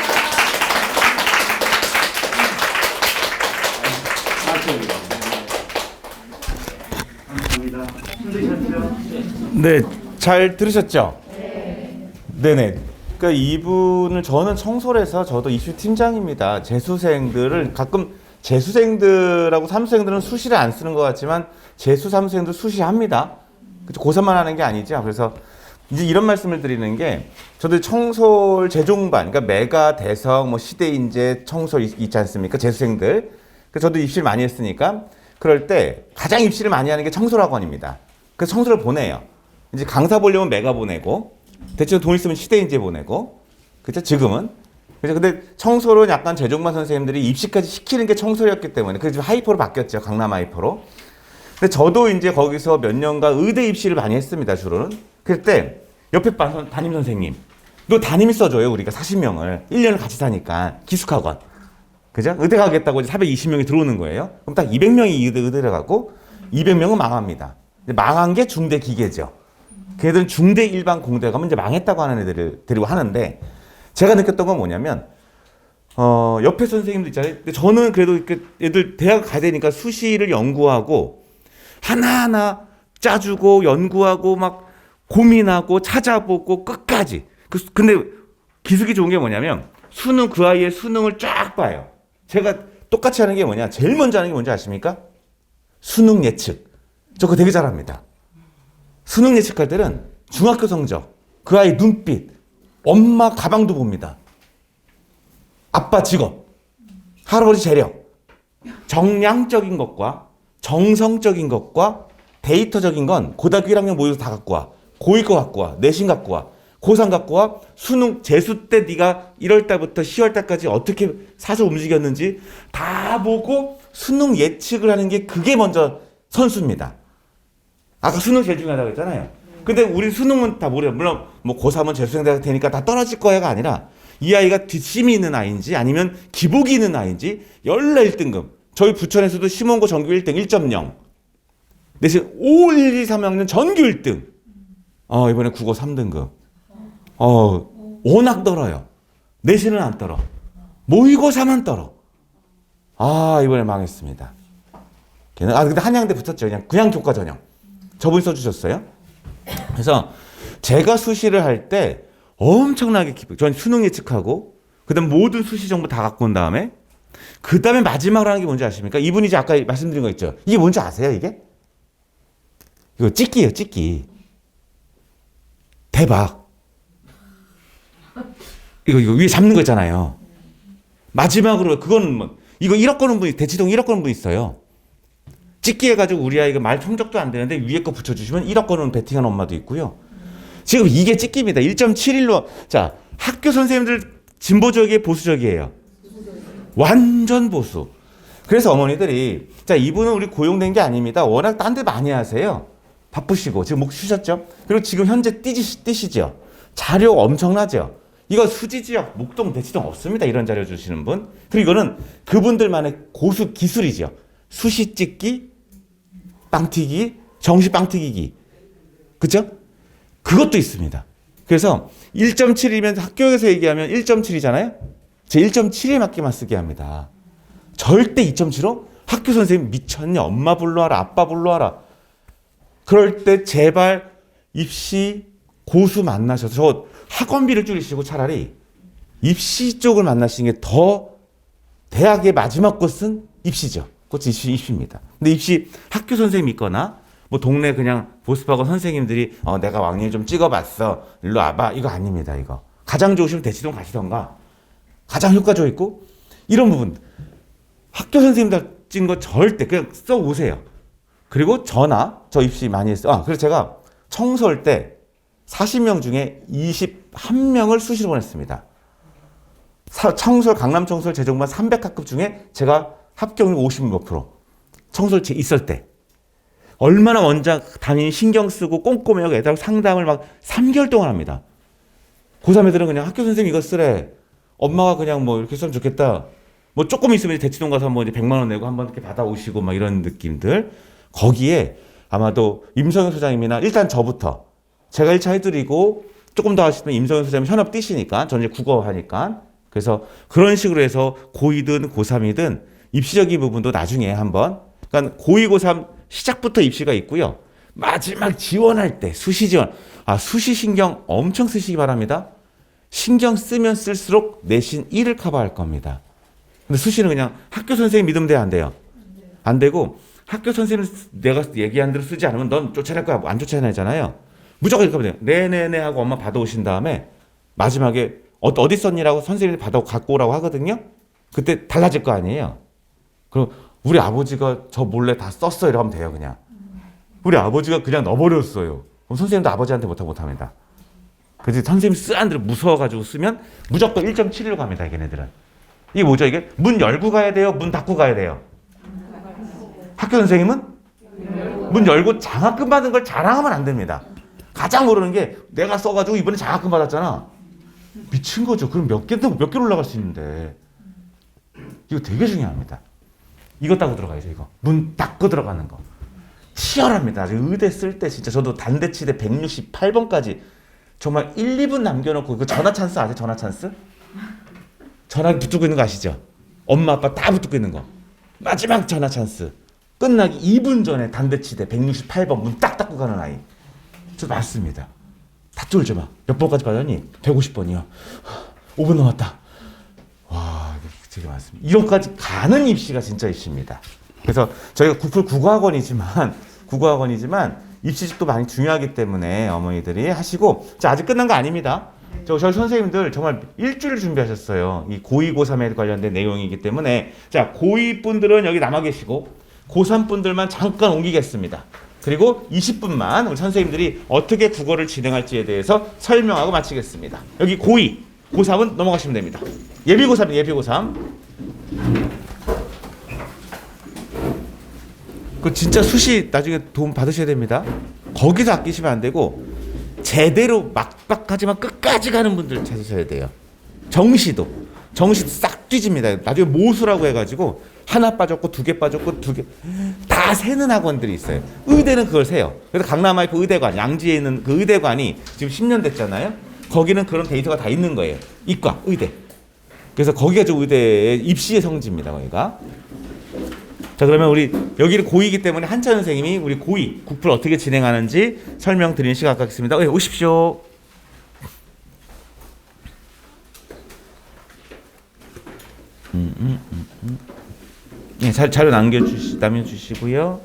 감사합니다. 힘드셨죠? 네, 잘 들으셨죠? 네네. 그러니까 이분을 저는 청솔에서 저도 입시 팀장입니다. 재수생들을 가끔 재수생들하고 삼수생들은 수시를 안 쓰는 것 같지만 재수 삼수생들 수시합니다. 고3만 하는 게 아니죠. 그래서 이제 이런 말씀을 드리는 게 저도 청솔 재종반, 그러니까 매가, 대성, 뭐 시대인재, 청솔 있지 않습니까? 재수생들. 그래서 저도 입시를 많이 했으니까 그럴 때 가장 입시를 많이 하는 게 청솔학원입니다. 그래서 청솔을 보내요. 이제 강사 보려면 매가 보내고 대충 돈 있으면 시대인재 보내고 그렇죠? 지금은. 그래서 근데 청솔은 약간 재종반 선생님들이 입시까지 시키는 게 청솔이었기 때문에 그래서 하이퍼로 바뀌었죠. 강남 하이퍼로. 근데 저도 이제 거기서 몇 년간 의대 입시를 많이 했습니다. 주로는. 그때 옆에 담임 선생님, 너 담임이 써줘요. 우리가 40명을 1년을 같이 사니까 기숙학원, 그죠? 의대 가겠다고 이제 420명이 들어오는 거예요. 그럼 딱 200명이 의대를 가고 200명은 망합니다. 망한 게 중대 기계죠. 걔들은 중대 일반 공대 가면 이제 망했다고 하는 애들을 데리고 하는데 제가 느꼈던 건 뭐냐면 옆에 선생님도 있잖아요. 근데 저는 그래도 이렇게 애들 대학 가야 되니까 수시를 연구하고 하나하나 짜주고 연구하고 막 고민하고 찾아보고 끝까지. 근데 기숙이 좋은 게 뭐냐면 수능 그 아이의 수능을 쫙 봐요. 제가 똑같이 하는 게 뭐냐? 제일 먼저 하는 게 뭔지 아십니까? 수능 예측. 저 그거 되게 잘합니다. 수능 예측할 때는 중학교 성적, 그 아이 눈빛, 엄마 가방도 봅니다. 아빠 직업, 할아버지 재력, 정량적인 것과 정성적인 것과 데이터적인 건 고등학교 1학년 모의고사 다 갖고 와. 고2 거 갖고 와. 내신 갖고 와. 고3 갖고 와. 수능 재수 때 네가 1월 달부터 10월 달까지 어떻게 사서 움직였는지 다 보고 수능 예측을 하는 게 그게 먼저 선수입니다. 아까 수능 제일 중요하다고 했잖아요. 근데 우리 수능은 다 모르요. 물론 뭐 고3은 재수생들 되니까 다 떨어질 거야가 아니라 이 아이가 뒷심이 있는 아이인지 아니면 기복이 있는 아이인지 연례 1등급. 저희 부천에서도 심원고 전교 1등 1.0. 내신 5, 1, 2, 3학년 전교 1등. 이번에 국어 3등급. 워낙 떨어요. 내신은 안 떨어. 모의고사만 떨어. 이번에 망했습니다. 근데 한양대 붙었죠. 그냥 교과 전형. 저분이 써주셨어요. 그래서 제가 수시를 할 때 엄청나게 전 수능 예측하고 그다음 모든 수시 정보 다 갖고 온 다음에 그 다음에 마지막으로 하는 게 뭔지 아십니까? 이분이 이제 아까 말씀드린 거 있죠. 이게 뭔지 아세요, 이게? 이거 찍기예요, 찍기. 대박. 이거 위에 잡는 거 있잖아요. 마지막으로, 그거는 뭐, 이거 1억 거는 분이, 대치동 1억 거는 분 있어요. 찍기 해가지고 우리 아이가 말 성적도 안 되는데 위에 거 붙여주시면 1억 거는 베팅한 엄마도 있고요. 지금 이게 찍기입니다. 1.71로. 자, 학교 선생님들 진보적이에요, 보수적이에요? 완전 보수. 그래서 어머니들이 자 이분은 우리 고용된 게 아닙니다. 워낙 딴 데 많이 하세요. 바쁘시고 지금 목 쉬셨죠? 그리고 지금 현재 뛰시죠? 자료 엄청나죠? 이거 수지 지역, 목동, 대치동 없습니다. 이런 자료 주시는 분. 그리고 이거는 그분들만의 고수 기술이죠. 수시 찍기, 빵튀기, 정시 빵튀기기. 그렇죠? 그것도 있습니다. 그래서 1.7이면 학교에서 얘기하면 1.7이잖아요. 제 1.7에 맞게만 쓰게 합니다. 절대 2.75? 학교 선생님 미쳤냐? 엄마 불러와라. 아빠 불러와라. 그럴 때 제발 입시 고수 만나셔서 저 학원비를 줄이시고 차라리 입시 쪽을 만나시는 게 더 대학의 마지막 곳은 입시죠. 그것이 입시입니다. 근데 입시 학교 선생님 있거나 뭐 동네 그냥 보습학원 선생님들이 내가 왕일 좀 찍어봤어. 일로 와봐. 이거 아닙니다. 이거. 가장 좋으시면 대치동 가시던가. 가장 효과적이고 이런 부분 학교 선생님들 찍은 거 절대 그냥 써오세요. 그리고 저 입시 많이 했어요. 그래서 제가 청소할 때 40명 중에 21명을 수시로 보냈습니다. 청솔, 강남 청솔 재종반 300학급 중에 제가 합격률 50몇 프로. 청솔 있을 때. 얼마나 원장 담임이 신경 쓰고 꼼꼼히 하고 애들하고 상담을 막 3개월 동안 합니다. 고3 애들은 그냥 학교 선생님 이거 쓰래. 엄마가 그냥 뭐 이렇게 쓰면 좋겠다. 뭐 조금 있으면 대치동 가서 뭐 이제 100만 원 내고 한번 이렇게 받아오시고 막 이런 느낌들. 거기에 아마도 임성현 소장님이나 일단 저부터 제가 1차 해드리고 조금 더 하시면 임성현 소장님 현업 뛰시니까 저는 이제 국어 하니까 그래서 그런 식으로 해서 고2든 고3이든 입시적인 부분도 나중에 한번 그러니까 고2, 고3 시작부터 입시가 있고요. 마지막 지원할 때 수시 지원 수시 신경 엄청 쓰시기 바랍니다. 신경 쓰면 쓸수록 내신 1을 커버할 겁니다. 근데 수시는 그냥 학교 선생님 믿으면 돼, 안 돼요? 안 되고 학교 선생님 내가 얘기한 대로 쓰지 않으면 넌 쫓아낼 거야 안 쫓아내잖아요. 무조건 이렇게 하면 돼요. 네네네 하고 엄마 받아오신 다음에 마지막에 어디 썼니라고 선생님이 받아 갖고 오라고 하거든요. 그때 달라질 거 아니에요. 그럼 우리 아버지가 저 몰래 다 썼어 이러면 돼요. 그냥 우리 아버지가 그냥 넣어버렸어요. 그럼 선생님도 아버지한테 못합니다. 그래서 선생님이 쓰는 대로 무서워가지고 쓰면 무조건 1.7로 갑니다. 걔네들은. 이게 뭐죠? 이게 문 열고 가야 돼요? 문 닫고 가야 돼요? 학교 선생님은 문 열고 장학금 받은 걸 자랑하면 안 됩니다. 가장 모르는 게 내가 써가지고 이번에 장학금 받았잖아. 미친 거죠. 그럼 몇 개로 올라갈 수 있는데. 이거 되게 중요합니다. 이거 따고 들어가야죠. 이거 문 닫고 들어가는 거 치열합니다. 의대 쓸 때 진짜 저도 단대치대 168번까지 정말 1, 2분 남겨놓고 그 전화 찬스 아세요? 전화 찬스? 전화 붙들고 있는 거 아시죠? 엄마 아빠 다 붙들고 있는 거 마지막 전화 찬스 끝나기 2분 전에 단대치대 168번 문 딱 닫고 가는 아이 저 맞습니다. 다 쫄지 마. 몇 번까지 받았니? 150번이요. 5분 남았다. 와, 되게 많습니다. 이런까지 가는 입시가 진짜 입시입니다. 그래서 저희가 국풀 국어학원이지만 입시직도 많이 중요하기 때문에 어머니들이 하시고 자 아직 끝난 거 아닙니다. 저희 선생님들 정말 일주일 준비하셨어요. 이 고2, 고3에 관련된 내용이기 때문에 자 고2 분들은 여기 남아 계시고 고3 분들만 잠깐 옮기겠습니다. 그리고 20분만 우리 선생님들이 어떻게 국어를 진행할지에 대해서 설명하고 마치겠습니다. 여기 고2, 고3은 넘어가시면 됩니다. 예비 고3, 예비 고3. 그 진짜 수시 나중에 도움 받으셔야 됩니다. 거기서 아끼시면 안 되고 제대로 막박하지만 끝까지 가는 분들 찾으셔야 돼요. 정시도 싹 뒤집니다. 나중에 모수라고 해가지고 하나 빠졌고 2개 빠졌고 2개 다 세는 학원들이 있어요. 의대는 그걸 세요. 그래서 강남아이프 의대관 양지에 있는 그 의대관이 지금 10년 됐잖아요. 거기는 그런 데이터가 다 있는 거예요. 이과 의대. 그래서 거기가 좀 의대의 입시의 성지입니다. 거기가. 자 그러면 우리 여기는 고2이기 때문에 한찬 선생님이 우리 고2 국풀 어떻게 진행하는지 설명드리는 시간 갖겠습니다. 오십시오. 네, 자료 남겨주시고요.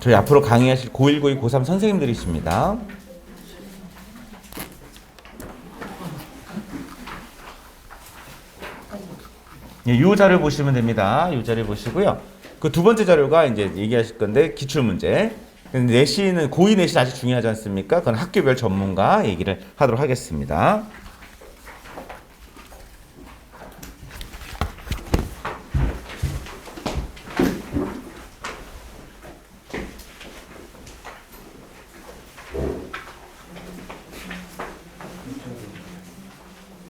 저희 앞으로 강의하실 고1, 고2, 고3 선생님들이십니다. 이 자료 보시면 됩니다. 이 자료 보시고요. 그 두 번째 자료가 이제 얘기하실 건데 기출문제. 내신은 고2 내신 아주 중요하지 않습니까? 그건 학교별 전문가 얘기를 하도록 하겠습니다.